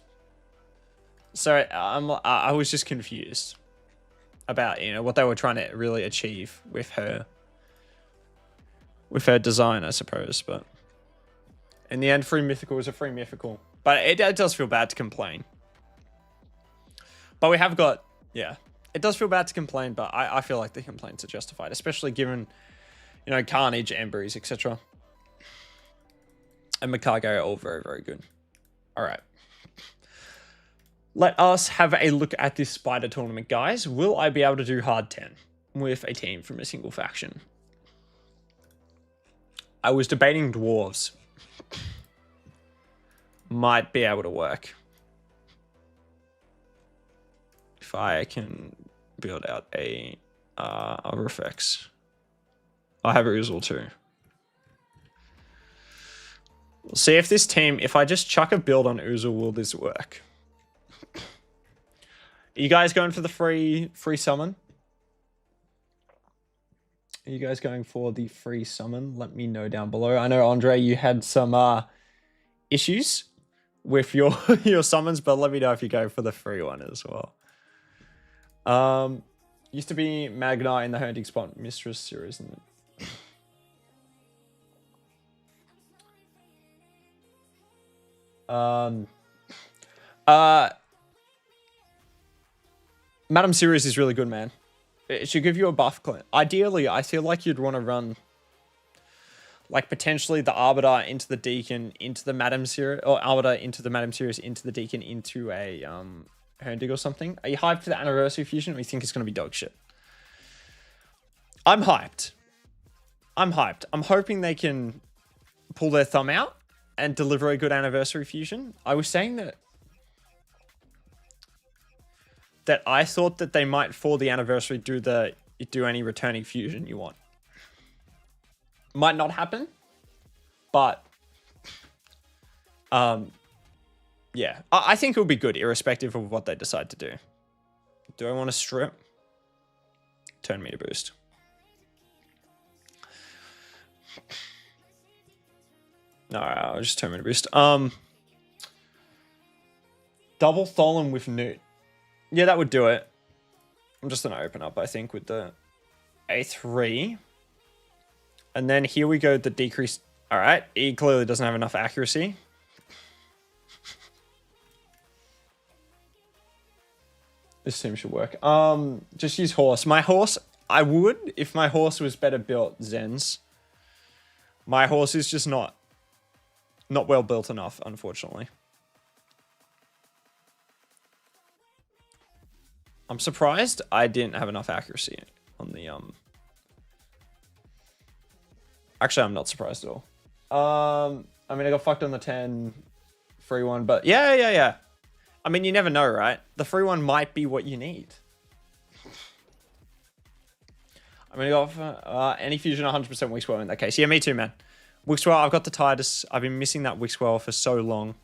So I was just confused about, what they were trying to really achieve with her design, I suppose. But in the end, free mythical is a free mythical. But it does feel bad to complain. But we have got, yeah, it does feel bad to complain, but I feel like the complaints are justified, especially given, Carnage, Embers, etc. and Mikage are all very, very good. All right. Let us have a look at this spider tournament, guys. Will I be able to do hard 10 with a team from a single faction? I was debating dwarves. Might be able to work. If I can build out a other effects. I have Uugo too. We'll see if this team, if I just chuck a build on Uugo, will this work? Are you guys going for the free summon? Are you guys going for the free summon? Let me know down below. I know, Andre, you had some issues with your your summons, but let me know if you go for the free one as well. Used to be Magna in the hunting spot, Mistress series, isn't it? Madam Series is really good, man. It should give you a buff clean. Ideally, I feel like you'd want to run like potentially the Arbiter into the Deacon, into the Madam Series, or Arbiter into the Madam Series, into the Deacon, into a Herndog or something. Are you hyped for the Anniversary Fusion, or you think it's going to be dog shit? I'm hyped. I'm hoping they can pull their thumb out and deliver a good Anniversary Fusion. I was saying that I thought that they might, for the anniversary, do any returning fusion you want. Might not happen, but yeah, I think it'll be good, irrespective of what they decide to do. Do I want to strip? Turn meter boost. No, I'll just turn meter boost. Double Tholen with Newt. Yeah, that would do it. I'm just going to open up, I think, with the A3. And then here we go, the decrease. All right, he clearly doesn't have enough accuracy. This team should work. Just use horse. My horse, I would, if my horse was better built, Zen's. My horse is just not well built enough, unfortunately. I'm surprised I didn't have enough accuracy on the Actually, I'm not surprised at all. I mean, I got fucked on the 10 free one, but yeah. I mean, you never know, right? The free one might be what you need. I'm gonna go for any fusion 100% Wixwell in that case. Yeah, me too, man. Wixwell, I've got the Titus. I've been missing that Wixwell for so long,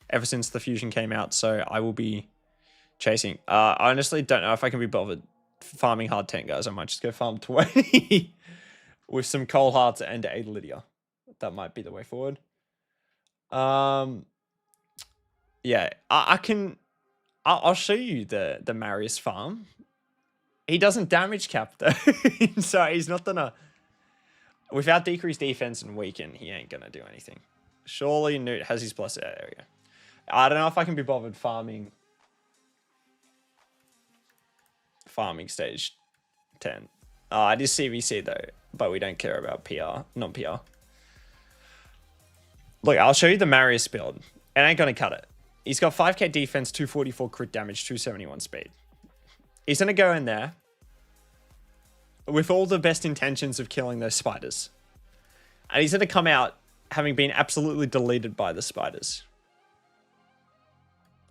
ever since the fusion came out. So I will be chasing. I honestly don't know if I can be bothered farming hard 10, guys. I might just go farm 20 with some Cold Hearts and a Lydia. That might be the way forward. Yeah, I'll show you the Marius farm. He doesn't damage cap though, so he's not gonna. Without decreased defense and weaken, he ain't gonna do anything. Surely Newt has his plus area. I don't know if I can be bothered farming stage 10. It is CVC though, but we don't care about PR, non-PR. Look, I'll show you the Marius build. It ain't gonna cut it. He's got 5k defense, 244 crit damage, 271 speed. He's gonna go in there with all the best intentions of killing those spiders. And he's gonna come out having been absolutely deleted by the spiders.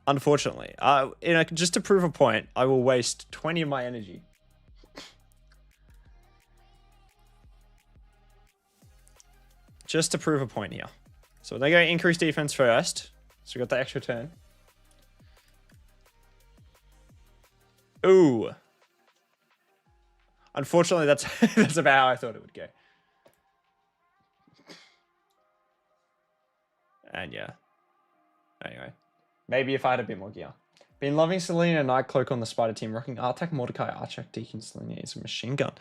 Unfortunately. Just to prove a point, I will waste 20 of my energy. Just to prove a point here. So they go increase defense first. So we got the extra turn. Ooh. Unfortunately, that's about how I thought it would go. And yeah. Anyway. Maybe if I had a bit more gear. Been loving Selena Nightcloak on the Spider team, rocking Artak, Mordecai, Archak, Deacon, Selena is a machine gun.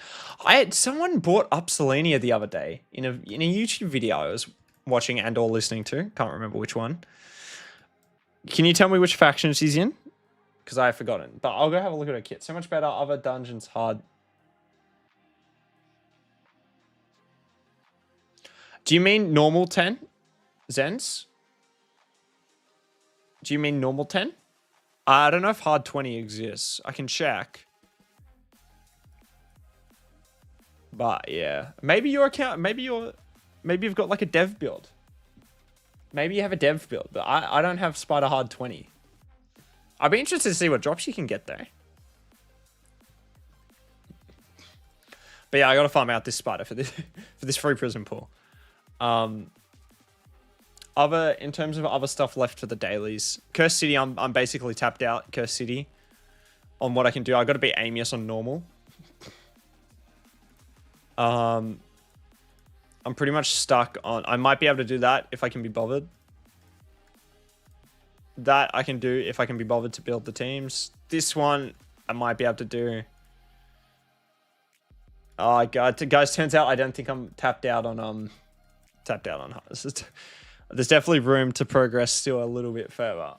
Someone brought up Selena the other day in a YouTube video I was watching and or listening to. Can't remember which one. Can you tell me which faction she's in? Because I have forgotten. But I'll go have a look at her kit. So much better. Other dungeons hard. Do you mean normal 10? Zens? Do you mean normal 10? I don't know if hard 20 exists. I can check. But yeah, maybe your account, maybe you've got like a dev build. Maybe you have a dev build, but I don't have Spider hard 20. I'd be interested to see what drops you can get there. But yeah, I gotta farm out this spider for this free prison pool. In terms of other stuff left for the dailies, Curse City, I'm basically tapped out. Curse City, on what I can do, I gotta be Amius on normal. I'm pretty much stuck on. I might be able to do that if I can be bothered. That I can do if I can be bothered to build the teams. This one I might be able to do. Oh god, guys! Turns out I don't think I'm tapped out on There's definitely room to progress still a little bit further,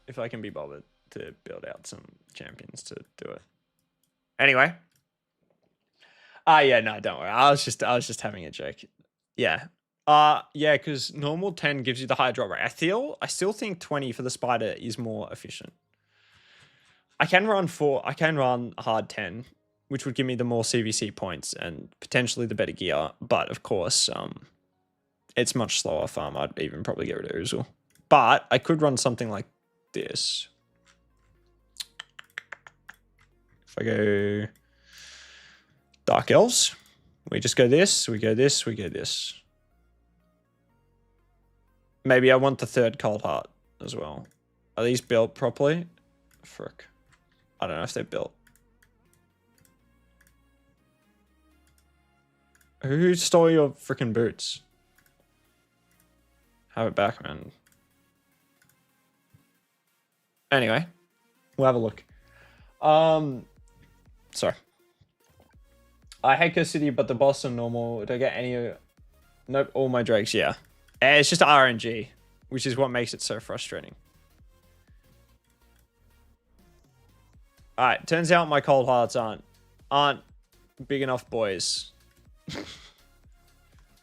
if I can be bothered to build out some champions to do it. Anyway. Yeah, no, don't worry. I was just having a joke. Yeah. Yeah, because normal 10 gives you the high drop rate. I still think 20 for the spider is more efficient. I can run hard 10, which would give me the more CVC points and potentially the better gear. But of course, it's much slower farm. I'd even probably get rid of Uugo. But I could run something like this. If I go Dark Elves, we just go this, we go this, we go this. Maybe I want the third Cold Heart as well. Are these built properly? Frick. I don't know if they're built. Who stole your freaking boots? Have it back, man. Anyway, we'll have a look. Sorry. I hate Curse City, but the boss are normal. Do I get any? Nope, all my drakes, yeah. It's just RNG, which is what makes it so frustrating. Alright, turns out my cold hearts aren't big enough boys.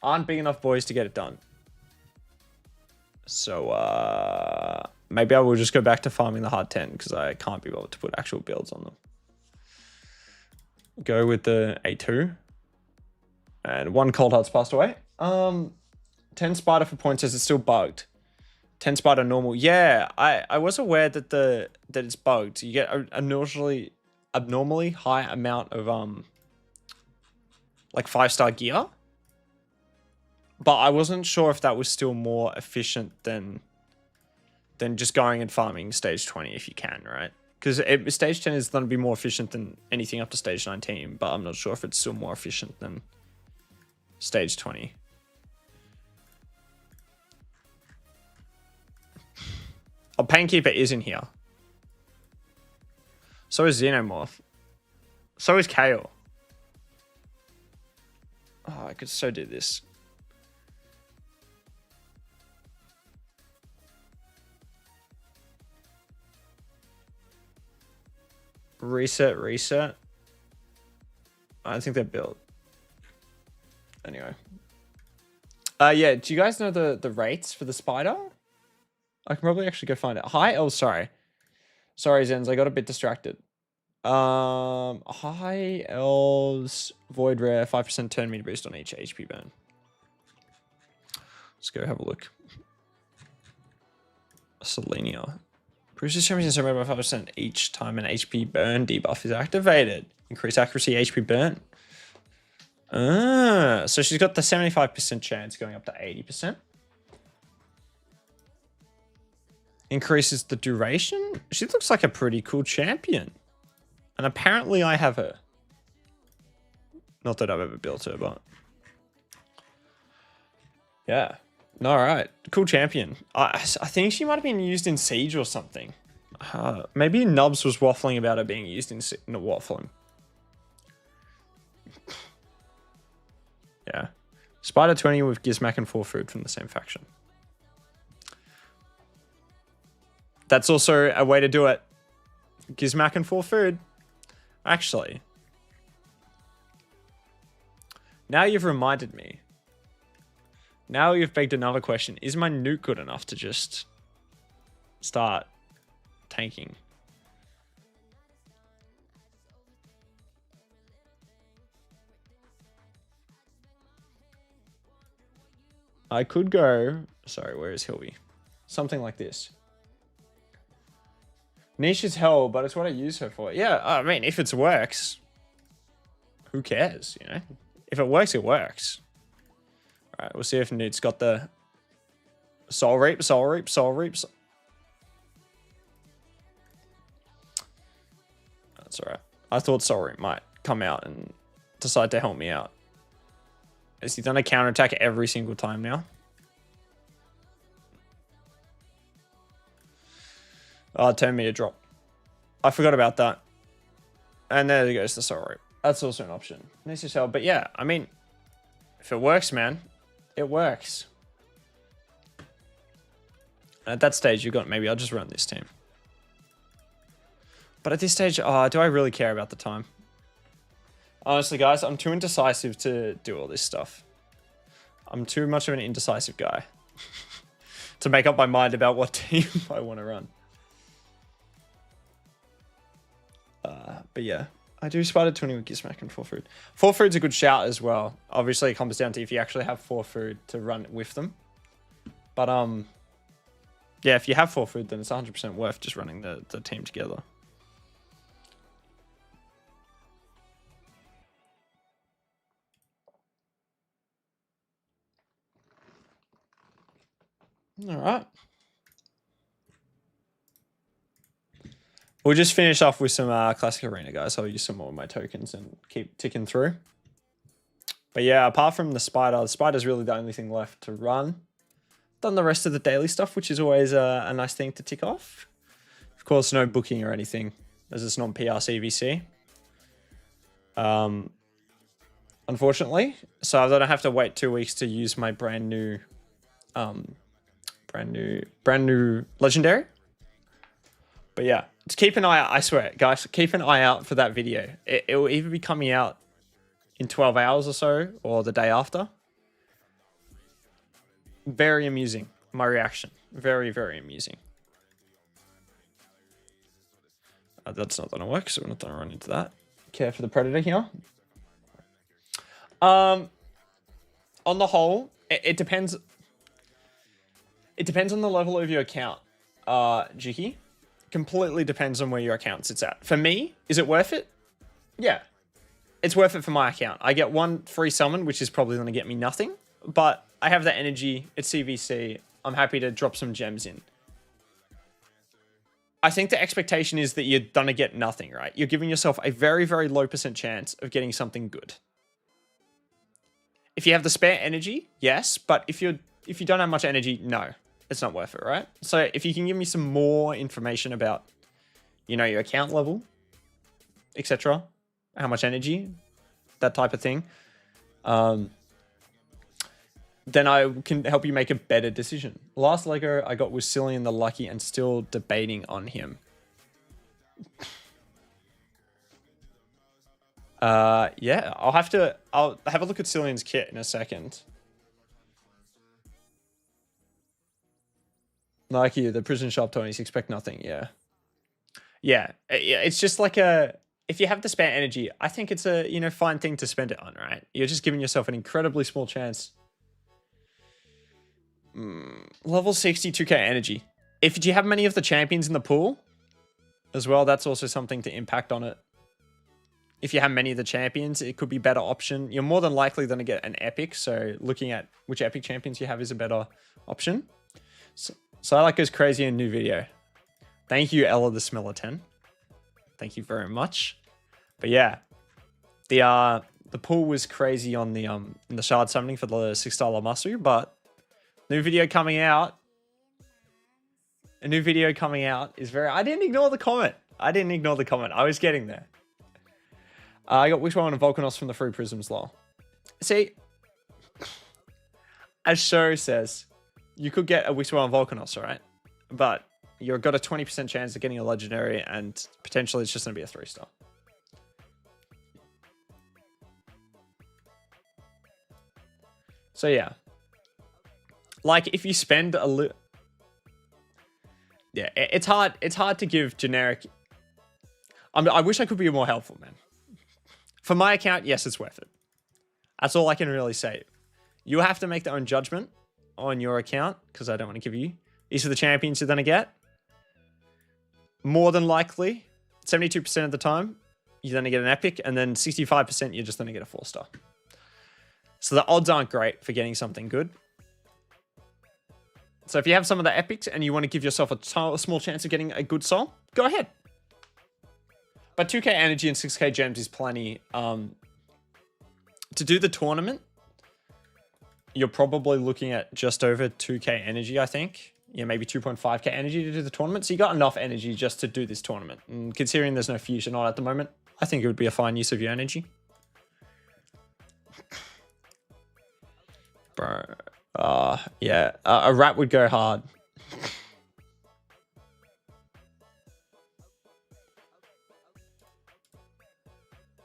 Aren't big enough boys to get it done. So, maybe I will just go back to farming the hard 10 because I can't be able to put actual builds on them. Go with the A2. And one cold heart's passed away. 10 spider for points says it's still bugged. 10 spider normal. Yeah, I was aware that it's bugged. You get an abnormally high amount of like 5-star gear. But I wasn't sure if that was still more efficient than just going and farming stage 20 if you can, right? Because stage 10 is going to be more efficient than anything up to stage 19, but I'm not sure if it's still more efficient than stage 20. Oh, Painkeeper is in here. So is Xenomorph. So is Kale. Oh, I could so do this. Reset. I don't think they're built. Anyway. Yeah, do you guys know the rates for the spider? I can probably actually go find it. Hi, oh, sorry. Sorry, Zens, I got a bit distracted. High elves, void rare, 5% turn meter boost on each HP burn. Let's go have a look. Selenia. Bruce's champions are made by 5% each time an HP burn debuff is activated. Increase accuracy, HP burn. So she's got the 75% chance going up to 80%. Increases the duration. She looks like a pretty cool champion. And apparently I have her. Not that I've ever built her, but... yeah. All right. Cool champion. I think she might have been used in Siege or something. Maybe Nubs was waffling about her being used in no, waffling. Yeah. Spider 20 with Gizmac and 4 food from the same faction. That's also a way to do it. Gizmac and 4 food. Actually. Now you've reminded me. Now you've begged another question. Is my nuke good enough to just start tanking? I could go... Sorry, where is Hilby? Something like this. Niche is hell, but it's what I use her for. Yeah, I mean, if it works, who cares, you know? If it works, it works. All right, we'll see if Newt's got the Soul Reap, Soul Reap, Soul Reap. That's all right. I thought Soul Reap might come out and decide to help me out. Is he done a counterattack every single time now? Oh, turn me a drop. I forgot about that. And there goes the Soul Reap. That's also an option. Nice as hell. But yeah, I mean, if it works, man, it works. And at that stage, you got, maybe I'll just run this team. But at this stage, oh, do I really care about the time? Honestly, guys, I'm too indecisive to do all this stuff. I'm too much of an indecisive guy to make up my mind about what team I want to run. But yeah, I do Spider 20 with Gizmack and 4 food. 4 food's a good shout as well. Obviously, it comes down to if you actually have 4 food to run with them. But yeah, if you have 4 food, then it's 100% worth just running the team together. All right. We'll just finish off with some Classic Arena, guys. I'll use some more of my tokens and keep ticking through. But yeah, apart from the spider's really the only thing left to run. Done the rest of the daily stuff, which is always a nice thing to tick off. Of course, no booking or anything, as it's non-PR CVC. Unfortunately. So I don't have to wait 2 weeks to use my brand new legendary. But yeah, just keep an eye out. I swear, guys, keep an eye out for that video. It will either be coming out in 12 hours or so, or the day after. Very amusing, my reaction. Very, very amusing. That's not going to work, so we're not going to run into that. Care for the Predator here. On the whole, it depends. It depends on the level of your account, Jiki. Completely depends on where your account sits at. For me, is it worth it? Yeah. It's worth it for my account. I get 1 free summon, which is probably going to get me nothing. But I have the energy. It's CVC. I'm happy to drop some gems in. I think the expectation is that you're going to get nothing, right? You're giving yourself a very, very low % chance of getting something good. If you have the spare energy, yes. But if you don't have much energy, no. It's not worth it, right? So if you can give me some more information about, you know, your account level, etc., how much energy, that type of thing, then I can help you make a better decision. Last Lego I got was Cillian the Lucky and still debating on him. Yeah, I'll have a look at Cillian's kit in a second. Like you, the prison shop toys, expect nothing. Yeah. Yeah. It's just like if you have the spare energy, I think it's a, you know, fine thing to spend it on, right? You're just giving yourself an incredibly small chance. Level 62k energy. If you have many of the champions in the pool as well, that's also something to impact on it. If you have many of the champions, it could be a better option. You're more than likely going to get an epic. So looking at which epic champions you have is a better option. So I like goes crazy in new video. Thank you, Ella the Smeller 10. Thank you very much. But yeah, the pool was crazy on the in the shard summoning for the $6 Masu, but new video coming out. A new video coming out is very. I didn't ignore the comment. I was getting there. I got Wishbone and Volcanos from the Free Prisms lol. See, as Show says, you could get a Wishbone and Volcanos, right? But you've got a 20% chance of getting a legendary, and potentially it's just going to be a 3-star. So yeah. Like, if you spend a little... Yeah, it's hard. It's hard to give generic... I wish I could be more helpful, man. For my account, yes, it's worth it. That's all I can really say. You have to make their own judgment on your account, because I don't want to give you... These are the champions you're going to get. More than likely, 72% of the time, you're going to get an epic, and then 65% you're just going to get a 4-star. So the odds aren't great for getting something good. So if you have some of the epics and you want to give yourself a small chance of getting a good soul, go ahead. But 2k energy and 6k gems is plenty. To do the tournament, you're probably looking at just over 2k energy, I think. Yeah, maybe 2.5k energy to do the tournament. So you got enough energy just to do this tournament. And considering there's no fusion on at the moment, I think it would be a fine use of your energy. Bro. Yeah. A rat would go hard.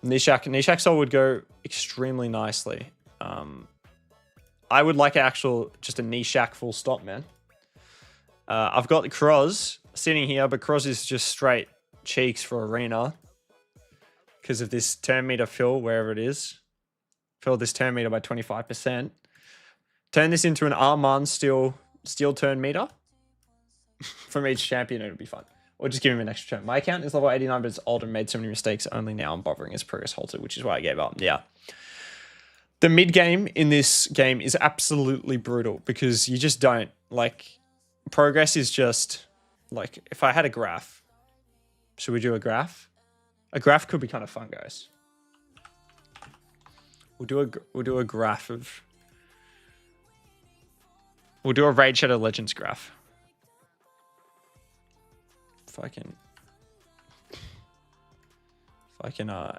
Nishak soul would go extremely nicely. I would like just a Nishak full stop, man. I've got the Croz sitting here, but Croz is just straight cheeks for arena because of this turn meter fill, wherever it is. Fill this turn meter by 25%. Turn this into an Armand steel turn meter. From each champion, it'll be fun. Or just give him an extra turn. My account is level 89, but it's old and made so many mistakes. Only now I'm bothering his progress halted, which is why I gave up. Yeah. The mid game in this game is absolutely brutal because you just don't, like, progress is just, like, if I had a graph, should we do a graph? A graph could be kind of fun, guys. We'll do a graph of... We'll do a Raid Shadow Legends graph. If I can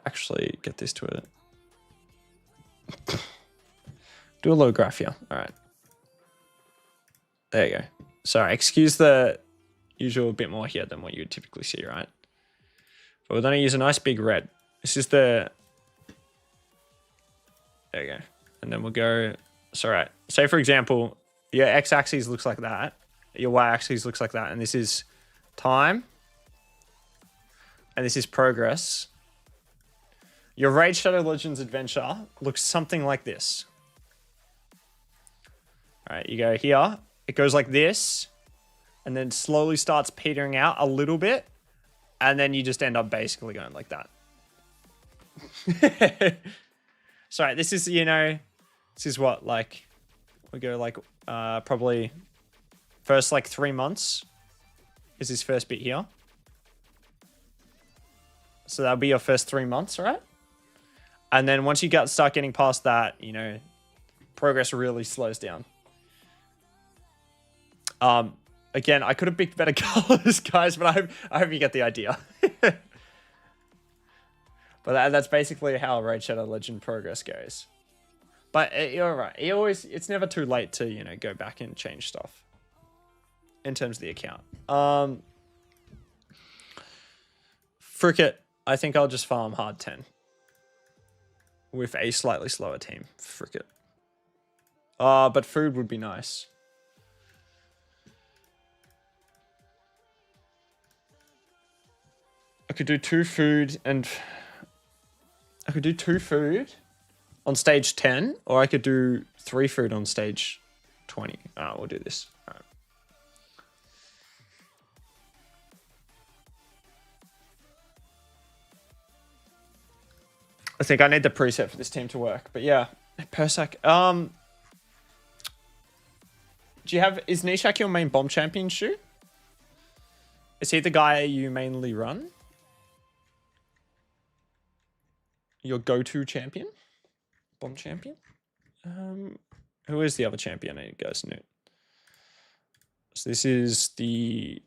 actually get this to it. Do a low graph here. All right. There you go. Sorry, excuse the usual bit more here than what you would typically see, right? But we're going to use a nice big red. This is the... There you go. And then we'll go... It's all right. Say, for example, your x-axis looks like that. Your y-axis looks like that. And this is time. And this is progress. Your Raid Shadow Legends adventure looks something like this. All right, you go here. It goes like this. And then slowly starts petering out a little bit. And then you just end up basically going like that. Sorry, this is, you know, this is what, like, we go like probably first like 3 months is this first bit here. So that'll be your first 3 months, right? And then once you start getting past that, you know, progress really slows down. Again, I could have picked better colors, guys, but I hope you get the idea. But that's basically how Raid Shadow Legend progress goes. But you're right. It's never too late to, you know, go back and change stuff in terms of the account. Fricket, I think I'll just farm hard 10 with a slightly slower team. Fricket. But food would be nice. I could do 2 food and... I could do 2 food on stage 10, or I could do 3 food on stage 20. We'll do this. All right. I think I need the preset for this team to work, but yeah, Persac. Is Nishak your main bomb champion, Shu? Is he the guy you mainly run? Your go-to champion? Bomb champion? Who is the other champion you guys knew? So this is the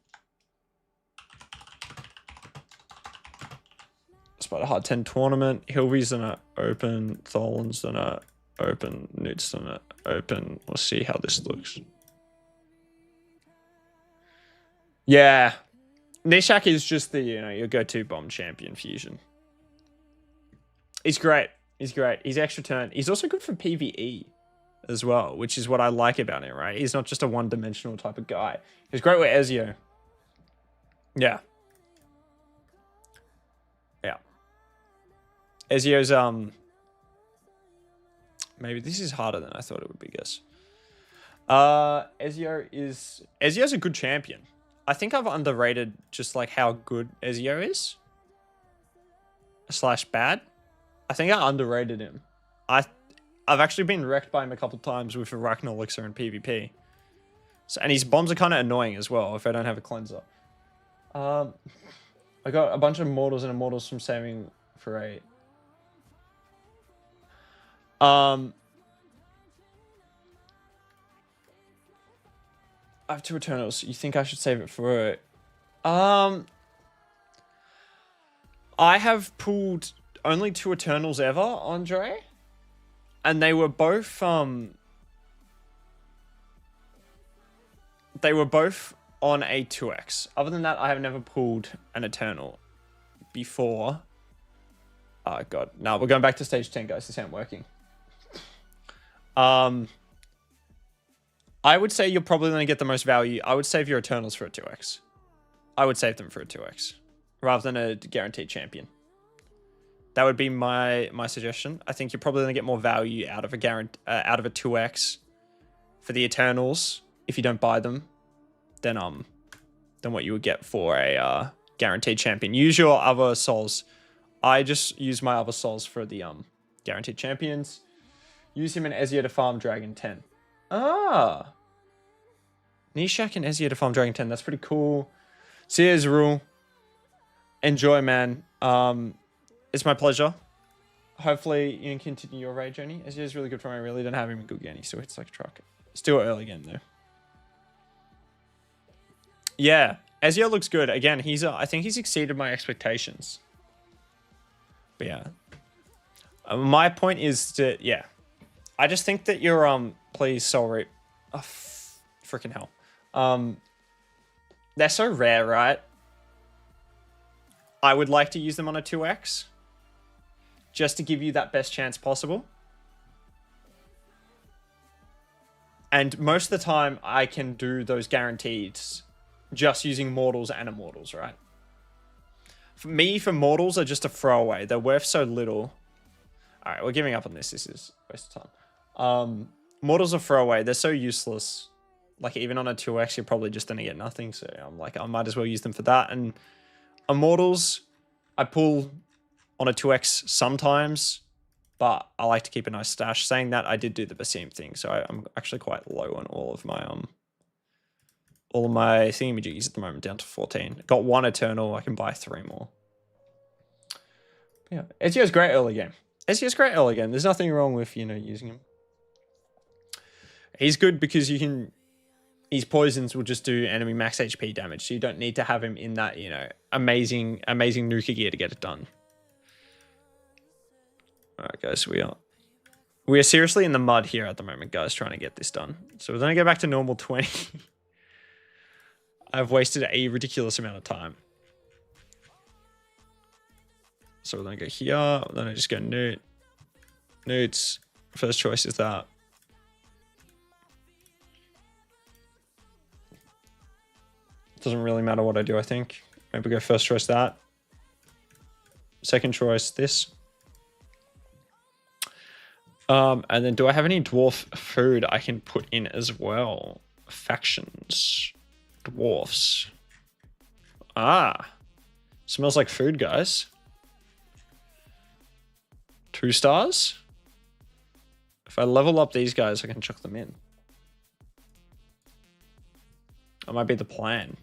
Spider Hard 10 tournament. Hilvy's gonna open, Tholan's gonna open, Newt's gonna open. We'll see how this looks. Yeah. Nishak is just the, you know, your go-to bomb champion fusion. He's great. He's great. He's extra turn. He's also good for PvE as well, which is what I like about him, right? He's not just a one-dimensional type of guy. He's great with Ezio. Yeah. Yeah. Ezio's, maybe this is harder than I thought it would be, guess. Ezio's a good champion. I think I've underrated just like how good Ezio is. / bad. I think I underrated him. I've actually been wrecked by him a couple times with a Arachno Elixir in PvP. So, and his bombs are kind of annoying as well if I don't have a cleanser. I got a bunch of mortals and immortals from saving for 8. I have 2 Eternals. You think I should save it for it? I have pulled only 2 Eternals ever, Andre. And they were both on a 2x. Other than that, I have never pulled an Eternal before. Oh god. No, we're going back to stage 10, guys. This ain't working. I would say you're probably going to get the most value. I would save your Eternals for a 2x. I would save them for a 2x rather than a guaranteed champion. That would be my suggestion. I think you're probably going to get more value out of a 2x for the Eternals if you don't buy them than what you would get for a guaranteed champion. Use your other souls. I just use my other souls for the guaranteed champions. Use him and Ezio to farm Dragon 10. Ah. Nishak and Ezio to farm Dragon 10. That's pretty cool. See you, Zerul. Enjoy, man. It's my pleasure. Hopefully you can continue your raid journey. Ezio is really good for me. I really don't have him in good game. He still hits like a truck. Still early game though. Yeah, Ezio looks good. Again, I think he's exceeded my expectations. But yeah. My point is that, yeah. I just think that you're, please, Soul Reap. Oh, freaking hell. They're so rare, right? I would like to use them on a 2x. Just to give you that best chance possible. And most of the time, I can do those guarantees just using mortals and immortals, right? For me, for mortals are just a throwaway. They're worth so little. All right, we're giving up on this. This is a waste of time. Mortals are throwaway. They're so useless. Like, even on a 2x, you're probably just going to get nothing. So I'm like, I might as well use them for that. And immortals, I pull on a 2x sometimes, but I like to keep a nice stash. Saying that, I did do the Basim thing, so I'm actually quite low on all of my thingamajiggies at the moment, down to 14. Got 1 Eternal, I can buy 3 more. Yeah, Ezio's great early game. Ezio's great early game. There's nothing wrong with, using him. He's good because his poisons will just do enemy max HP damage, so you don't need to have him in that, amazing nuka gear to get it done. Alright, guys, we are seriously in the mud here at the moment, guys, trying to get this done. So we're going to go back to normal 20. I've wasted a ridiculous amount of time. So we're going to go here. Then I just go Newt. Newt's first choice is that. Doesn't really matter what I do, I think. Maybe go first choice that. Second choice this. And then do I have any dwarf food I can put in as well? Factions. Dwarfs. Ah. Smells like food, guys. 2 stars. If I level up these guys, I can chuck them in. That might be the plan.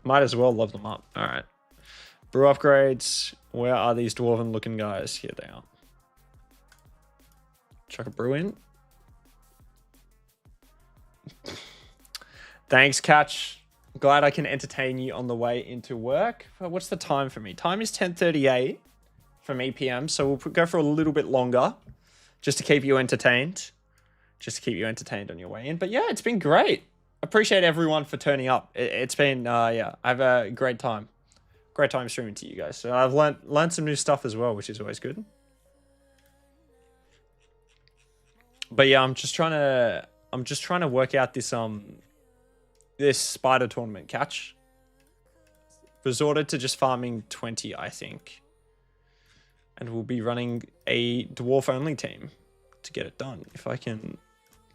Might as well level them up. All right. Brew upgrades. Where are these dwarven looking guys? Here they are. Chuck a brew in. Thanks, Catch. Glad I can entertain you on the way into work. What's the time for me? Time is 10:38 for me PM. So we'll go for a little bit longer just to keep you entertained. Just to keep you entertained on your way in. But yeah, it's been great. Appreciate everyone for turning up. It's been, yeah, I have a great time. Great time streaming to you guys. So I've learned some new stuff as well, which is always good. But yeah, I'm just trying to work out this this spider tournament catch. Resorted to just farming 20, I think. And we'll be running a dwarf only team to get it done. If I can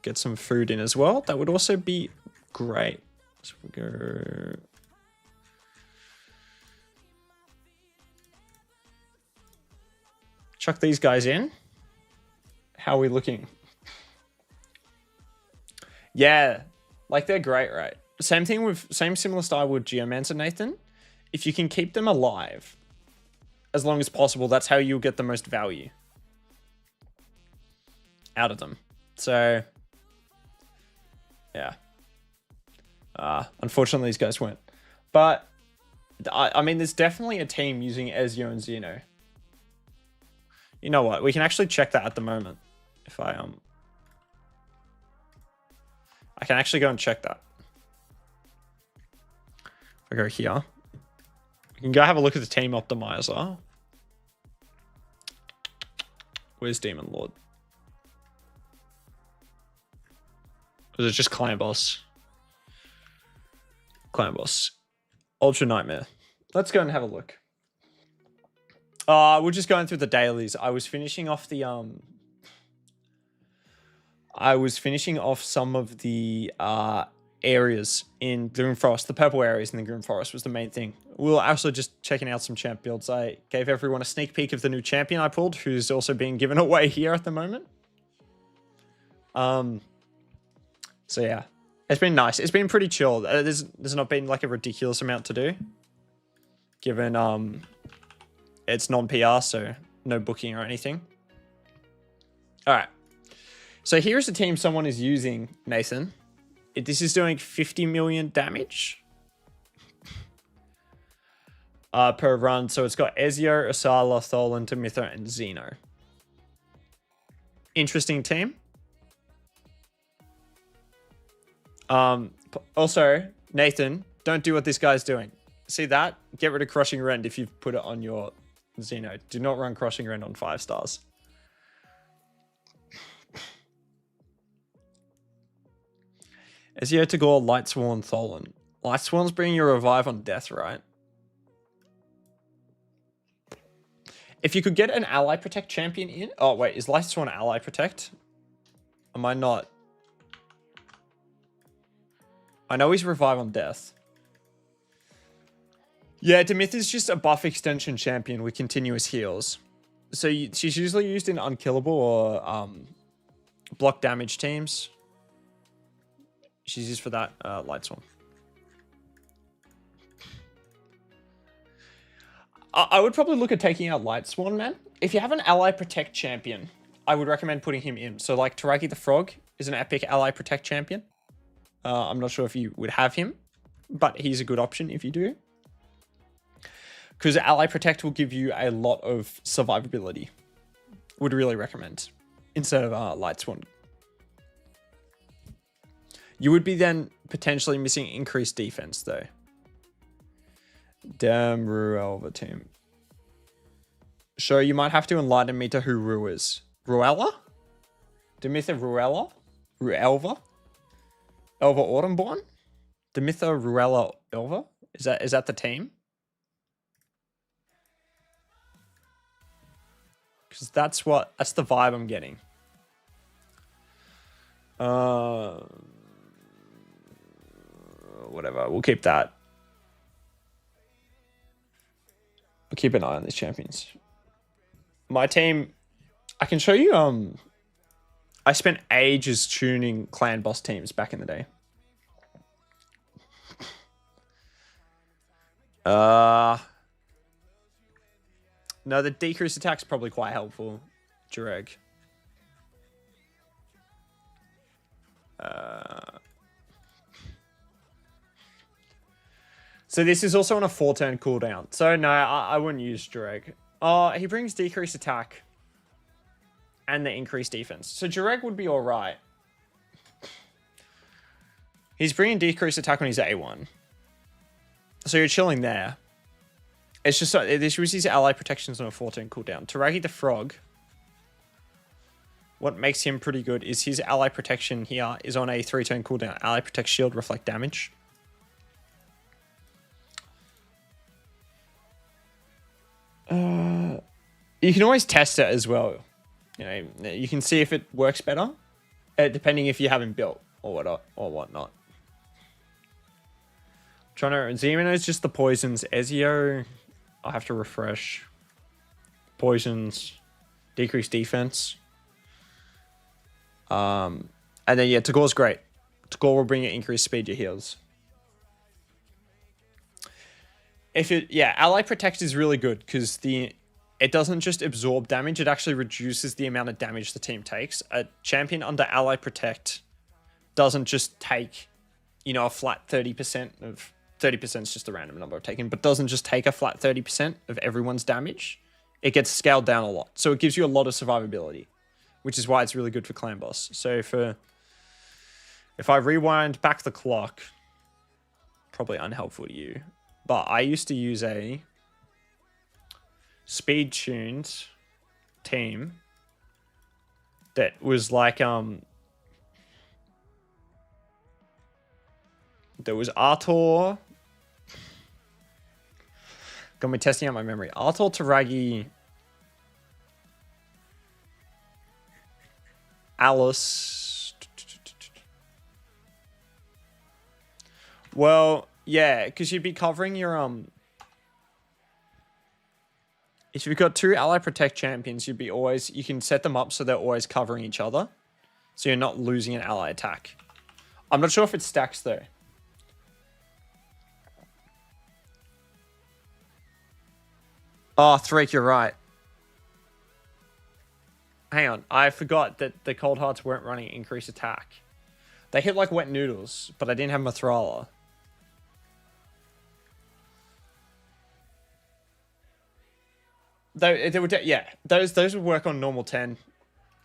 get some food in as well, that would also be great. So we'll go. Chuck these guys in. How are we looking? Yeah, like they're great, right? Same similar style with Geomancer, Nathan. If you can keep them alive as long as possible, that's how you'll get the most value out of them. So, yeah. Unfortunately, these guys weren't. But, I mean, there's definitely a team using Ezio and Xeno. You know what? We can actually check that at the moment. If I can actually go and check that. If I go here. We can go have a look at the team optimizer. Where's Demon Lord? Or is it just Clan Boss? Clan Boss. Ultra Nightmare. Let's go and have a look. We're just going through the dailies. I was finishing off the some of the areas in Grim Forest. The purple areas in the Grim Forest was the main thing. We were also just checking out some champ builds. I gave everyone a sneak peek of the new champion I pulled, who's also being given away here at the moment. So yeah, it's been nice. It's been pretty chill. There's not been like a ridiculous amount to do, given it's non-PR, so no booking or anything. All right. So here's a team someone is using, Nathan. This is doing 50 million damage per run. So it's got Ezio, Asala, Tholan, Demitha, and Xeno. Interesting team. Also, Nathan, don't do what this guy's doing. See that? Get rid of Crushing Rend if you've put it on your Xeno. Do not run Crushing Rend on 5 stars. Ezio, Tagoar, Lightsworn, Tholan. Lightsworn's bringing you a revive on death, right? If you could get an Ally Protect champion in... Oh, wait. Is Lightsworn Ally Protect? Am I not? I know he's revive on death. Yeah, Demith is just a buff extension champion with continuous heals. So she's usually used in unkillable or block damage teams. She's used for that Lightsworn. I would probably look at taking out Lightsworn, man. If you have an Ally Protect champion, I would recommend putting him in. So like Taraki the Frog is an epic Ally Protect champion. I'm not sure if you would have him, but he's a good option if you do. Because Ally Protect will give you a lot of survivability. Would really recommend. Instead of Lightsworn. You would be then potentially missing increased defense, though. Damn Ruelva team. Sure, you might have to enlighten me to who Ru is. Ruella? Demitha Ruella? Ruelva? Elva Autumnborn? Demitha Ruella Elva? Is that the team? Because that's the vibe I'm getting. Whatever, we'll keep that. We'll keep an eye on these champions. My team, I can show you, I spent ages tuning clan boss teams back in the day. No, the decreased attack's probably quite helpful, Jareg. So this is also on a 4-turn cooldown. So no, I wouldn't use Jareg. He brings decreased attack and the increased defense. So Jareg would be all right. He's bringing decreased attack when he's at A1. So you're chilling there. It's just this uses ally protections on a 4-turn cooldown. Taragi the Frog what makes him pretty good is his ally protection here is on a 3-turn cooldown. Ally protect, shield, reflect damage. You can always test it as well. You know, you can see if it works better, depending if you haven't built or whatnot. Trying to Zemino is just the poisons. Ezio, I'll have to refresh. Poisons, decrease defense. And then yeah, Tagoar's great. Tagoar will bring you increased speed to heals. Ally Protect is really good because it doesn't just absorb damage, it actually reduces the amount of damage the team takes. A champion under Ally Protect doesn't just take, you know, a flat 30% of 30% is just a random number of taken, but doesn't just take a flat 30% of everyone's damage. It gets scaled down a lot. So it gives you a lot of survivability, which is why it's really good for clan boss. So if I rewind back the clock, probably unhelpful to you, but I used to use a speed tuned team that was like there was Artor. Gonna be testing out my memory. Artor, Taragi, Alice. Well, yeah, because you'd be covering your if you've got 2 ally protect champions, you can set them up so they're always covering each other. So you're not losing an ally attack. I'm not sure if it stacks though. Oh, Threek, you're right. Hang on, I forgot that the Cold Hearts weren't running increased attack. They hit like wet noodles, but I didn't have Mithrala. They would, yeah, those would work on normal 10.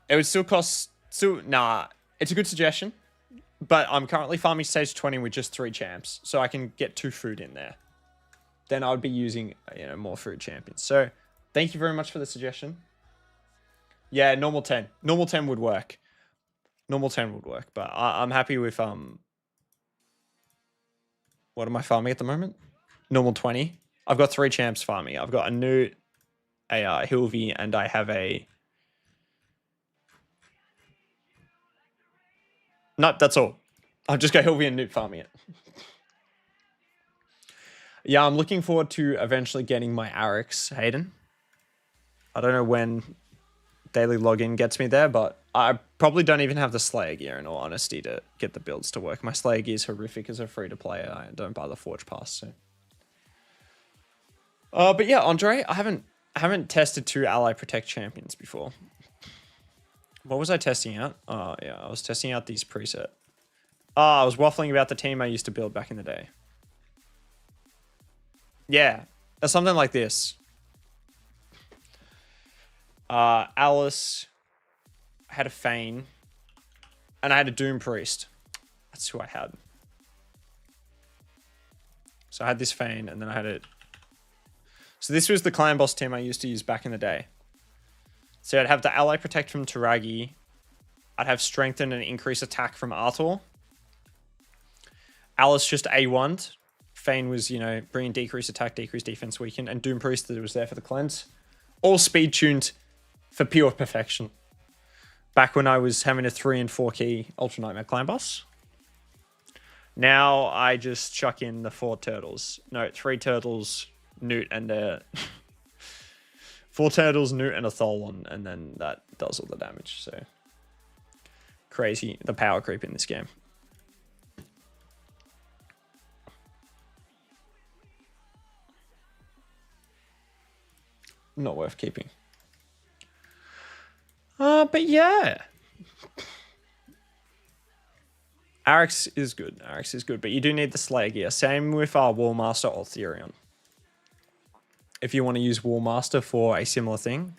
It would still cost, nah, it's a good suggestion, but I'm currently farming stage 20 with just 3 champs, so I can get 2 food in there. Then I would be using, you know, more food champions. So thank you very much for the suggestion. Yeah, normal 10. Normal 10 would work. Normal 10 would work, but I'm happy with, what am I farming at the moment? Normal 20. I've got 3 champs farming. I've got a Newt, a Hilvi, and I have a... No, that's all. I'll just go Hilvi and Newt farming it. Yeah, I'm looking forward to eventually getting my Arix, Hayden. I don't know when daily login gets me there, but I probably don't even have the Slayer gear, in all honesty, to get the builds to work. My Slayer gear is horrific as a free-to-play. I don't buy the Forge Pass, so... but yeah, Andre, I haven't tested 2 ally protect champions before. What was I testing out? Oh, yeah, I was testing out these preset. I was waffling about the team I used to build back in the day. Yeah, something like this. Alice, I had a Fayne, and I had a Doom Priest. That's who I had. So I had this Fayne, and then I had it. So this was the clan boss team I used to use back in the day. So I'd have the ally protect from Taragi. I'd have strengthen and increase attack from Artor. Alice just A1'd. Fayne was, you know, bringing decrease attack, decrease defense, weaken, and Doom Priest that was there for the cleanse. All speed tuned for pure perfection. Back when I was having a 3 and 4 key Ultra Nightmare clan boss. Now I just chuck in the 4 turtles. No, 3 turtles, Newt, and 4 turtles, Newt, and a Tholon, and then that does all the damage. So crazy, the power creep in this game. Not worth keeping. But yeah. Arix is good. Arix is good, but you do need the Slayer gear. Same with Wallmaster or Therion. If you want to use Wallmaster for a similar thing,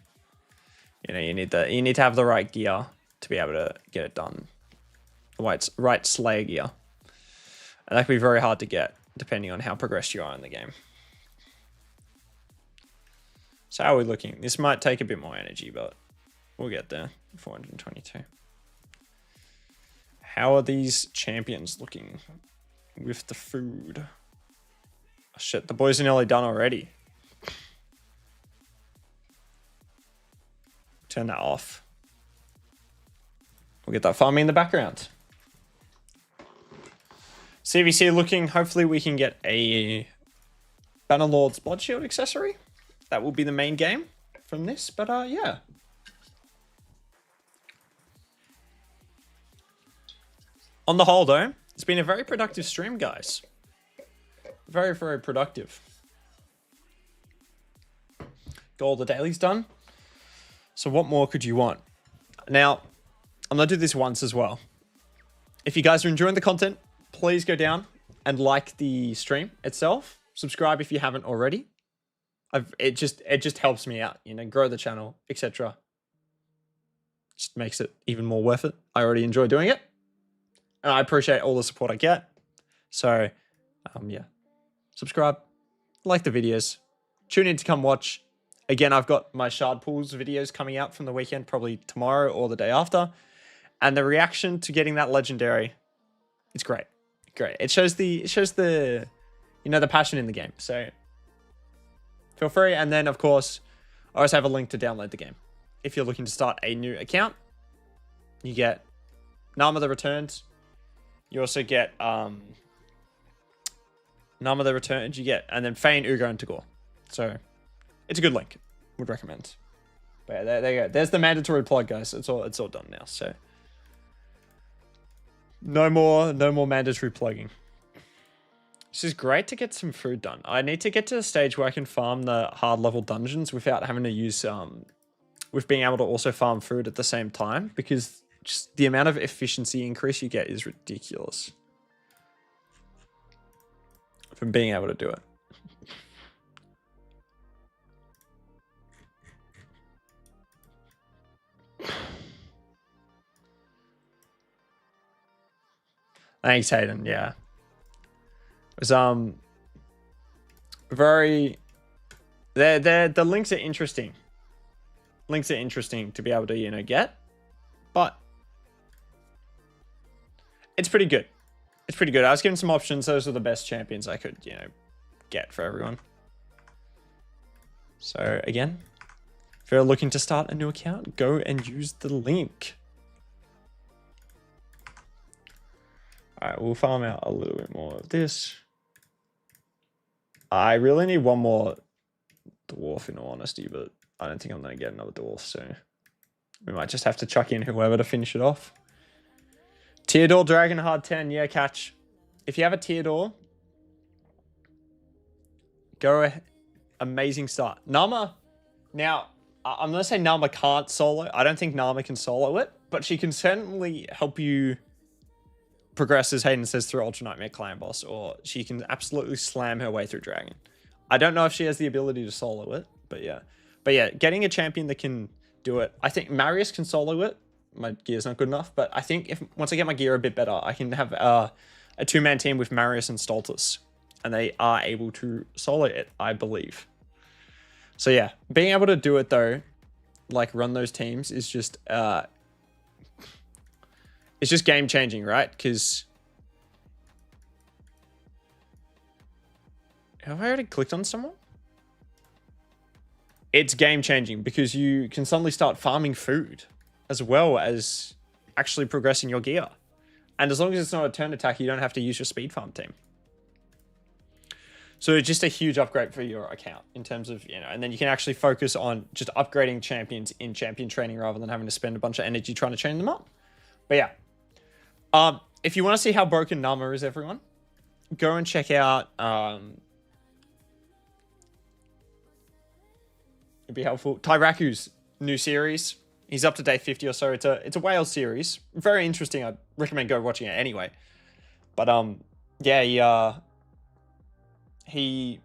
you know, you need to have the right gear to be able to get it done. Right Slayer gear. And that can be very hard to get, depending on how progressed you are in the game. So how are we looking? This might take a bit more energy, but We'll get there. 422. How are these champions looking with the food? Oh, shit, the boys are nearly done already. Turn that off. We'll get that farming in the background. CVC looking, hopefully we can get a Bannerlord's Blood Shield accessory. That will be the main game from this, but yeah. On the whole though, it's been a very productive stream, guys. Very, very productive. Got all the dailies done. So what more could you want? Now, I'm going to do this once as well. If you guys are enjoying the content, please go down and like the stream itself. Subscribe if you haven't already. It just helps me out, you know, grow the channel, etc. Just makes it even more worth it. I already enjoy doing it. And I appreciate all the support I get. So, yeah. Subscribe. Like the videos. Tune in to come watch. Again, I've got my Shard Pools videos coming out from the weekend, probably tomorrow or the day after. And the reaction to getting that legendary, it's great. Great. It shows the you know, the passion in the game. So feel free. And then of course, I always have a link to download the game. If you're looking to start a new account, you get Narma the Returns. You also get Narma the Returns, you get, and then Fayne, Uugo, and Tagoar. So it's a good link. Would recommend. But yeah, there you go. There's the mandatory plug, guys. It's all done now. So no more mandatory plugging. This is great to get some food done. I need to get to the stage where I can farm the hard level dungeons without having to use with being able to also farm food at the same time, because just the amount of efficiency increase you get is ridiculous from being able to do it. Thanks, Hayden. Yeah. It was very the links are interesting. Links are interesting to be able to, you know, get. But it's pretty good. It's pretty good. I was given some options. Those are the best champions I could, you know, get for everyone. So again, if you're looking to start a new account, go and use the link. All right, we'll farm out a little bit more of this. I really need one more dwarf in all honesty, but I don't think I'm going to get another dwarf, so we might just have to chuck in whoever to finish it off. Teodor Dragon Hard 10, yeah, catch. If you have a Teodor, go ahead. Amazing start. Narma, now, I'm going to say Narma can't solo. I don't think Narma can solo it, but she can certainly help you progress, as Hayden says, through Ultra Nightmare Clan Boss, or she can absolutely slam her way through Dragon. I don't know if she has the ability to solo it, but yeah. But yeah, getting a champion that can do it. I think Marius can solo it. My gear's not good enough, but I think if once I get my gear a bit better, I can have a two-man team with Marius and Stultus, and they are able to solo it, I believe. So yeah, being able to do it though, like run those teams, is just it's just game changing, right? Because have I already clicked on someone? It's game changing because you can suddenly start farming food as well as actually progressing your gear. And as long as it's not a turn attack, you don't have to use your speed farm team. So it's just a huge upgrade for your account in terms of, you know, and then you can actually focus on just upgrading champions in champion training rather than having to spend a bunch of energy trying to train them up. But yeah. If you want to see how broken Narma is, everyone, go and check out, it'd be helpful, Tyraku's new series. He's up to day 50 or so. It's a whale series. Very interesting. I'd recommend go watching it anyway. But yeah, he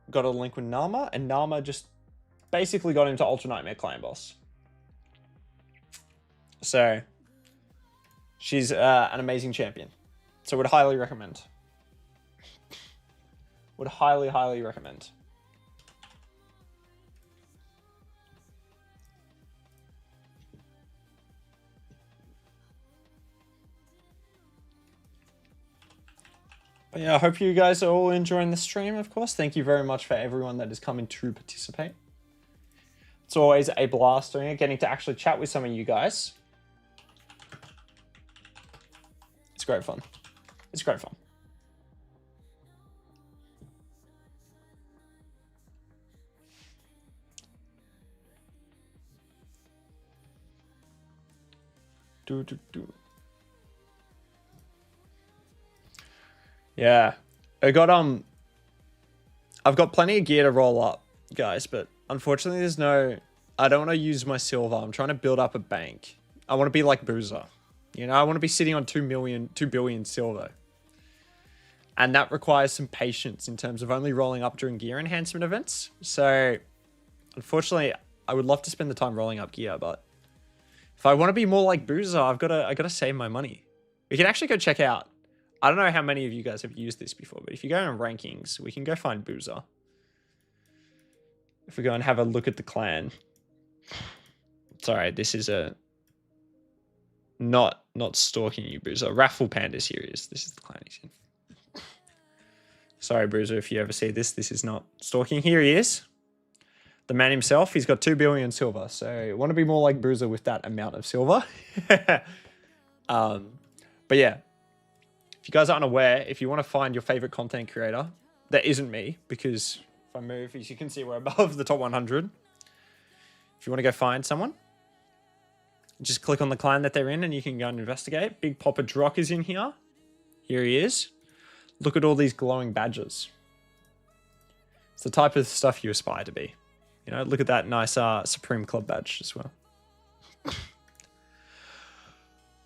got a link with Narma, and Narma just basically got him to Ultra Nightmare Clan Boss. So she's an amazing champion. So would highly recommend. Would highly, highly recommend. But yeah, I hope you guys are all enjoying the stream, of course. Thank you very much for everyone that is coming to participate. It's always a blast doing it, getting to actually chat with some of you guys. It's great fun. It's great fun. Yeah, I've got plenty of gear to roll up, guys, but unfortunately I don't want to use my silver. I'm trying to build up a bank. I want to be like Boozer. You know, I want to be sitting on 2 billion silver. And that requires some patience in terms of only rolling up during gear enhancement events. So, unfortunately, I would love to spend the time rolling up gear, but if I want to be more like Boozer, I gotta save my money. We can actually go check out. I don't know how many of you guys have used this before, but if you go in rankings, we can go find Boozer. If we go and have a look at the clan. Sorry, this is a not stalking you, Boozer. Raffle Panda's here he is. This is the clan he's in. Sorry, Boozer, if you ever see this is not stalking. Here he is. The man himself, he's got 2 billion silver. So I want to be more like Boozer with that amount of silver. But yeah, if you guys aren't aware, if you want to find your favorite content creator, that isn't me, because if I move, as you can see, we're above the top 100. If you want to go find someone, just click on the clan that they're in and you can go and investigate. Big Papa Drock is in here. Here he is. Look at all these glowing badges. It's the type of stuff you aspire to be. You know, look at that nice Supreme Club badge as well.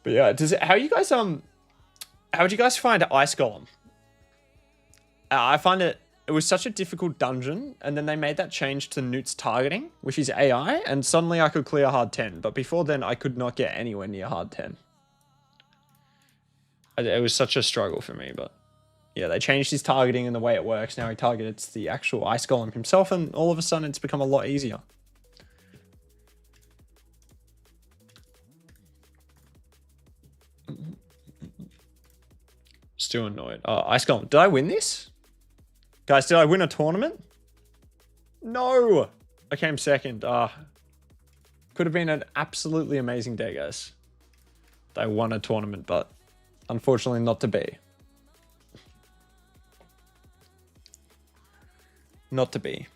But yeah, how would you guys find Ice Golem? I find it was such a difficult dungeon, and then they made that change to Newt's targeting, which is AI, and suddenly I could clear hard 10, but before then I could not get anywhere near hard 10. It was such a struggle for me, but yeah, they changed his targeting and the way it works. Now he targets the actual Ice Golem himself, and all of a sudden it's become a lot easier. Still annoyed. Oh, Ice Golem. Did I win this? Guys, did I win a tournament? No! I came second. Could have been an absolutely amazing day, guys. They won a tournament, but unfortunately not to be. Not to be.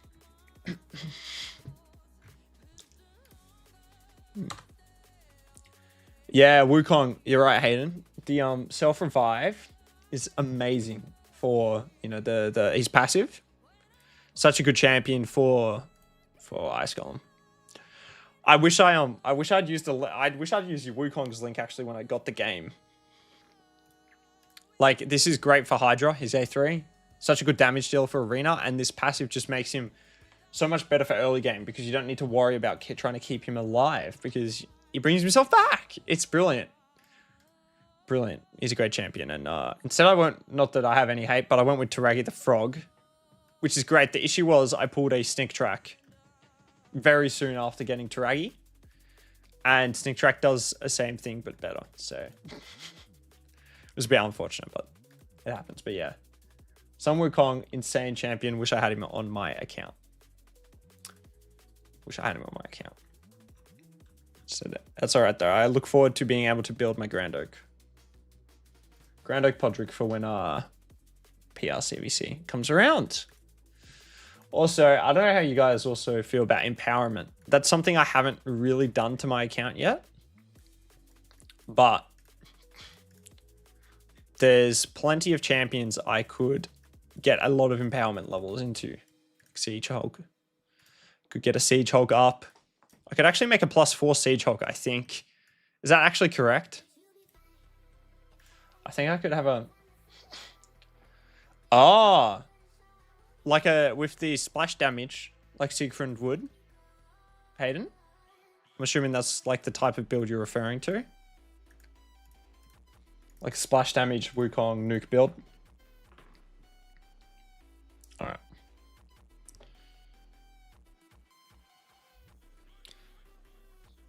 Yeah, Wukong, you're right, Hayden. The self-revive is amazing for, you know, he's passive. Such a good champion for Ice Golem. I wish I'd used Wukong's link actually when I got the game. Like, this is great for Hydra, his A3. Such a good damage deal for Arena, and this passive just makes him so much better for early game because you don't need to worry about trying to keep him alive because he brings himself back. It's brilliant. Brilliant. He's a great champion. And instead not that I have any hate, but I went with Taragi the Frog, which is great. The issue was I pulled a Sneak Track very soon after getting Taragi, and Sneak Track does the same thing but better. So it was a bit unfortunate, but it happens. But yeah. Sun Wukong, insane champion. Wish I had him on my account. So that's all right, though. I look forward to being able to build my Grand Oak. Grand Oak Podrick for when PR CVC comes around. Also, I don't know how you guys also feel about empowerment. That's something I haven't really done to my account yet. But there's plenty of champions I could get a lot of empowerment levels into. Siege Hulk. Could get a Siege Hulk up. I could actually make a +4 Siege Hulk, I think. Is that actually correct? I think I could have a... with the splash damage, like Siegfried would. Hayden? I'm assuming that's like the type of build you're referring to. Like a splash damage Wukong nuke build. Alright.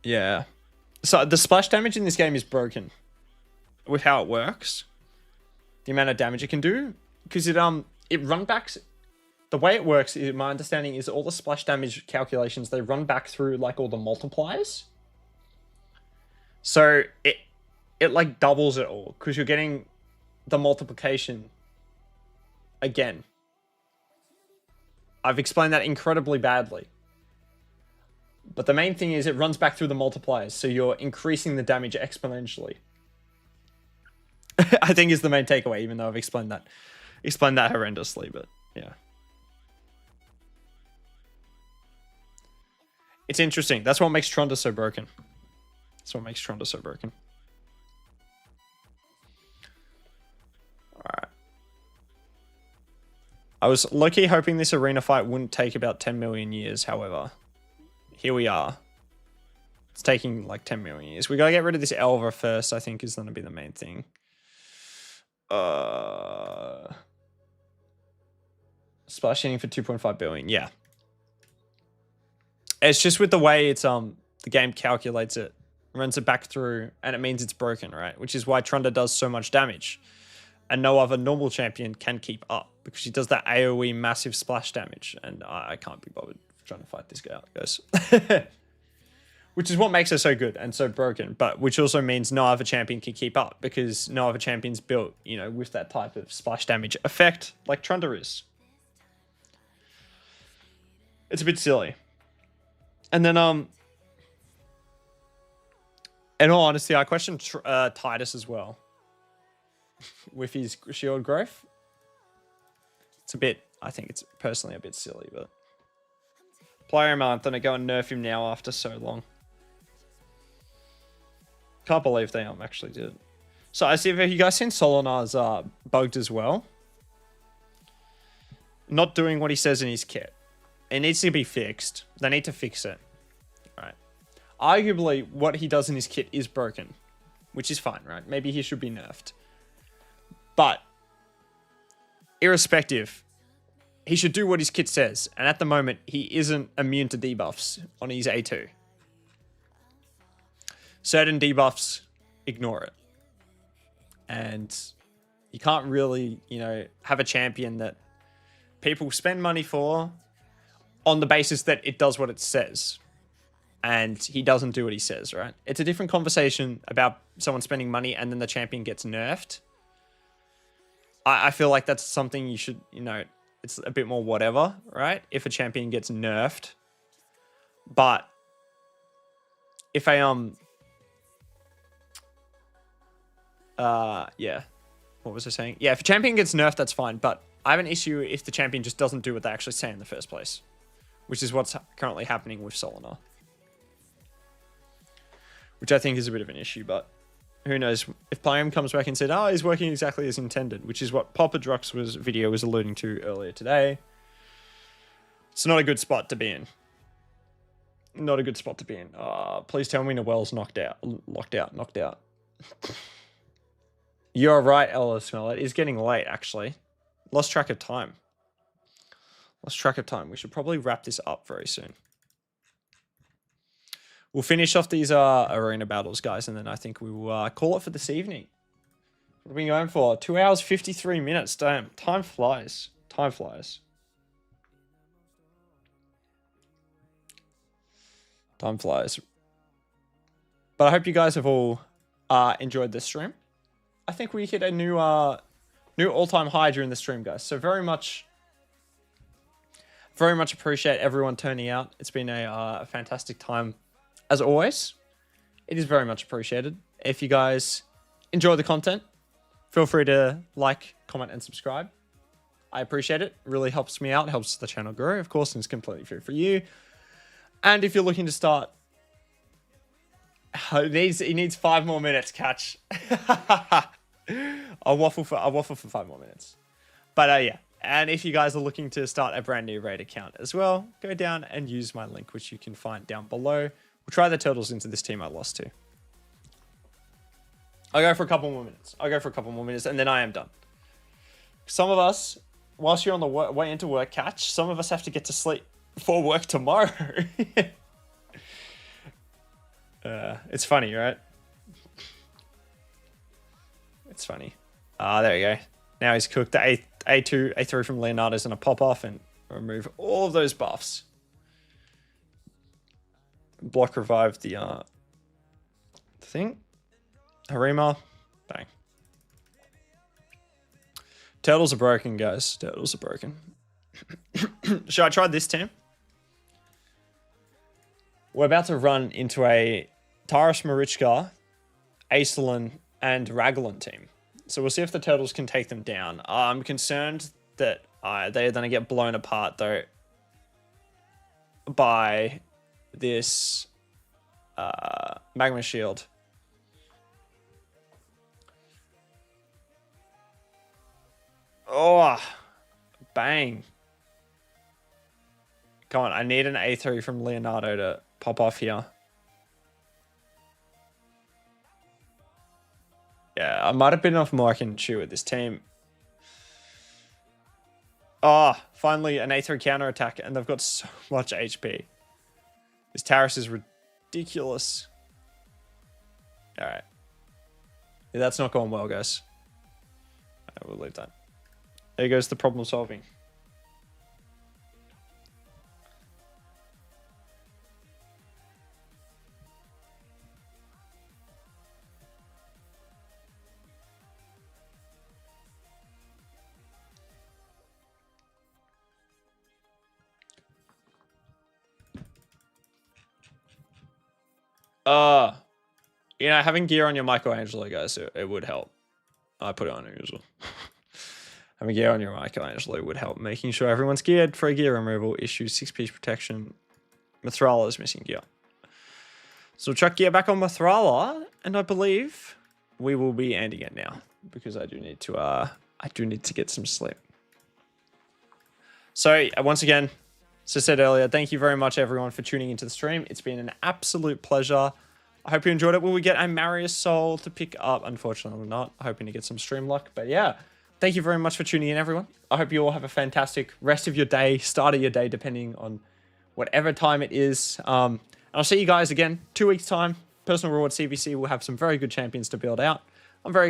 Yeah. So the splash damage in this game is broken with how it works. The amount of damage it can do. because it run backs. The way it works, my understanding is all the splash damage calculations, they run back through like all the multipliers. So it like doubles it all because you're getting the multiplication again. I've explained that incredibly badly. But the main thing is it runs back through the multipliers, so you're increasing the damage exponentially. I think is the main takeaway, even though I've explained that horrendously, but yeah. It's interesting. That's what makes Tronda so broken. That's what makes Tronda so broken. Alright. I was low-key hoping this arena fight wouldn't take about 10 million years, however. Here we are. It's taking like 10 million years. We gotta get rid of this Elva first, I think is gonna be the main thing. Splash hitting for 2.5 billion, yeah. It's just with the way it's the game calculates it, runs it back through, and it means it's broken, right? Which is why Tronda does so much damage. And no other normal champion can keep up because she does that AoE massive splash damage, and I can't be bothered trying to fight this guy out, guys. Which is what makes her so good and so broken, but which also means no other champion can keep up because no other champion's built, you know, with that type of splash damage effect like Tronda is. It's a bit silly. And then, in all honesty, I questioned Titus as well with his shield growth. It's a bit, I think it's personally a bit silly, but player of month, and I go and nerf him now after so long. Can't believe they actually did. So I see, have you guys seen Solinar's bugged as well? Not doing what he says in his kit. It needs to be fixed. They need to fix it. Right. Arguably, what he does in his kit is broken, which is fine, right? Maybe he should be nerfed. But irrespective, he should do what his kit says. And at the moment, he isn't immune to debuffs on his A2. Certain debuffs, ignore it. And you can't really, you know, have a champion that people spend money for on the basis that it does what it says. And he doesn't do what he says, right? It's a different conversation about someone spending money and then the champion gets nerfed. I feel like that's something you should, you know, it's a bit more whatever, right? If a champion gets nerfed. But if I, yeah. What was I saying? Yeah, if a champion gets nerfed, that's fine. But I have an issue if the champion just doesn't do what they actually say in the first place. Which is what's currently happening with Solinar. Which I think is a bit of an issue, but who knows? If Playum comes back and said, oh, he's working exactly as intended, which is what Papa Drux's video was alluding to earlier today. It's not a good spot to be in. Not a good spot to be in. Please tell me Noelle's knocked out. Knocked out. You're right, Ella Smell. It is getting late, actually. Lost track of time. We should probably wrap this up very soon. We'll finish off these arena battles, guys, and then I think we will call it for this evening. What are we going for? 2 hours, 53 minutes. Damn, time flies. Time flies. Time flies. But I hope you guys have all enjoyed this stream. I think we hit a new all-time high during the stream, guys. So very much appreciate everyone turning out. It's been a fantastic time, as always. It is very much appreciated. If you guys enjoy the content, feel free to like, comment, and subscribe. I appreciate it. It really helps me out. It helps the channel grow, of course, and it's completely free for you. And if you're looking to start... He needs 5 more minutes, Catch. I'll waffle for 5 more minutes. But yeah. And if you guys are looking to start a brand new raid account as well, go down and use my link, which you can find down below. We'll try the turtles into this team I lost to. I'll go for a couple more minutes. And then I am done. Some of us, whilst you're on the way into work, Catch, some of us have to get to sleep before work tomorrow. It's funny, right? It's funny. There you go. Now he's cooked. The A2, A3 from Leonardo is going to pop off and remove all of those buffs. Block revive the thing. Harima. Bang. Turtles are broken, guys. Turtles are broken. Should I try this team? We're about to run into a Taras Marichka, Acelin, and Raglan team. So we'll see if the Turtles can take them down. I'm concerned that they're going to get blown apart, though, by this Magma Shield. Oh, bang. Come on, I need an A3 from Leonardo to pop off here. Yeah, I might have been off more I can chew with this team. Oh, finally an A3 counter attack, and they've got so much HP. This Taras is ridiculous. Alright. Yeah, that's not going well, guys. We'll leave that. There goes the problem solving. You know, having gear on your Michelangelo, guys, it would help. I put it on it as well. Having gear on your Michelangelo would help. Making sure everyone's geared for a gear removal. Issues 6-piece protection. Mithrala is missing gear. So we'll chuck gear back on Mithrala, and I believe we will be ending it now because I do need to get some sleep. So once again, as I said earlier, thank you very much everyone for tuning into the stream. It's been an absolute pleasure. I hope you enjoyed it. Will we get a Marius Soul to pick up? Unfortunately not. Hoping to get some stream luck. But yeah, thank you very much for tuning in, everyone. I hope you all have a fantastic rest of your day, start of your day, depending on whatever time it is. And I'll see you guys again 2 weeks' time. Personal Reward CVC will have some very good champions to build out. I'm very excited.